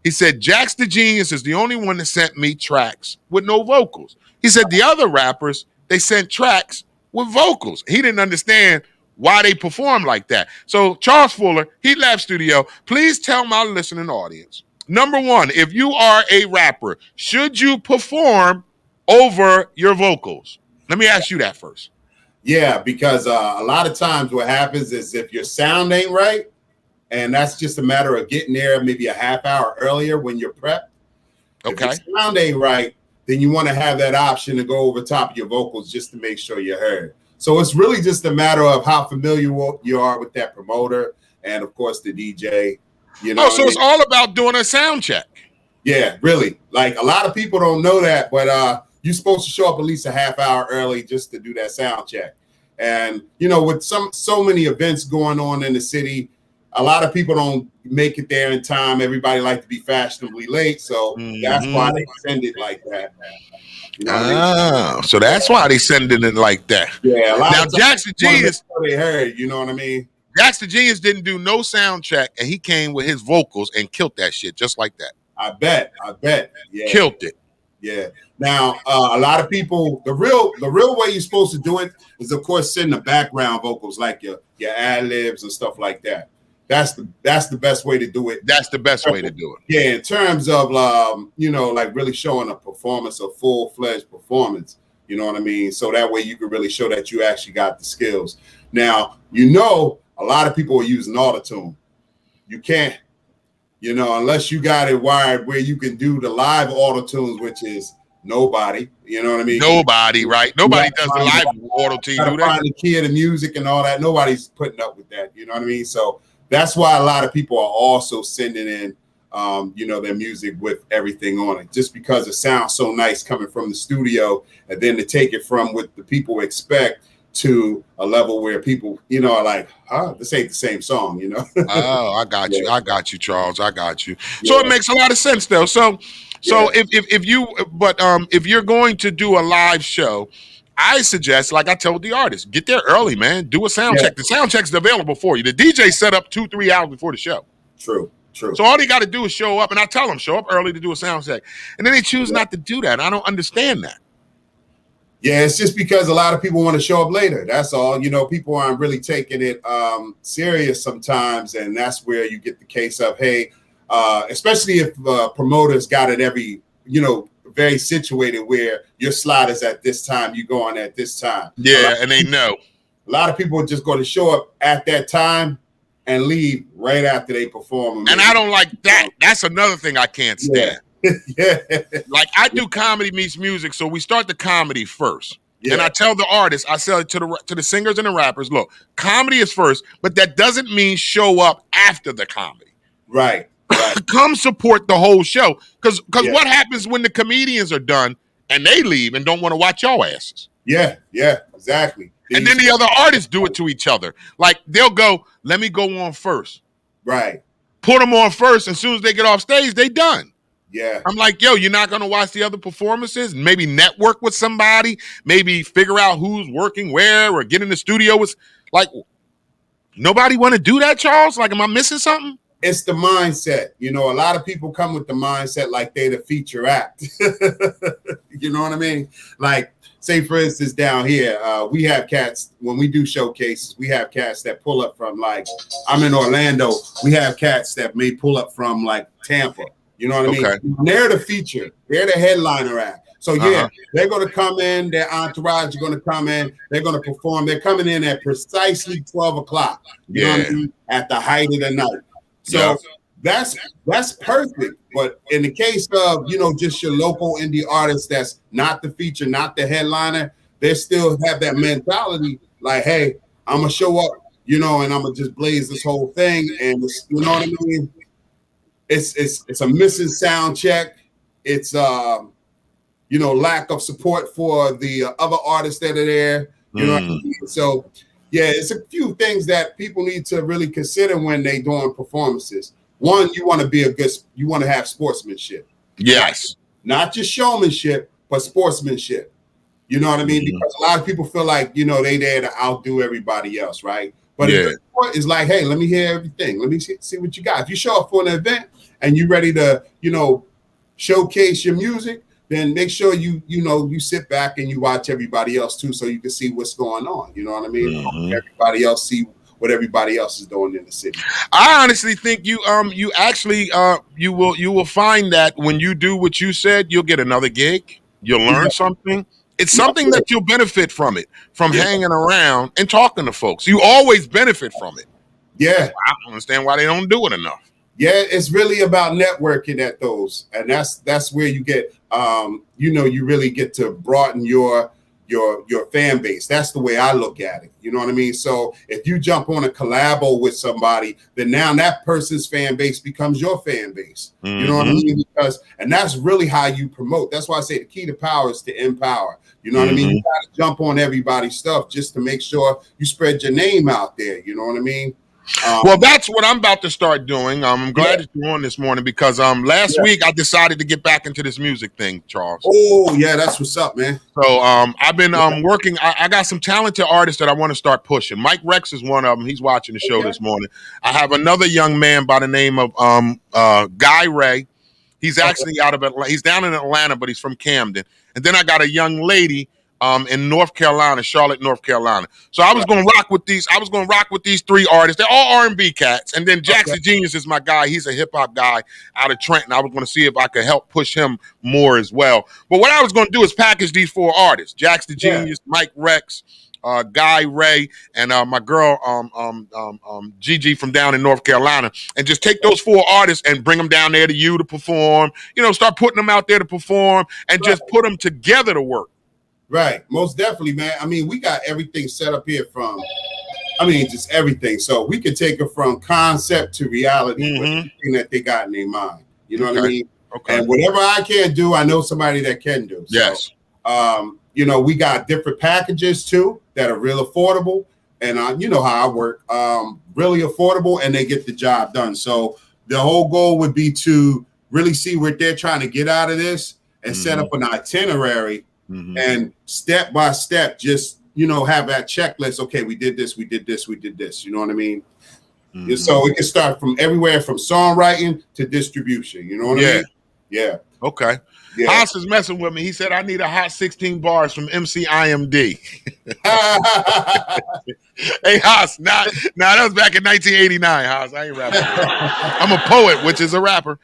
Speaker 1: He said, Jax the Genius is the only one that sent me tracks with no vocals. He said the other rappers, they sent tracks with vocals. He didn't understand why they perform like that. So Charles Fuller, Heat Lab Studio, please tell my listening audience, number one, if you are a rapper, should you perform over your vocals? Let me ask you that first.
Speaker 19: Yeah, because a lot of times what happens is if your sound ain't right, and that's just a matter of getting there maybe a half hour earlier when you're prepped. Okay. If your sound ain't right, then you want to have that option to go over top of your vocals just to make sure you're heard. So it's really just a matter of how familiar you are with that promoter and, of course, the DJ. So it's all about doing a sound check. Yeah, really. Like a lot of people don't know that, but you're supposed to show up at least a half hour early just to do that sound check. And, with so many events going on in the city, a lot of people don't make it there in time. Everybody like to be fashionably late. So that's why they send it like that.
Speaker 1: So that's why they sending it like that.
Speaker 19: Yeah.
Speaker 1: Now, Jax the Genius,
Speaker 19: they heard, you know what I mean?
Speaker 1: Jax the Genius didn't do no sound check, and he came with his vocals and killed that shit just like that.
Speaker 19: I bet. Yeah.
Speaker 1: Killed it.
Speaker 19: Yeah. Now, a lot of people, the real way you're supposed to do it is, of course, send the background vocals like your ad-libs and stuff like that. That's the best way to do it.
Speaker 1: That's the best way to do it.
Speaker 19: Yeah, in terms of like really showing a performance, a full-fledged performance. You know what I mean? So that way you can really show that you actually got the skills. Now, a lot of people are using autotune. You can't, unless you got it wired where you can do the live autotunes, which is nobody. You know what I mean?
Speaker 1: Nobody, right? Nobody does the live autotune, do they?
Speaker 19: Find the key of the music and all that. Nobody's putting up with that. You know what I mean? So that's why a lot of people are also sending in, their music with everything on it, just because it sounds so nice coming from the studio, and then to take it from what the people expect to a level where people, are like, this ain't the same song,
Speaker 1: Oh, I got you. I got you, Charles. I got you. So it makes a lot of sense, though. So if you're going to do a live show, I suggest, like I told the artist, get there early, man. Do a sound check. The sound check's available for you. The DJ set up 2-3 hours before the show.
Speaker 19: True.
Speaker 1: So all they got to do is show up, and I tell them, show up early to do a sound check. And then they choose not to do that. I don't understand that.
Speaker 19: Yeah, it's just because a lot of people want to show up later. That's all. People aren't really taking it serious sometimes, and that's where you get the case of, hey, especially if promoters got it very situated where your slot is at this time, you go on at this time.
Speaker 1: Yeah, and they know.
Speaker 19: A lot of people are just going to show up at that time and leave right after they perform.
Speaker 1: And I don't like that. That's another thing I can't stand.
Speaker 19: Yeah.
Speaker 1: Like I do Comedy Meets Music, so we start the comedy first. And I tell the artists, I sell it to the singers and the rappers, look, comedy is first, but that doesn't mean show up after the comedy.
Speaker 19: Right.
Speaker 1: Come support the whole show. Because what happens when the comedians are done and they leave and don't want to watch y'all asses?
Speaker 19: Yeah, exactly.
Speaker 1: And then the other artists do it to each other. Like, they'll go, let me go on first.
Speaker 19: Right.
Speaker 1: Put them on first. As soon as they get off stage, they done.
Speaker 19: Yeah.
Speaker 1: I'm like, yo, you're not going to watch the other performances? Maybe network with somebody? Maybe figure out who's working where or get in the studio with, like, nobody want to do that, Charles? Like, am I missing something?
Speaker 19: It's the mindset. You know, a lot of people come with the mindset like they the feature act. You know what I mean? Like, say, for instance, down here, we have cats, when we do showcases, we have cats that pull up from, like, I'm in Orlando. We have cats that may pull up from, like, Tampa. You know what I mean? They're the feature. They're the headliner act. So, they're going to come in. Their entourage are going to come in. They're going to perform. They're coming in at precisely 12 o'clock. You know what I mean? At the height of the night. So that's perfect. But in the case of, you know, just your local indie artist that's not the feature, not the headliner, they still have that mentality like, hey, I'm going to show up, you know, and I'm going to just blaze this whole thing. And, you know what I mean? It's a missing sound check. It's, you know, lack of support for the other artists that are there. You know what I mean? So, yeah, it's a few things that people need to really consider when they doing performances. One, you want to have sportsmanship.
Speaker 1: Yes.
Speaker 19: Not just showmanship, but sportsmanship. You know what I mean? Because a lot of people feel like, you know, they there to outdo everybody else, right? But it's like, hey, let me hear everything. Let me see what you got. If you show up for an event and you're ready to, you know, showcase your music, then make sure you sit back and you watch everybody else too, so you can see what's going on. You know what I mean? Everybody else see what everybody else is doing in the city.
Speaker 1: I honestly think you actually you will find that when you do what you said, you'll get another gig. You'll learn something. It's something that you'll benefit from hanging around and talking to folks. You always benefit from it.
Speaker 19: Yeah.
Speaker 1: I don't understand why they don't do it enough.
Speaker 19: Yeah, it's really about networking at those. And that's where you get you know, you really get to broaden your fan base. That's the way I look at it. You know what I mean? So if you jump on a collabo with somebody, then now that person's fan base becomes your fan base. You know what I mean? And that's really how you promote. That's why I say the key to power is to empower. You know what I mean? You got to jump on everybody's stuff just to make sure you spread your name out there. You know what I mean?
Speaker 1: Well, that's what I'm about to start doing. I'm glad that you're on this morning because last week I decided to get back into this music thing, Charles.
Speaker 19: Oh, yeah, that's what's up, man.
Speaker 1: So I've been working. I got some talented artists that I want to start pushing. Mike Rex is one of them. He's watching the show this morning. I have another young man by the name of Guy Ray. He's actually out of Atlanta. He's down in Atlanta, but he's from Camden. And then I got a young lady in North Carolina, Charlotte, North Carolina. So I was going to rock with these. I was going to rock with these three artists. They're all R&B cats. And then Jax the Genius is my guy. He's a hip hop guy out of Trenton. I was going to see if I could help push him more as well. But what I was going to do is package these four artists: Jax the Genius, Mike Rex, Guy Ray, and my girl Gigi from down in North Carolina, and just take those four artists and bring them down there to you to perform. You know, start putting them out there to perform and just put them together to work.
Speaker 19: Right. Most definitely, man. I mean, we got everything set up here just everything. So we can take it from concept to reality with everything that they got in their mind. You know what I mean? Okay. And whatever I can't do, I know somebody that can do. So,
Speaker 1: yes.
Speaker 19: You know, we got different packages too that are real affordable. And you know how I work. Really affordable, and they get the job done. So the whole goal would be to really see what they're trying to get out of this and set up an itinerary. And step by step, just, you know, have that checklist. Okay, we did this, we did this, we did this. You know what I mean? So it can start from everywhere from songwriting to distribution. You know what I mean? Yeah.
Speaker 1: Okay.
Speaker 19: Yeah.
Speaker 1: Haas is messing with me. He said, I need a hot 16 bars from MC IMD. Hey, Haas, now that was back in 1989, Haas. I ain't rapping. I'm a poet, which is a rapper.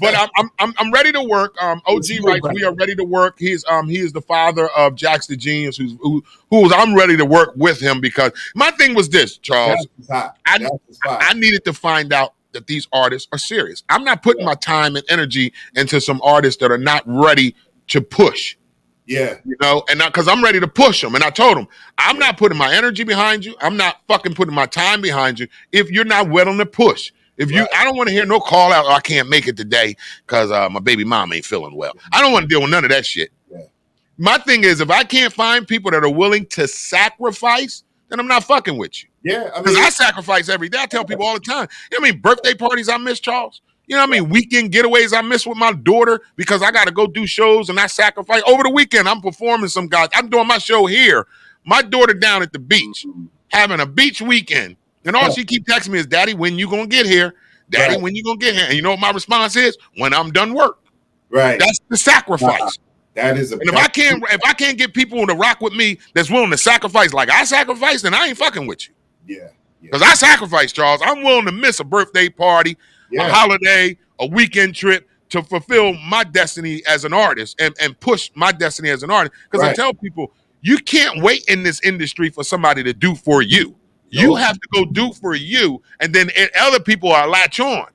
Speaker 1: But I'm ready to work. OG writes, we are ready to work. He is the father of Jax the Genius, who's I'm ready to work with him, because my thing was this, Charles. I needed to find out that these artists are serious. I'm not putting my time and energy into some artists that are not ready to push.
Speaker 19: Yeah.
Speaker 1: You know, and because I'm ready to push them. And I told them, I'm not putting my energy behind you. I'm not fucking putting my time behind you if you're not willing to push. If you, I don't want to hear no call out, I can't make it today because my baby mom ain't feeling well. I don't want to deal with none of that shit.
Speaker 19: Yeah.
Speaker 1: My thing is, if I can't find people that are willing to sacrifice, then I'm not fucking with you.
Speaker 19: Yeah.
Speaker 1: Because I sacrifice every day. I tell people all the time. You know what I mean? Birthday parties I miss, Charles. You know what I mean? Weekend getaways I miss with my daughter because I got to go do shows and I sacrifice. Over the weekend, I'm performing some guys. I'm doing my show here. My daughter down at the beach, having a beach weekend. And all she keep texting me is, Daddy, when you going to get here? Daddy, when you going to get here? And you know what my response is? When I'm done work.
Speaker 19: Right.
Speaker 1: That's the sacrifice.
Speaker 19: That is
Speaker 1: and if I can't get people to rock with me that's willing to sacrifice like I sacrifice, then I ain't fucking with you.
Speaker 19: Yeah.
Speaker 1: Because I sacrifice, Charles. I'm willing to miss a birthday party, a holiday, a weekend trip to fulfill my destiny as an artist and push my destiny as an artist. Because I tell people, you can't wait in this industry for somebody to do for you. You have to go do for you, and then other people are latch on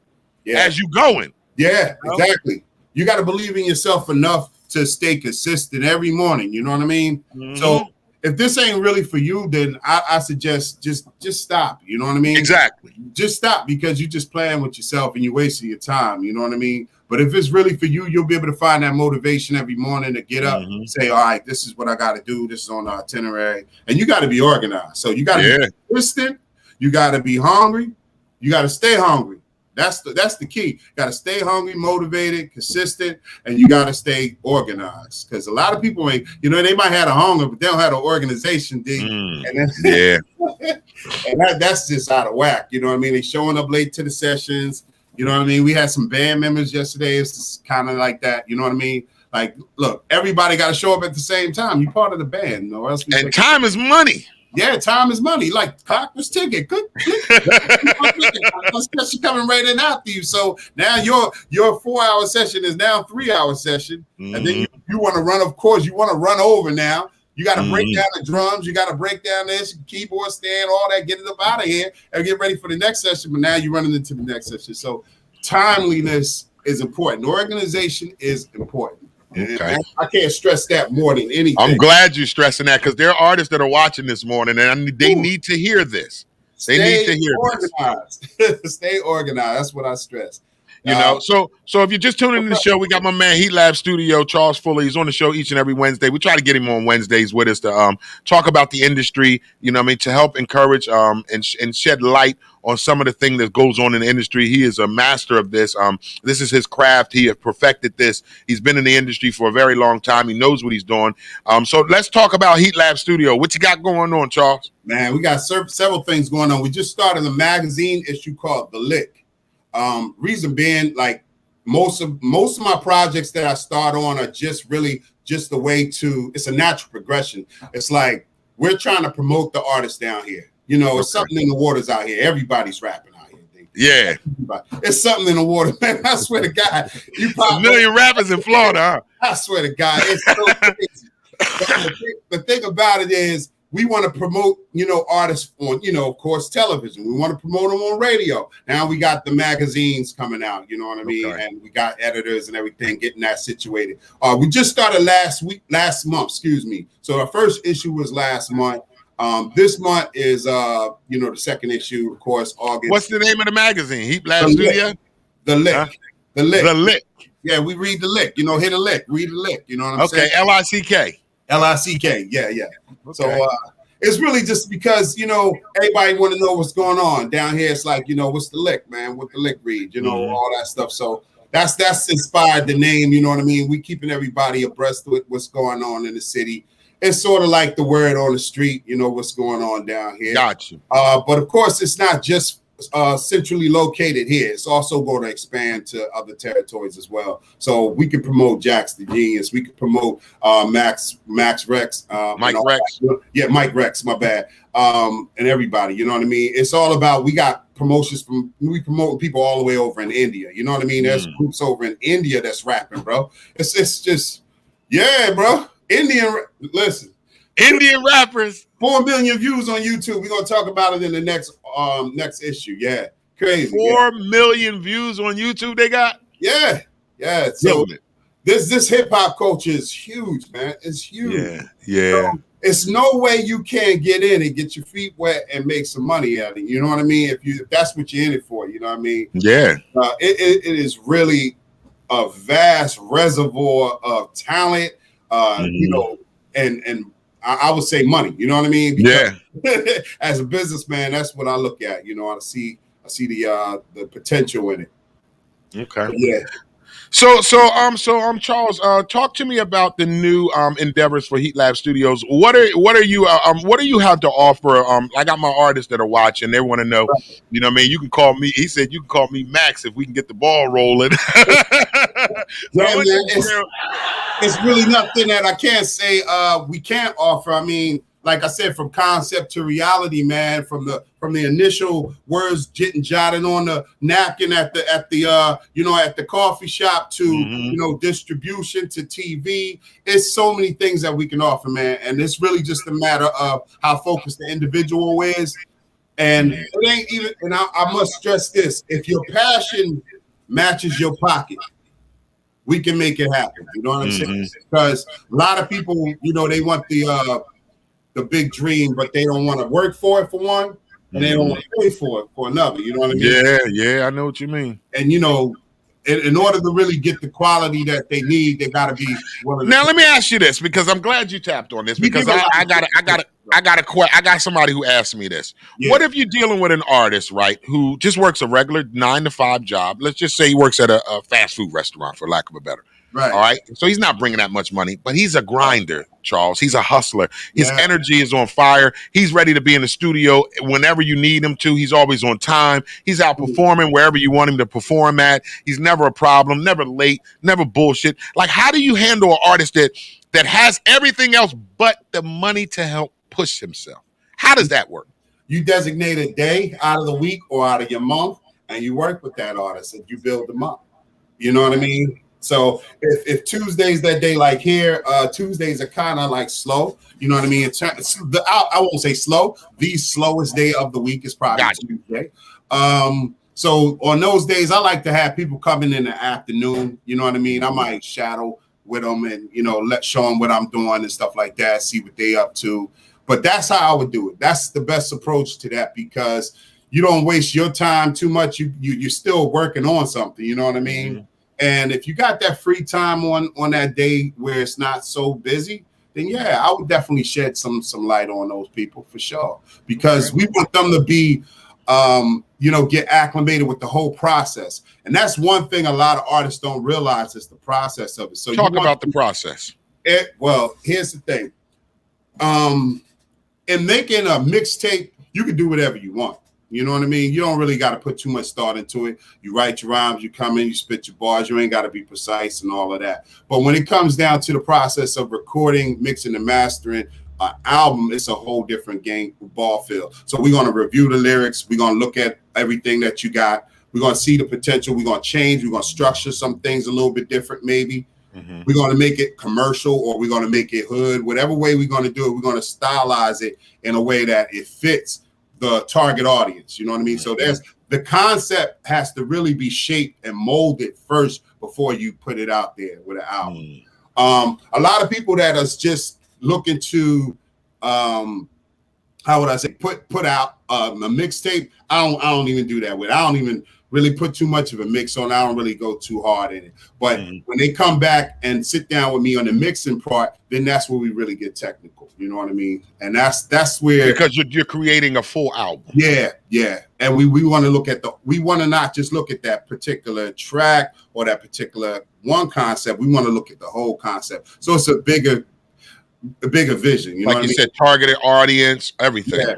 Speaker 1: as you going.
Speaker 19: Yeah, exactly. You got to believe in yourself enough to stay consistent every morning. You know what I mean? So if this ain't really for you, then I suggest just stop. You know what I mean?
Speaker 1: Exactly.
Speaker 19: Just stop because you're just playing with yourself and you're wasting your time. You know what I mean? But if it's really for you, you'll be able to find that motivation every morning to get up and say, all right, this is what I got to do. This is on the itinerary. And you got to be organized. So you got to be consistent. You got to be hungry. You got to stay hungry. That's the key. Got to stay hungry, motivated, consistent, and you got to stay organized. Because a lot of people ain't, you know, they might have a hunger, but they don't have an organization. And that's just out of whack. You know what I mean? They showing up late to the sessions. You know what I mean? We had some band members yesterday. It's kind of like that. You know what I mean? Like, look, everybody got to show up at the same time. You're part of the band. You know, else
Speaker 1: and time is money.
Speaker 19: Yeah, time is money. Like Clockman's ticket. Good. Especially coming right in after you. So now your 4-hour session is now a 3-hour session. And then you want to run, of course, you want to run over now. You got to break down the drums. You got to break down this keyboard stand, all that, get it up out of here and get ready for the next session. But now you're running into the next session. So timeliness is important. Organization is important. Okay. I can't stress that more than anything.
Speaker 1: I'm glad you're stressing that because there are artists that are watching this morning and they need to hear this. They need to hear
Speaker 19: organized. Stay organized. That's what I stress.
Speaker 1: You know, so if you're just tuning in the show, we got my man Heat Lab Studio, Charles Fuller. He's on the show each and every Wednesday. We try to get him on Wednesdays with us to talk about the industry, you know what I mean, to help encourage and shed light on some of the thing that goes on in the industry. He is a master of this. This is his craft. He has perfected this. He's been in the industry for a very long time. He knows what he's doing. So let's talk about Heat Lab Studio. What you got going on, Charles?
Speaker 19: Man, we got several things going on. We just started a magazine issue called The Lick. Reason being, like most of my projects that I start on are just really just the way to, it's a natural progression. It's like we're trying to promote the artists down here. You know, it's something in the waters out here. Everybody's rapping out here.
Speaker 1: Yeah.
Speaker 19: It's something in the water, man. I swear to God. You probably,
Speaker 1: a million rappers in Florida, huh?
Speaker 19: I swear to God. It's so crazy. The thing about it is, we want to promote, you know, artists on, you know, of course, television. We want to promote them on radio. Now we got the magazines coming out, you know what I mean? Okay. And we got editors and everything getting that situated. We just started last month. So our first issue was last month. This month is, you know, the second issue, of course, August.
Speaker 1: What's the name of the magazine? Heat Lab Studio?
Speaker 19: The Lick.
Speaker 1: Huh?
Speaker 19: The Lick.
Speaker 1: The Lick.
Speaker 19: Yeah, we read The Lick. You know, hit a lick. Read The Lick. You know what I'm saying?
Speaker 1: Okay, L-I-C-K.
Speaker 19: L-I-C-K. Yeah. Okay. So
Speaker 20: it's really just because, you know, everybody want to know what's going on down here. It's like, you know, what's the lick, man? What the lick read, you know, all that stuff. So that's inspired the name, you know what I mean? We keeping everybody abreast with what's going on in the city. It's sort of like the word on the street, you know, what's going on down here.
Speaker 1: Gotcha.
Speaker 20: But of course, it's not just centrally located here. It's also going to expand to other territories as well. So we can promote Jax the Genius. We can promote Max Rex.
Speaker 1: Mike Rex.
Speaker 20: Yeah, Mike Rex, my bad. And everybody, you know what I mean? It's all about, we got promotions we promote people all the way over in India. You know what I mean? There's groups over in India that's rapping, bro. It's just, yeah, bro. Listen.
Speaker 1: Indian rappers.
Speaker 20: 4 million views on YouTube. We're gonna talk about it in the next issue. Yeah, crazy.
Speaker 1: 4 million views on YouTube they got.
Speaker 20: Yeah. So this hip hop culture is huge, man. It's huge.
Speaker 1: Yeah.
Speaker 20: So it's no way you can't get in and get your feet wet and make some money at it. You know what I mean? If that's what you're in it for, you know what I mean?
Speaker 1: Yeah.
Speaker 20: It is really a vast reservoir of talent, you know, and I would say money. You know what I mean? Because as a businessman, that's what I look at. You know, I see the potential in it.
Speaker 1: Okay.
Speaker 20: Yeah.
Speaker 1: So Charles, talk to me about the new endeavors for Heat Lab Studios. What do you have to offer? I got my artists that are watching. They want to know. You know what I mean? You can call me. He said you can call me Max if we can get the ball rolling.
Speaker 20: Yeah, man, it's really nothing that I can't say we can't offer. I mean, like I said, from concept to reality, man, from the initial words getting jotted on the napkin at the coffee shop to you know, distribution to TV. It's so many things that we can offer, man. And it's really just a matter of how focused the individual is. And it ain't even, and I must stress this, if your passion matches your pocket, we can make it happen. You know what I'm saying? Because a lot of people, you know, they want the big dream, but they don't want to work for it for one, and they don't want to pay for it for another. You know what I mean?
Speaker 1: Yeah, I know what you mean.
Speaker 20: And you know, in order to really get the quality that they need, they got to be willing.
Speaker 1: Now let me ask you this, because I'm glad you tapped on this, because I got somebody who asked me this. Yeah. What if you're dealing with an artist, right, who just works a regular 9-to-5 job? Let's just say he works at a fast food restaurant, for lack of a better.
Speaker 20: Right.
Speaker 1: All right. So he's not bringing that much money, but he's a grinder, Charles. He's a hustler. His energy is on fire. He's ready to be in the studio whenever you need him to. He's always on time. He's out performing wherever you want him to perform at. He's never a problem, never late, never bullshit. Like, how do you handle an artist that has everything else but the money to help push himself? How does that work?
Speaker 20: You designate a day out of the week or out of your month, and you work with that artist and you build them up. You know what I mean? So if Tuesday's that day, like here, Tuesdays are kind of like slow. You know what I mean? I won't say slow. The slowest day of the week is probably Tuesday. So on those days, I like to have people coming in the afternoon. You know what I mean? I might shadow with them and, you know, show them what I'm doing and stuff like that, see what they up to. But that's how I would do it. That's the best approach to that, because you don't waste your time too much. You're still working on something. You know what I mean? And if you got that free time on that day where it's not so busy, then yeah, I would definitely shed some light on those people for sure, because we want them to be, you know, get acclimated with the whole process. And that's one thing a lot of artists don't realize is the process of it. So
Speaker 1: talk about the process.
Speaker 20: Well, here's the thing. In making a mixtape, you can do whatever you want. You know what I mean? You don't really got to put too much thought into it. You write your rhymes, you come in, you spit your bars. You ain't got to be precise and all of that. But when it comes down to the process of recording, mixing, and mastering an album, it's a whole different game, ball field. So we're going to review the lyrics. We're going to look at everything that you got. We're going to see the potential. We're going to change. We're going to structure some things a little bit different, maybe. We're going to make it commercial, or we're going to make it hood. Whatever way we're going to do it, we're going to stylize it in a way that it fits the target audience. You know what I mean? So the concept has to really be shaped and molded first before you put it out there with an album. A lot of people that are just looking to how would I say put out a mixtape, I don't even do that with. I don't even really put too much of a mix on. I don't really go too hard in it. But when they come back and sit down with me on the mixing part, then that's where we really get technical. You know what I mean? And that's where,
Speaker 1: because you're creating a full album.
Speaker 20: Yeah. And we want to we want to not just look at that particular track or that particular one concept. We want to look at the whole concept. So it's a bigger vision. You know what I mean?
Speaker 1: Said, targeted audience, everything.
Speaker 20: Yeah.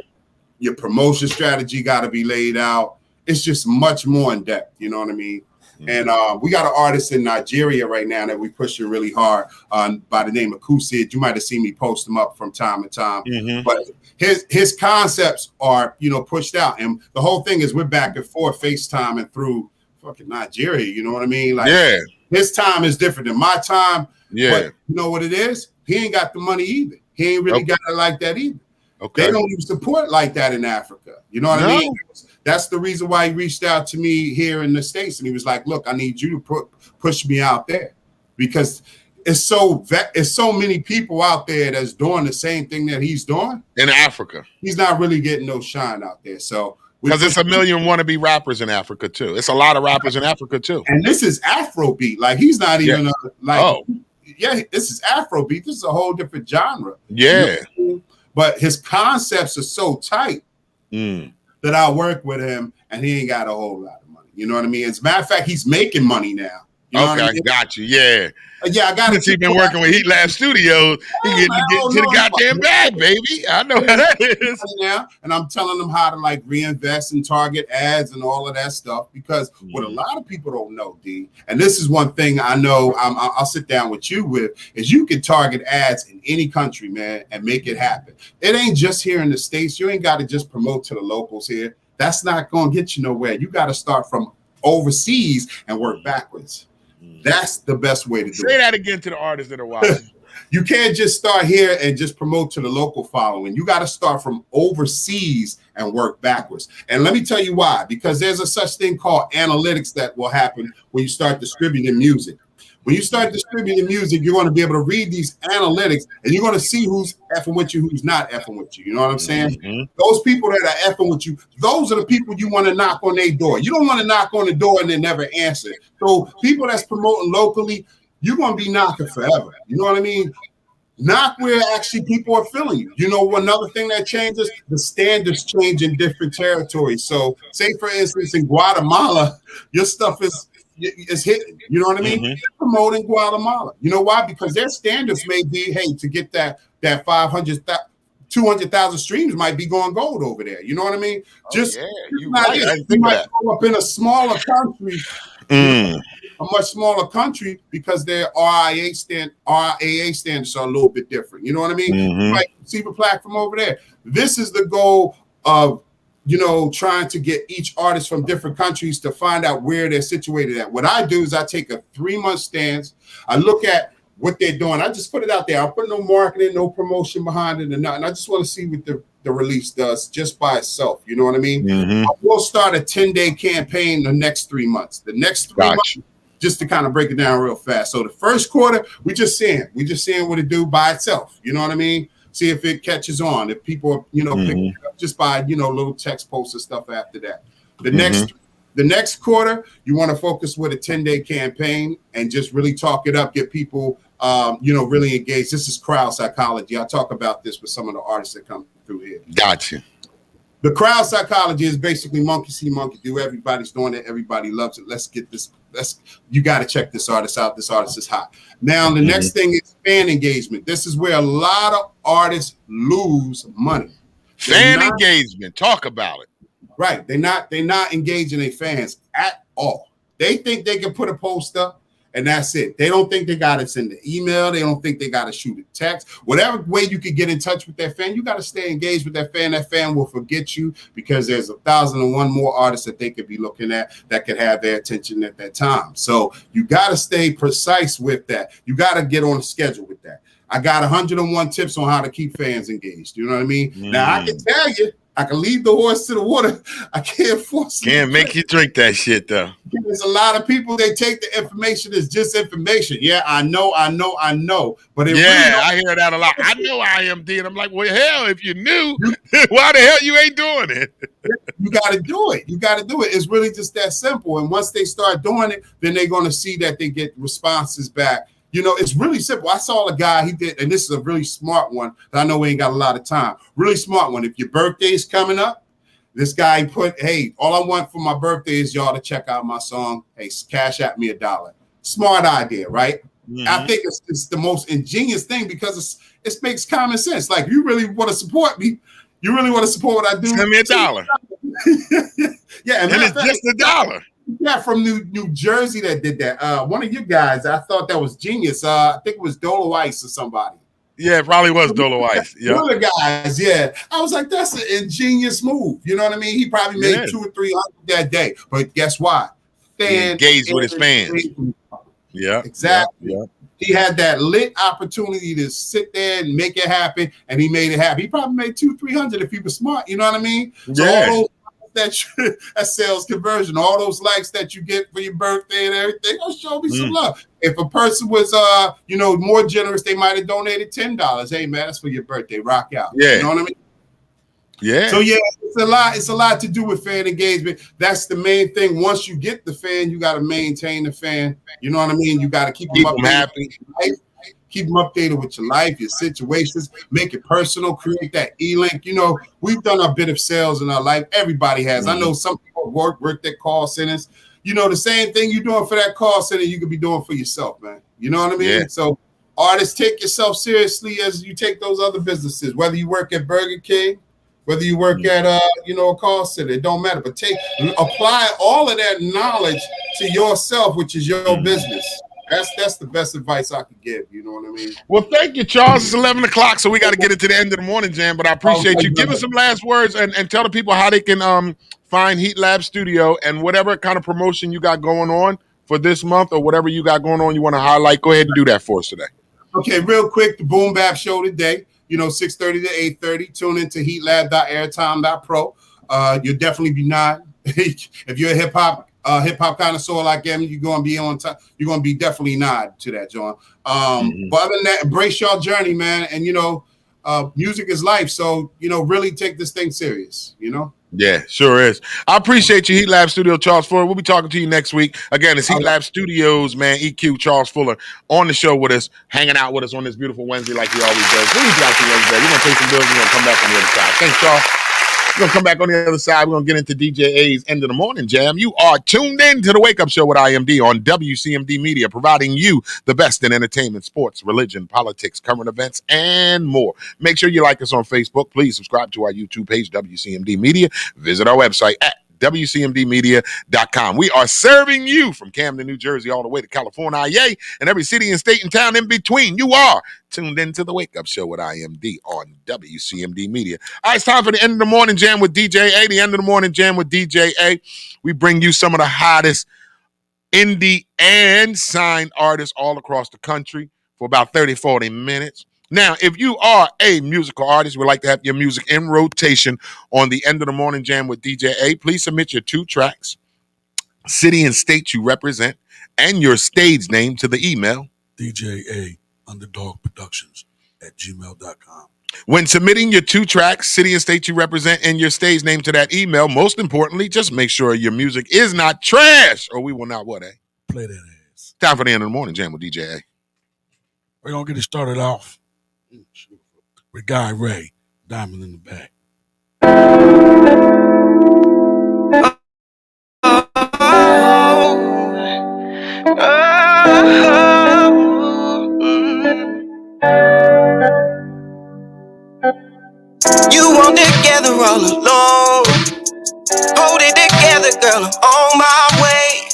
Speaker 20: Your promotion strategy got to be laid out. It's just much more in depth. You know what I mean? And we got an artist in Nigeria right now that we pushing really hard by the name of Kusid. You might have seen me post him up from time to time. But his concepts are, you know, pushed out. And the whole thing is we're back and forth FaceTiming through fucking Nigeria. You know what I mean? Like, his time is different than my time. But you know what it is? He ain't got the money either. He ain't really got it like that either. They don't even support like that in Africa. You know what I mean? That's the reason why he reached out to me here in the States. And he was like, look, I need you to push me out there. because it's so many people out there that's doing the same thing that he's doing
Speaker 1: in Africa.
Speaker 20: He's not really getting no shine out there. So
Speaker 1: because it's a million wannabe rappers in Africa ttoo. It's a lot of rappers in Africa too.
Speaker 20: And this is Afrobeat. Like he's not even this is Afrobeat. This is a whole different genre.
Speaker 1: Yeah.
Speaker 20: You know? But his concepts are so tight that I work with him, and he ain't got a whole lot of money. You know what I mean? As a matter of fact, he's making money now. You know
Speaker 1: okay,
Speaker 20: what I mean?
Speaker 1: Got you. Yeah.
Speaker 20: Yeah, I got
Speaker 1: Since he's been working with Heat Lab Studios, he getting to the goddamn bag, baby. I know how that is.
Speaker 20: Now, and I'm telling them how to like reinvest and target ads and all of that stuff, because what a lot of people don't know, D, and this is one thing I know I'll sit down with you with, is you can target ads in any country, man, and make it happen. It ain't just here in the States. You ain't got to just promote to the locals here. That's not going to get you nowhere. You got to start from overseas and work backwards. That's the best way to do it.
Speaker 1: Say that again to the artists that are watching.
Speaker 20: You can't just start here and just promote to the local following. You got to start from overseas and work backwards. And let me tell you why. Because there's a such thing called analytics that will happen when you start distributing music. When you start distributing music, you're going to be able to read these analytics, and you're going to see who's effing with you, who's not effing with you. You know what I'm saying? Those people that are effing with you, those are the people you want to knock on their door. You don't want to knock on the door and then never answer. So people that's promoting locally, you're going to be knocking forever. You know what I mean? Knock where actually people are feeling you. You know, another thing that changes, the standards change in different territories. So say, for instance, in Guatemala, your stuff is hitting. You know what I mean? They're promoting Guatemala. You know why? Because their standards may be, hey, to get that 200,000 streams might be going gold over there. You know what I mean? You might go up in a smaller country, a much smaller country, because their RIAA standards are a little bit different. You know what I mean? You might receive a plaque from over there. This is the goal of, you know, trying to get each artist from different countries to find out where they're situated at. What I do is I take a 3-month stance. I look at what they're doing. I just put it out there. I put no marketing, no promotion behind it, or nothing. I just want to see what the release does just by itself. You know what I mean? I will start a 10-day campaign the next 3 months. The next 3 months, just to kind of break it down real fast. So the first quarter, we just seeing what it do by itself. You know what I mean? See if it catches on. If people, you know, pick it up just by, you know, little text posts and stuff after that. The next quarter, you want to focus with a 10-day campaign and just really talk it up, get people, you know, really engaged. This is crowd psychology. I talk about this with some of the artists that come through here.
Speaker 1: Gotcha.
Speaker 20: The crowd psychology is basically monkey see, monkey do. Everybody's doing it. Everybody loves it. Let's get this. You got to check this artist out. This artist is hot. Now, the next thing is fan engagement. This is where a lot of artists lose money.
Speaker 1: Fan engagement. Talk about it.
Speaker 20: Right. They're not engaging their fans at all. They think they can put a post up and that's it. They don't think they got to send an email. They don't think they got to shoot a text. Whatever way you can get in touch with that fan, you got to stay engaged with that fan. That fan will forget you because there's 1,001 more artists that they could be looking at that could have their attention at that time. So you got to stay precise with that. You got to get on a schedule with that. I got 101 tips on how to keep fans engaged. You know what I mean? Now, I can tell you, I can lead the horse to the water. I can't force it.
Speaker 1: Can't make you drink that shit, though.
Speaker 20: There's a lot of people, they take the information as just information. Yeah, I know. But it
Speaker 1: I hear that a lot. I know IMD, and I'm like, well, hell, if you knew, why the hell you ain't doing it?
Speaker 20: You got to do it. It's really just that simple. And once they start doing it, then they're going to see that they get responses back. You know, it's really simple. I saw a guy, he did, and this is a really smart one, that I know we ain't got a lot of time. Really smart one. If your birthday's coming up, this guy put, hey, all I want for my birthday is y'all to check out my song. Hey, cash at me $1. Smart idea, right? I think it's the most ingenious thing because it makes common sense. Like, you really want to support me. You really want to support what I do.
Speaker 1: Send me $1.
Speaker 20: Yeah,
Speaker 1: and it's just $1.
Speaker 20: Yeah, from New Jersey that did that. One of you guys, I thought that was genius. I think it was Dolo Ice or somebody.
Speaker 1: Yeah, it probably was Dolo Ice. Yeah.
Speaker 20: One of the guys, yeah. I was like, that's an ingenious move. You know what I mean? He probably made 200 or 300 that day. But guess what?
Speaker 1: Engaged with his fans. Yeah.
Speaker 20: Exactly.
Speaker 1: Yeah.
Speaker 20: He had that lit opportunity to sit there and make it happen, and he made it happen. He probably made 200-300 if he was smart. You know what I mean? So all those
Speaker 19: that's sales conversion. All those likes that you get for your birthday and everything, show me some love. If a person was more generous, they might have donated $10. Hey man, that's for your birthday. Rock out.
Speaker 1: Yeah.
Speaker 19: You know what I mean?
Speaker 1: Yeah.
Speaker 19: So yeah, it's a lot to do with fan engagement. That's the main thing. Once you get the fan, you got to maintain the fan. You know what I mean? You got to keep them
Speaker 1: happy.
Speaker 19: Keep them updated with your life, your situations. Make it personal. Create that e-link. We've done a bit of sales in our life. Everybody has. I know some people work at call centers. The same thing you're doing for that call center, you could be doing for yourself, man. You know what I mean?
Speaker 1: Yeah.
Speaker 19: So artists, take yourself seriously as you take those other businesses. Whether you work at Burger King, whether you work at a call center, it don't matter. But apply all of that knowledge to yourself, which is your business. That's the best advice I could give. You know what I mean?
Speaker 1: Well, thank you, Charles. It's 11 o'clock, so we got to get it to the end of the morning jam. But I appreciate you. Give us some last words and tell the people how they can find Heat Lab Studio and whatever kind of promotion you got going on for this month or whatever you got going on you want to highlight. Go ahead and do that for us today.
Speaker 19: Okay, real quick, the Boom Bap Show today. 6:30 to 8:30. Tune into heatlab.airtime.pro. You'll definitely be nodding. If you're a hip hop connoisseur like him, you're gonna be on time. You're gonna be definitely nodding to that, John. But other than that, embrace your journey, man. And music is life. So really take this thing serious.
Speaker 1: Yeah, sure is. I appreciate you, Heat Lab Studio, Charles Fuller. We'll be talking to you next week. Again, it's Heat Lab Studios, man. EQ, Charles Fuller, on the show with us, hanging out with us on this beautiful Wednesday like he always does. Please out to Wednesday. We're going to pay some bills. We're going to come back on the other side. Thanks, Charles. We're going to come back on the other side. We're going to get into DJ A's End of the Morning Jam. You are tuned in to the Wake Up Show with IMD on WCMD Media, providing you the best in entertainment, sports, religion, politics, current events, and more. Make sure you like us on Facebook. Please subscribe to our YouTube page, WCMD Media. Visit our website at WCMDmedia.com. We are serving you from Camden, New Jersey, all the way to California, yay, and every city and state and town in between. You are tuned into the Wake Up Show with IMD on WCMD Media. All right, it's time for the End of the Morning Jam with DJ A. The End of the Morning Jam with DJ A. We bring you some of the hottest indie and signed artists all across the country for about 30, 40 minutes. Now, if you are a musical artist, we'd like to have your music in rotation on the End of the Morning Jam with DJ A. Please submit your 2 tracks, city and state you represent, and your stage name to the email
Speaker 3: DJA_Productions@gmail.com.
Speaker 1: When submitting your 2 tracks, city and state you represent, and your stage name to that email, most importantly, just make sure your music is not trash, or we will not what, eh?
Speaker 3: Play that ass.
Speaker 1: Time for the End of the Morning Jam with DJ A.
Speaker 3: We're going to get it started off with Guy Ray, Diamond in the Back.
Speaker 12: You want together all alone. Hold it together, girl, I'm on my way.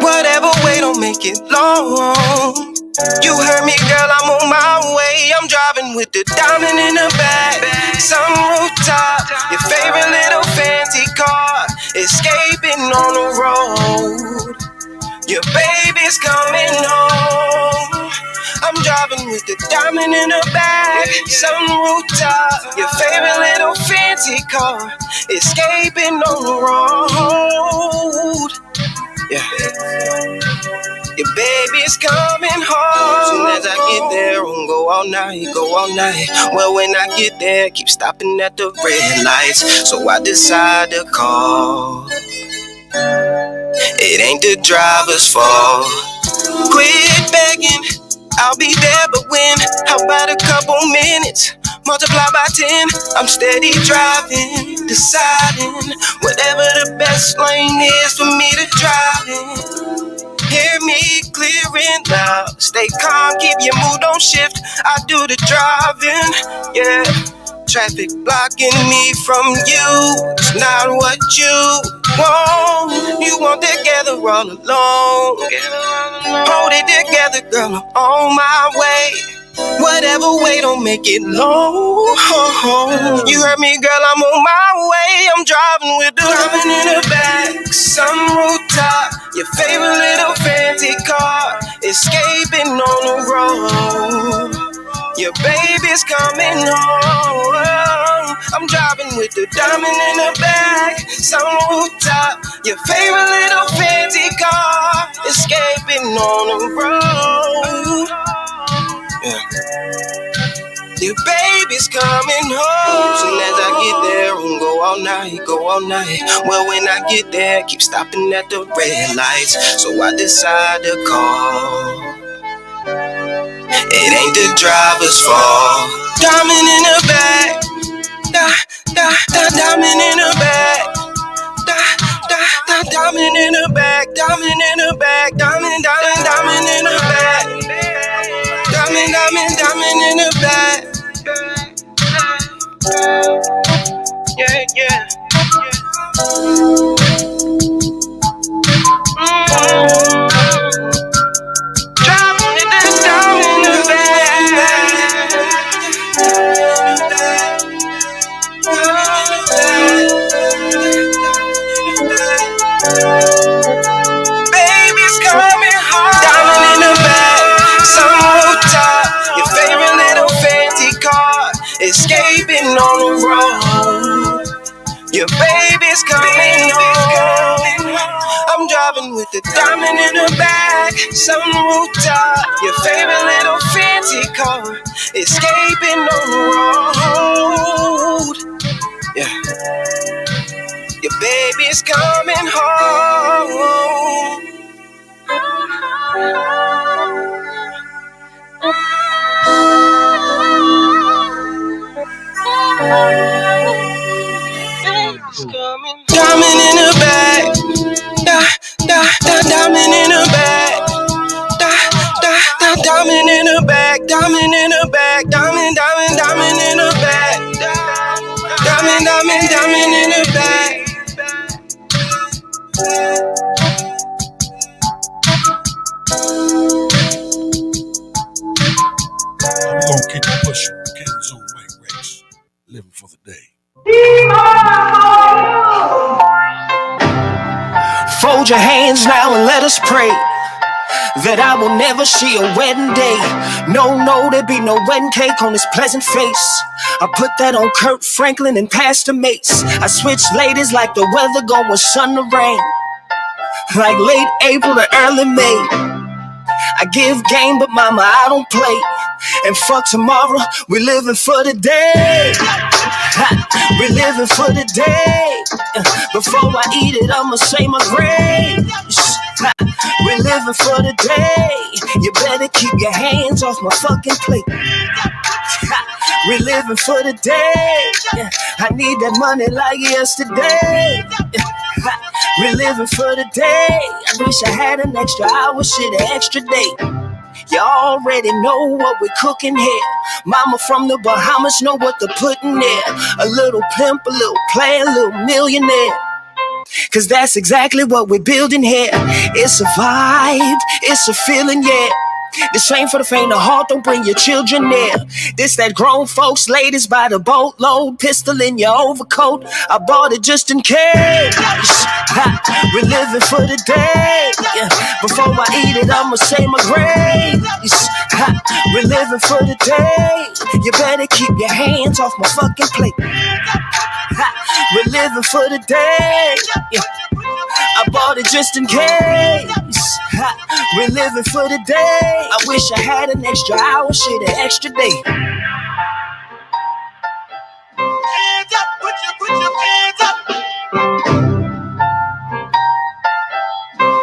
Speaker 12: Whatever way, don't make it long. You heard me, girl, I'm on my way. I'm driving with the diamond in the back. Some rooftop, your favorite little fancy car. Escaping on the road. Your baby's coming home. I'm driving with the diamond in the back. Some rooftop, your favorite little fancy car. Escaping on the road. Yeah. Your baby's coming home. Soon as I get there, I'll go all night, go all night. Well, when I get there, keep stopping at the red lights. So I decide to call. It ain't the driver's fault. Quit begging, I'll be there, but when? How about a couple minutes? Multiply by 10, I'm steady driving, deciding whatever the best lane is for me to drive in. Hear me clearing loud. Stay calm, keep your mood on shift. I do the driving, yeah. Traffic blocking me from you. It's not what you want. You want together all alone. Hold it together, girl, I'm on my way. Whatever way, don't make it long. You heard me, girl, I'm on my way. I'm driving with the diamond in the back. Some rooftop, your favorite little fancy car. Escaping on the road. Your baby's coming home. I'm driving with the diamond in the back. Some Your favorite little fancy car, escaping on the road. Yeah. Your baby's coming home. Soon as I get there, I'm go all night, go all night. Well, when I get there, keep stopping at the red lights. So I decide to call. It ain't the driver's fault. Diamond in the back, diamond in the back. Diamond in the back, diamond in the back, diamond in the back, diamond in the back. Yeah. Driving with the diamond in the Baby's coming home. Diamond in the back, some rooftop. Your favorite little fancy car, escaping on the road. Your baby's coming home. I'm driving with the diamond in the back, some rooftop. Your favorite little fancy car, escaping on the road. Yeah. Your baby's coming home. Diamond in the back, diamond in the back, diamond in the back, diamond in the back, diamond in the back, diamond in the back.
Speaker 3: We're gonna keep it pushing. Ken's on Mike Rex, living for the day.
Speaker 12: Fold your hands now and let us pray that I will never see a wedding day. No, there be no wedding cake on this pleasant face. I put that on Kurt Franklin and Pastor Mace. I switch ladies like the weather going sun to rain, like late April to early May. I give game, but mama, I don't play. And fuck tomorrow, we living for the day. We living for the day. Before I eat it, I'ma say my grace. We living for the day. You better keep your hands off my fucking plate. We living for the day. I need that money like yesterday. We living for the day. I wish I had an extra hour, shit, an extra day. You already know what we're cooking here. Mama from the Bahamas know what to put in there. A little pimp, a little player, a little millionaire. Cause that's exactly what we're building here. It's a vibe, it's a feeling, yeah. This ain't for the faint of heart, don't bring your children near. This that grown folks, ladies by the boatload, pistol in your overcoat. I bought it just in case. We're living for the day. Before I eat it, I'ma say my grace. We're living for the day. You better keep your hands off my fucking plate. We're living for the day. I bought it just in case. We're living for the day. I wish I had an extra hour, shit, an extra day. Hands up, put your hands up.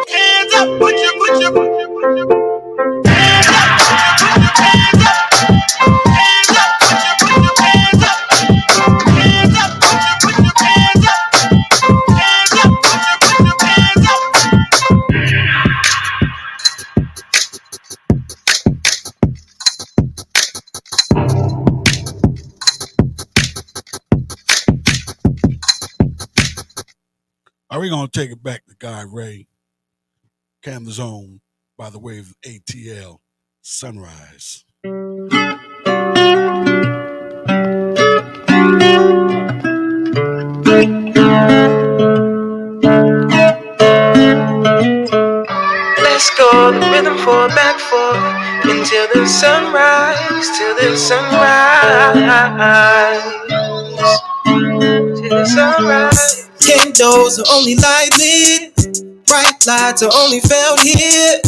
Speaker 12: Hands up, put your hands up. Hands up, put your hands up. Hands up, put your hands up. Hands up, put your hands up.
Speaker 3: Are we gonna take it back to Guy Ray? Cam the Zone by the way of ATL Sunrise.
Speaker 12: Let's go, the rhythm for back for until the sunrise, till the sunrise, till the sunrise. Candles are only light lit, bright lights are only found here.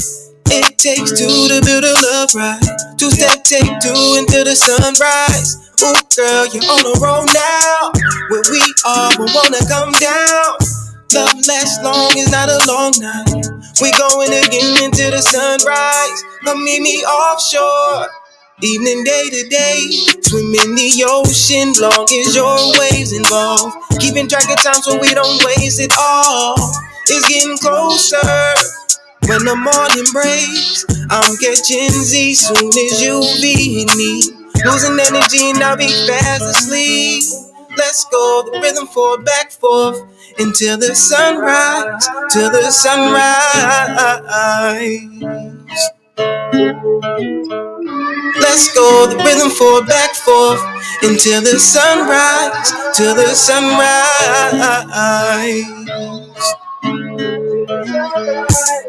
Speaker 12: It takes two to build a love right. Two-step, take two into the sunrise. Ooh, girl, you're on a roll now. Where we are, we wanna come down. Love lasts long, it's not a long night. We going again into the sunrise. Come meet me offshore. Evening, day to day, swim in the ocean, long as your waves involved. Keeping track of time so we don't waste it all. It's getting closer. When the morning breaks, I'm catching Z soon as you be in me. Losing energy and I'll be fast asleep. Let's go, the rhythm forward, back, forth until the sunrise, till the sunrise. Let's go, the rhythm forward, back, forth until the sunrise, till the sunrise.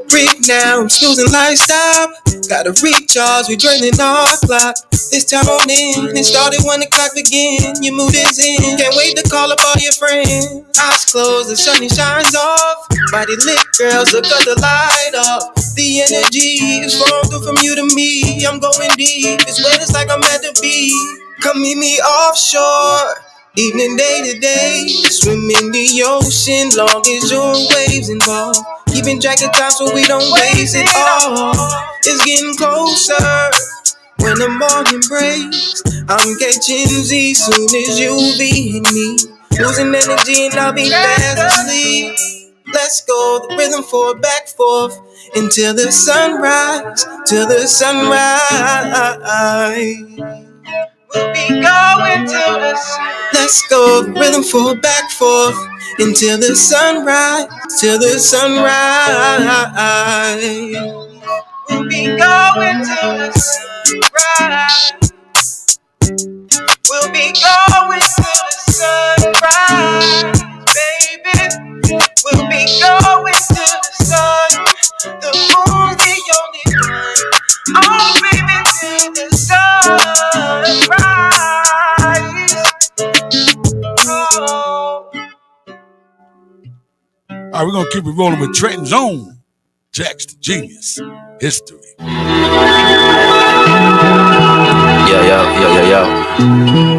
Speaker 12: Break now, I'm snoozing like stop. Gotta recharge, we draining our clock. This time on in, it started when the clock began. Your mood is in, can't wait to call up all your friends. Eyes closed, the sun shines off. Body lit, girls, look at the light off. The energy is flowing through from you to me. I'm going deep, it's wet, it's like I'm at the beach. Come meet me offshore. Evening, day to day, swim in the ocean, long as your waves involved. Keeping track of time so we don't waste it all. It's getting closer. When the morning breaks, I'm catching Z soon as you be in me. Losing energy and I'll be fast asleep. Let's go, the rhythm forward, back, forth until the sunrise, till the sunrise. We'll be going till the sun. Let's go, the rhythm forward, back, forth until the sunrise, till the sunrise. We'll be going till the sunrise. We'll be going till the sunrise, baby. We'll be going till the sun. The moon's the only one. Oh, baby, till the sunrise. Oh.
Speaker 3: All right, we're going to keep it rolling with Trenton's own Jax the Genius history.
Speaker 12: Yo.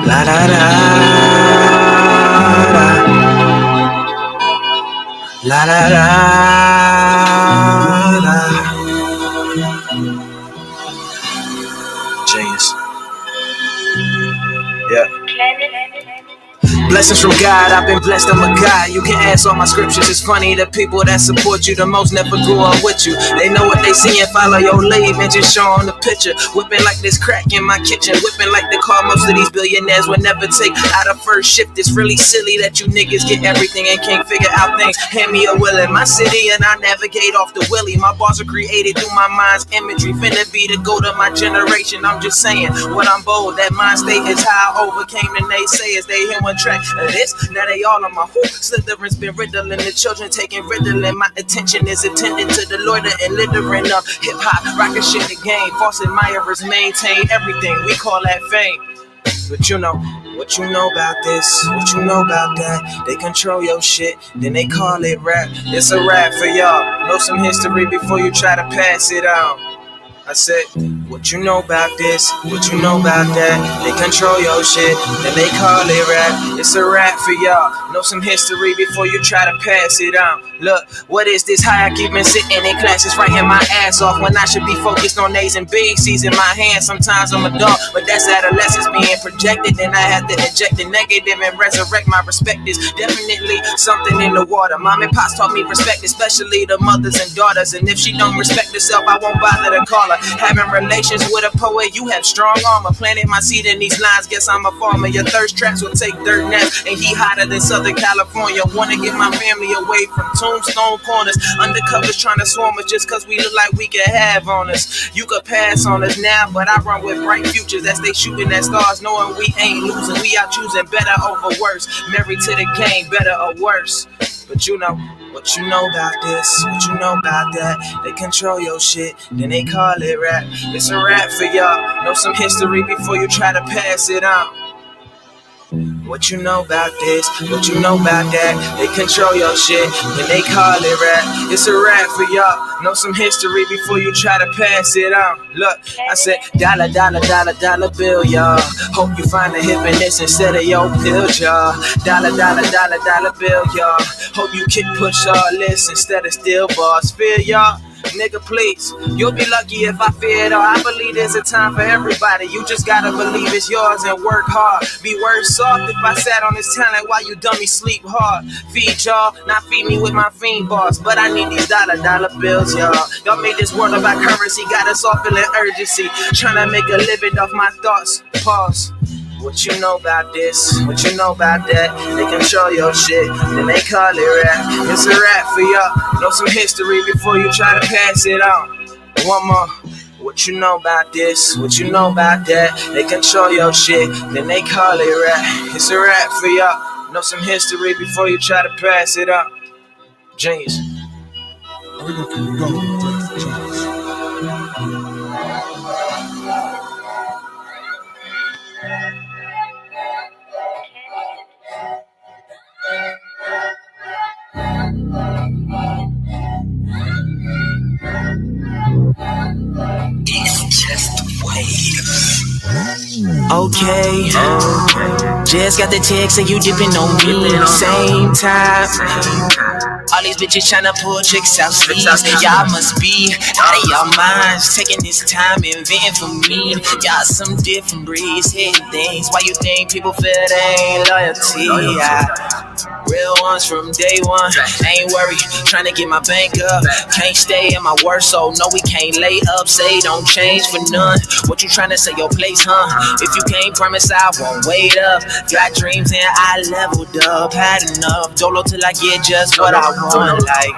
Speaker 12: La da da da. La da da da. Genius. Yeah. Blessings from God, I've been blessed, I'm a guy. You can ask all my scriptures. It's funny, the people that support you the most never grew up with you. They know what they see and follow your lead and just show them the picture. Whipping like this crack in my kitchen, whipping like the car most of these billionaires would never take out of first shift. It's really silly that you niggas get everything and can't figure out things. Hand me a will in my city and I navigate off the willy. My bars are created through my mind's imagery. Finna be the go to my generation. I'm just saying, when I'm bold, that mind state is how I overcame the naysayers. They hear one track of this, now they all on my hoop. Slytherin's been riddling the children, taking Ritalin. My attention is attending to the loiter and littering up hip-hop, rockin' shit the game. False admirers maintain everything, we call that fame. But you know, what you know about this, what you know about that. They control your shit, then they call it rap. It's a rap for y'all, know some history before you try to pass it on. I said, what you know about this, what you know about that. They control your shit, then they call it rap. It's a rap for y'all, know some history before you try to pass it on. Look, what is this high I keep been sitting in classes writing my ass off when I should be focused on A's and B's. C's in my hands, sometimes I'm a dog, but that's adolescence being projected. Then I have to eject the negative and resurrect my respect. Is definitely something in the water. Mom and pops taught me respect, especially the mothers and daughters. And if she don't respect herself, I won't bother to call her. Having relations with a poet, you have strong armor. Planting my seed in these lines, guess I'm a farmer. Your thirst traps will take dirt naps, and he hotter than Southern California. Wanna get my family away from tombstone corners. Undercovers trying to swarm us just cause we look like we can have on us. You could pass on us now, but I run with bright futures as they shooting at stars, knowing we ain't losing. We out choosing better over worse. Married to the game, better or worse. But you know, what you know about this, what you know about that. They control your shit, then they call it rap. It's a rap for y'all, know some history before you try to pass it on. What you know about this? What you know about that? They control your shit, and they call it rap. It's a rap for y'all. Know some history before you try to pass it on. Look, I said dollar, dollar, dollar, dollar bill, y'all. Hope you find the hippiness instead of your pill, y'all. Dollar, dollar, dollar, dollar bill, y'all. Hope you kick push all this instead of steel bars. Feel y'all? Nigga, please, you'll be lucky if I fear it all. I believe there's a time for everybody. You just gotta believe it's yours and work hard. Be worse off if I sat on this talent while you dummies sleep hard. Feed y'all, not feed me with my fiend bars. But I need these dollar bills, y'all. Y'all made this world about currency, got us all feeling urgency. Tryna make a living off my thoughts. Pause. What you know about this? What you know about that? They control your shit, then they call it rap. It's a rap for y'all. Know some history before you try to pass it on. One more. What you know about this? What you know about that? They control your shit, then they call it rap. It's a rap for y'all. Know some history before you try to pass it on. Genius.
Speaker 3: We're gonna keep going.
Speaker 12: It's just okay. Just got the text and you dipping on me. Same time. All these bitches tryna pull tricks out sleeves. Y'all must be out of y'all minds, taking this time inventing for me. Y'all some different breeds, hitting things. Why you think people feel they ain't loyalty? Real ones from day one. Ain't worried, tryna get my bank up. Can't stay in my work, so no, we can't lay up. Say don't change for none. What you tryna say your place, huh? If you can't promise, I won't wait up. Got dreams and I leveled up. Had enough, dolo till I get just what I want. Like,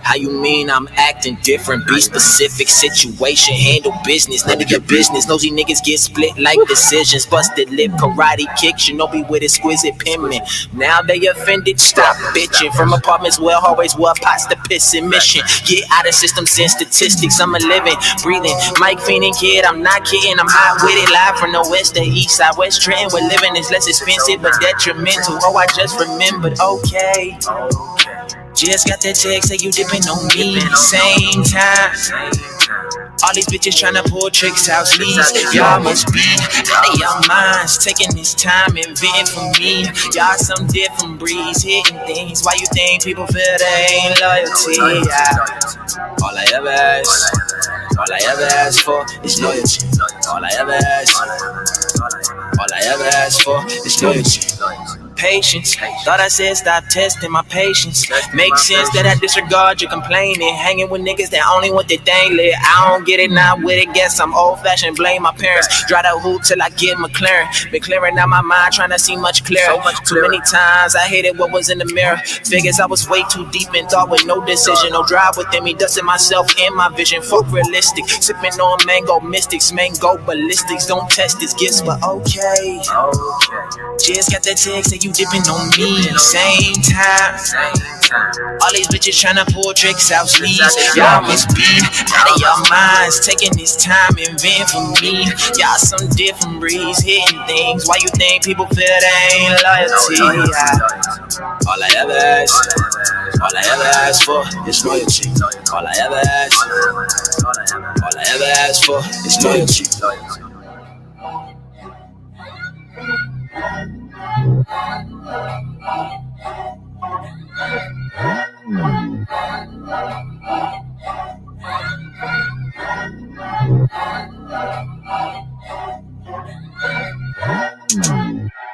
Speaker 12: how you mean I'm acting different? Be specific, situation, handle business. None of your business. Nosy niggas get split like decisions. Busted lip, karate kick, Shinobi with exquisite penman. Now they offended, stop bitching. From apartments where hallways were pots to piss and mission. Get out of systems and statistics. I'm a living, breathing, Mike fiending kid. I'm not kidding, I'm hot with it. Live from the west to east side, West Trenton. Where living is less expensive but detrimental. Oh, I just remembered, okay. Just got that text, say you dipping on me. Same time. All these bitches tryna pull tricks out sleeves. Y'all must be out of y'all minds, taking this time inventing for me. Y'all some different breeds, hitting things. Why you think people feel they ain't loyalty? All I ever ask for is loyalty. All I ever ask for is loyalty. Patience. Thought I said stop testing my patience. Makes sense that I disregard your complaining. Hanging with niggas that only want their thing lit. I don't get it, not with it. Guess I'm old fashioned, blame my parents. Dry the hoop till I get McLaren. Been clearing out my mind, trying to see much clearer. Too many times I hated what was in the mirror. Figures I was way too deep in thought with no decision. No drive within me, dusting myself in my vision. Fuck realistic, sipping on mango mystics. Mango ballistics, don't test this gifts, but okay. Just got that text that you dipping on me. Same time. All these bitches tryna pull tricks out sleeves. Y'all must be out of y'all minds, taking this time inventing for me. Y'all some different breeds, hitting things. Why you think people feel they ain't loyalty? All I ever ask for is loyalty. All I ever ask for is loyalty.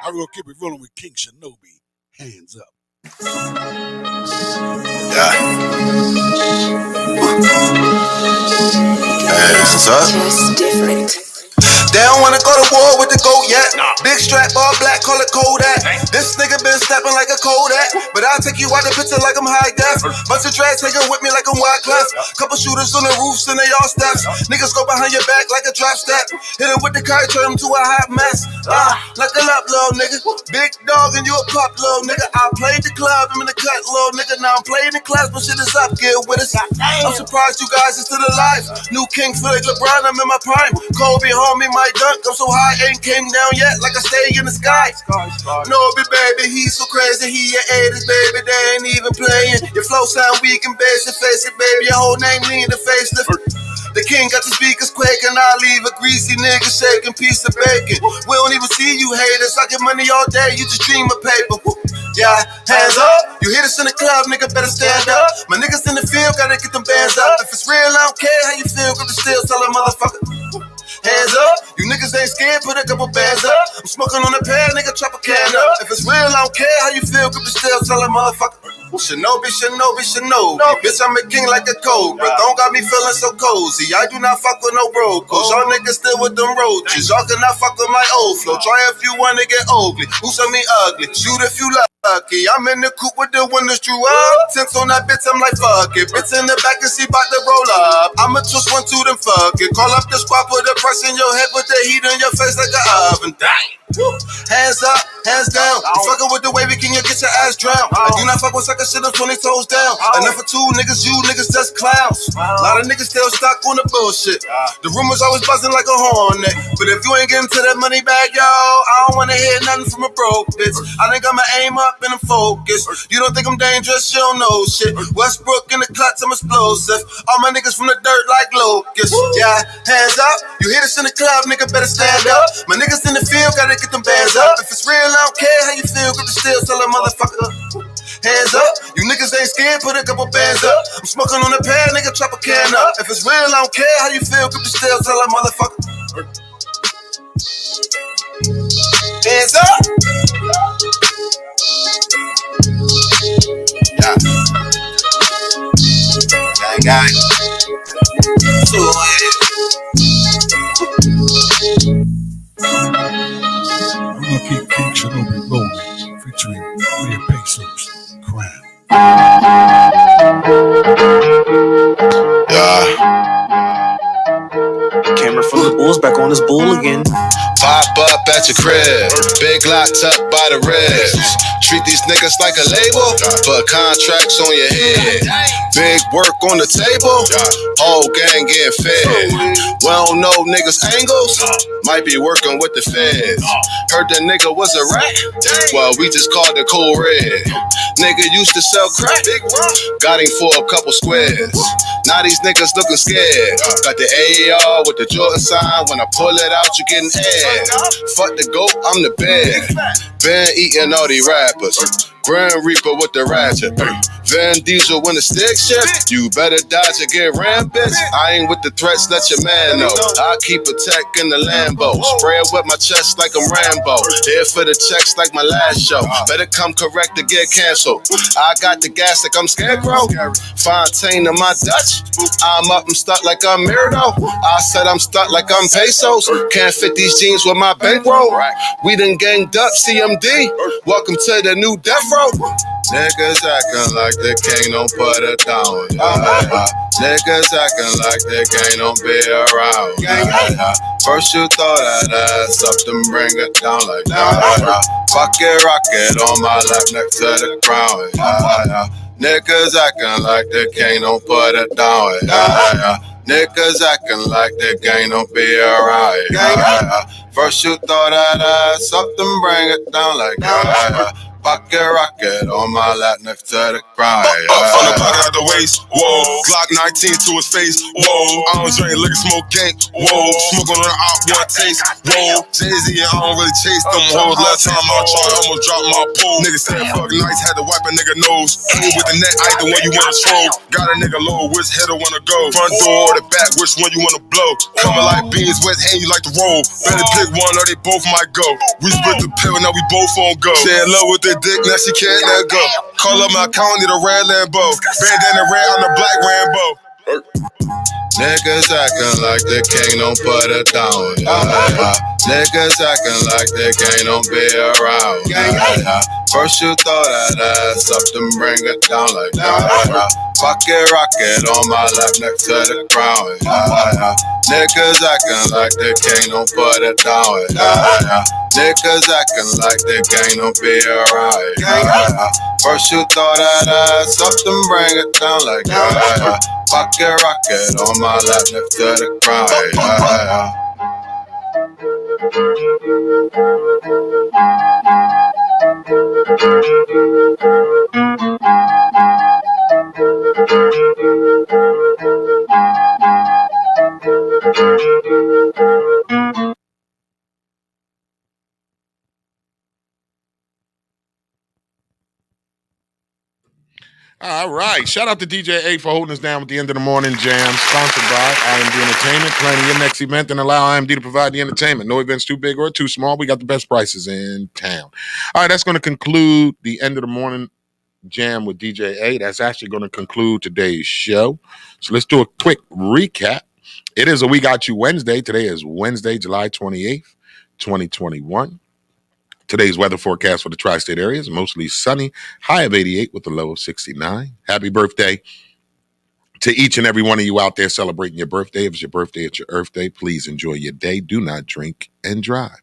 Speaker 3: I will keep it rolling with King Shinobi. Hands up.
Speaker 21: Hands up.
Speaker 12: Just different.
Speaker 21: They don't wanna go to war with the GOAT yet. Big strap, all black, call it Kodak. This nigga been stepping like a Kodak, but I'll take you out the picture like I'm high def. Bunch of drags hanging with me like I'm Wyclef. Couple shooters on the roofs and they all steps. Niggas go behind your back like a drop step. Hit him with the car, turn him to a hot mess. Knuckle up, little nigga. Big dog and you a pup, little nigga. I played the club, I'm in the cut, little nigga. Now I'm playing the class, but shit is up, get with us. I'm surprised you guys are still alive. New King, feel like LeBron, I'm in my prime. Kobe, homie, my dunk, I'm so high, ain't came down yet, like I stay in the sky. No, baby, he's so crazy, he your 80s, baby, they ain't even playing. Your flow sound weak and basic, face it, baby, your whole name lean the facelift. The king got the speakers quaking, I leave a greasy nigga shaking piece of bacon. We don't even see you haters, I get money all day, you just dream of paper. Yeah, hands up. You hit us in the club, nigga, better stand up. My niggas in the field, gotta get them bands up. If it's real, I don't care how you feel, grip the steel, tell a motherfucker. Hands up, you niggas ain't scared, put a couple bands up. I'm smoking on a pad, nigga, chop a can up. If it's real, I don't care how you feel, grip the steel, tell a motherfucker. Shinobi. Bitch, I'm a king like a cobra. Don't got me feeling so cozy. I do not fuck with no brokers. Y'all niggas still with them roaches. Y'all cannot fuck with my old flow. Try if you wanna get ugly. Who send me ugly? Shoot if you lucky. I'm in the coupe with the windows drew up. Tints on that bitch, I'm like fuck it. Bitch in the back and she bout to roll up. I'ma twist one, two, then fuck it. Call up the squad, put the press in your head, put the heat in your face like an oven. Dang. Hands up, hands down. You fucking with the wavy, can you get your ass drowned? I do not fuck with sucker shit, I'm 20 toes down. Enough for two niggas, you niggas just clowns. A lot of niggas still stuck on the bullshit. The rumors always buzzing like a hornet. But if you ain't getting to that money bag, yo, I don't wanna hear nothing from a broke bitch. I think I'ma aim up and I'm focused. You don't think I'm dangerous, you don't know shit. Westbrook in the clutch, I'm explosive. All my niggas from the dirt like locusts. Yeah, hands up. You hit us in the club, nigga, better stand up. My niggas in the field, gotta get them bands up. If it's real, I don't care how you feel, grip the steel, tell a motherfucker. Hands up, you niggas ain't scared, put a couple bands up. I'm smoking on a pad, nigga, chop a can up. If it's real, I don't care how you feel, grip the steel, tell a motherfucker. Hands up. Yeah. Gang.
Speaker 3: I'm gonna keep King Shinobi rolling, featuring Maria Pesos, Crown.
Speaker 6: Camera from the Bulls back on his bull again.
Speaker 2: Pop up at your crib, big locked up by the ribs. Treat these niggas like a label, put contracts on your head. Big work on the table, whole gang getting fed. We don't know niggas' angles, might be working with the feds. Heard the nigga was a rat, well we just called it Cool Red. Nigga used to sell crack, got him for a couple squares. Now these niggas looking scared. Got the AR with the Jordan sign, when I pull it out you getting head. Fuck the goat, I'm the bed. Been eating all these rappers. Grand Reaper with the ratchet. Van Diesel when the stick shift. You better dodge or get rammed, bitch. I ain't with the threats, let your man know. I keep a tech in the Lambo. Spray it with my chest like I'm Rambo. Here for the checks like my last show. Better come correct to get canceled. I got the gas like I'm Scarecrow. Fontaine to my Dutch. I'm up, I'm stuck like I'm Mirdo. I said I'm stuck like I'm Pesos. Can't fit these jeans with my bankroll. We done ganged up, CMD. Welcome to the new death row. Niggas acting like the king don't put it down. Niggas acting like the king don't be around. First you throw that ass up, then bring it down like that. Fuck it, rock it on my lap next to the crown. Niggas acting like the king don't put it down. Niggas acting like the gang don't be around. First you throw that ass up, then bring it down like that. Pocket rocket on my lap next to the ground.
Speaker 22: Up from the pocket out the waist, whoa. Glock 19 to his face, whoa. I don't drink liquor, smoke gank, whoa. Smoking on the op, one taste, whoa. Jay-Z, I don't really chase them hoes. Last time I tried, I almost dropped my pole. Niggas said fuck nice, had to wipe a nigga nose. Ain't with the net, I ain't the one you wanna troll. Got a nigga low, which hitter wanna go? Front door or the back, which one you wanna blow? Coming like beans, wet hand, you like to roll. Better pick one or they both might go. We split the pill, now we both on go. She in love with the dick, now she can't let go. Call up my account, need a red Lambo. Bandana red on the black Rambo.
Speaker 2: Niggas acting like the king don't put it down. Niggas acting like the gang don't be around. First you throw that ass up, then bring it down like that. Pocket rocket on my lap next to the ground. Niggas acting like they can't no put it down. Niggas acting like they can't no be around. First you throw that ass up, then bring it down like that. Pocket rocket on my lap next to the ground.
Speaker 1: All right. Shout out to DJ A for holding us down with the end of the morning jam, sponsored by IMD Entertainment. Planning your next event and allow IMD to provide the entertainment. No event's too big or too small. We got the best prices in town. All right, that's going to conclude the end of the morning jam with DJ A. That's actually going to conclude today's show. So let's do a quick recap. It is a We Got You Wednesday. Today is Wednesday, July 28th, 2021. Today's weather forecast for the tri-state area is mostly sunny, high of 88 with a low of 69. Happy birthday to each and every one of you out there celebrating your birthday. If it's your birthday, it's your Earth Day. Please enjoy your day. Do not drink and drive.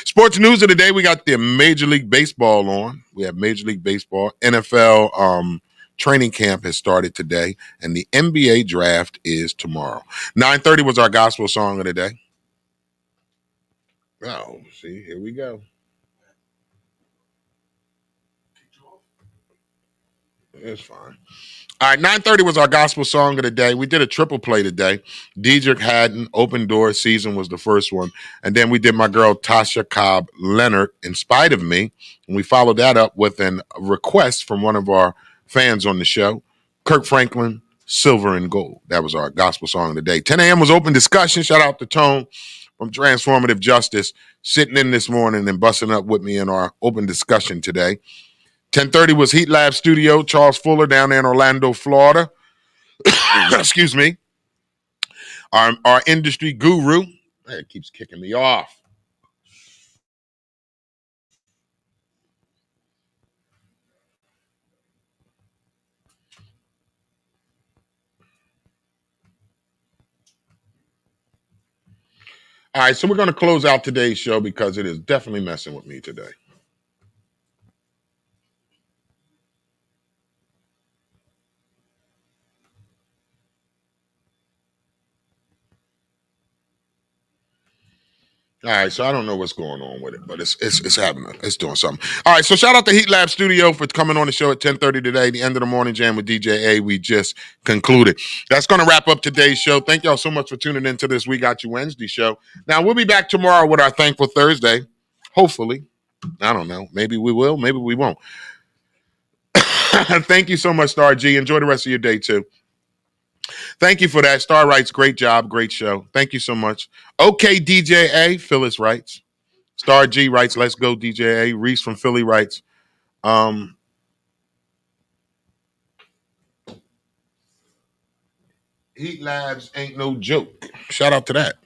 Speaker 1: Sports news of the day, we got the Major League Baseball on. We have Major League Baseball. NFL training camp has started today, and the NBA draft is tomorrow. 9:30 was our gospel song of the day. Oh, see, here we go. It's fine. All right, 9:30 was our gospel song of the day. We did a triple play today. Diedrich Haddon, Open Door Season was the first one. And then we did my girl Tasha Cobb Leonard, In Spite of Me. And we followed that up with a request from one of our fans on the show, Kirk Franklin, Silver and Gold. That was our gospel song of the day. 10 a.m. was open discussion. Shout out to Tone from Transformative Justice, sitting in this morning and busting up with me in our open discussion today. 10:30 was Heat Lab Studio, Charles Fuller down there in Orlando, Florida. Excuse me. Our industry guru. It keeps kicking me off. All right, so we're going to close out today's show because it is definitely messing with me today. All right, so I don't know what's going on with it, but it's happening. It's doing something. All right, so shout out to Heat Lab Studio for coming on the show at 10:30 today. The end of the morning jam with DJ A. We just concluded. That's going to wrap up today's show. Thank y'all so much for tuning into this We Got You Wednesday show. Now, we'll be back tomorrow with our Thankful Thursday. Hopefully. I don't know. Maybe we will. Maybe we won't. Thank you so much, Star G. Enjoy the rest of your day, too. Thank you for that. Star writes, great job, great show. Thank you so much. Okay, DJ A. Phyllis writes. Star G writes, let's go, DJ A. Reese from Philly writes, Heat Labs ain't no joke. Shout out to that.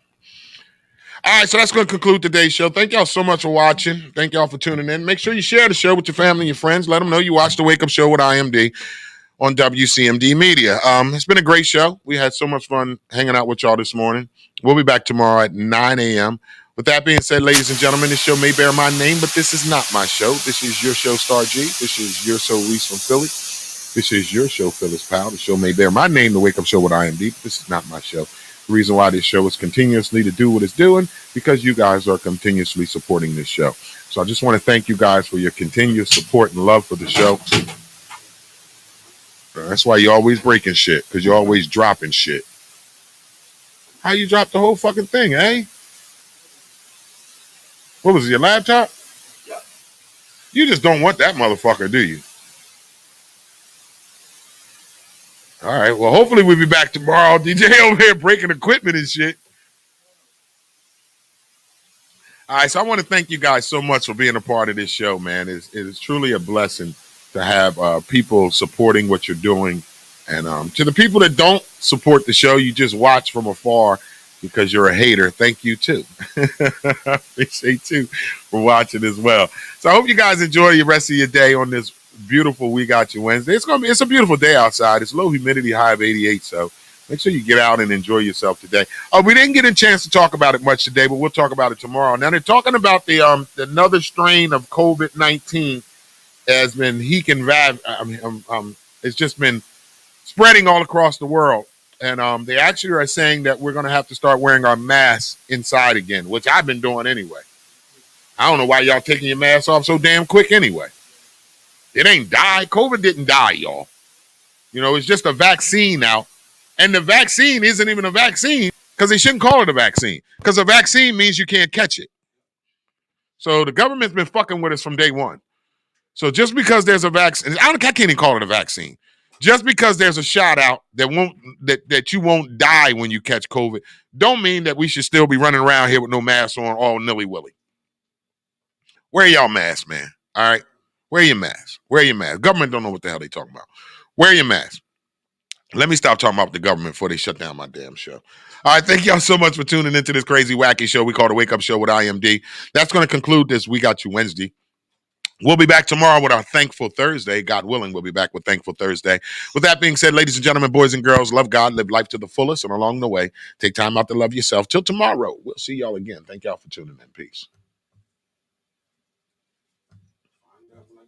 Speaker 1: All right, so that's going to conclude today's show. Thank y'all so much for watching. Thank y'all for tuning in. Make sure you share the show with your family and your friends. Let them know you watched the Wake Up Show with IMD on WCMD Media. It's been a great show. We had so much fun hanging out with y'all this morning. We'll be back tomorrow at 9 a.m. With that being said, ladies and gentlemen, this show may bear my name, but this is not my show. This is your show, Star G. This is your show, Reese from Philly. This is your show, Phyllis Powell. The show may bear my name, The Wake Up Show with IMD, but this is not my show. The reason why this show is continuously to do what it's doing, because you guys are continuously supporting this show. So I just want to thank you guys for your continued support and love for the show. That's why you're always breaking shit, because you're always dropping shit. How you drop the whole fucking thing, eh? What was it, your laptop? Yeah. You just don't want that motherfucker, do you? All right, well, hopefully we'll be back tomorrow. DJ over here breaking equipment and shit. All right, so I want to thank you guys so much for being a part of this show, man. It is truly a blessing to have people supporting what you're doing. And to the people that don't support the show, you just watch from afar. because you're a hater, thank you too. Appreciate you for watching as well. So I hope you guys enjoy the rest of your day on this beautiful We Got You Wednesday. It's a beautiful day outside. It's low humidity, high of 88. So make sure you get out and enjoy yourself today. We didn't get a chance to talk about it much today, but we'll talk about it tomorrow. Now they're talking about the another strain of COVID-19 has been it's just been spreading all across the world. And they actually are saying that we're going to have to start wearing our masks inside again, which I've been doing anyway. I don't know why y'all taking your masks off so damn quick anyway. It ain't die. COVID didn't die, y'all. You know, it's just a vaccine now. And the vaccine isn't even a vaccine because they shouldn't call it a vaccine because a vaccine means you can't catch it. So the government's been fucking with us from day one. So just because there's a vaccine, I can't even call it a vaccine. Just because there's a shot out that you won't die when you catch COVID, don't mean that we should still be running around here with no mask on, all nilly-willy. Wear y'all masks, man. All right? Wear your mask. Wear your mask. Government don't know what the hell they talking about. Wear your mask. Let me stop talking about the government before they shut down my damn show. All right, thank y'all so much for tuning into this crazy, wacky show we call the Wake Up Show with IMD. That's going to conclude this We Got You Wednesday. We'll be back tomorrow with our Thankful Thursday. God willing, we'll be back with Thankful Thursday. With that being said, ladies and gentlemen, boys and girls, love God, live life to the fullest, and along the way, take time out to love yourself. Till tomorrow, we'll see y'all again. Thank y'all for tuning in. Peace.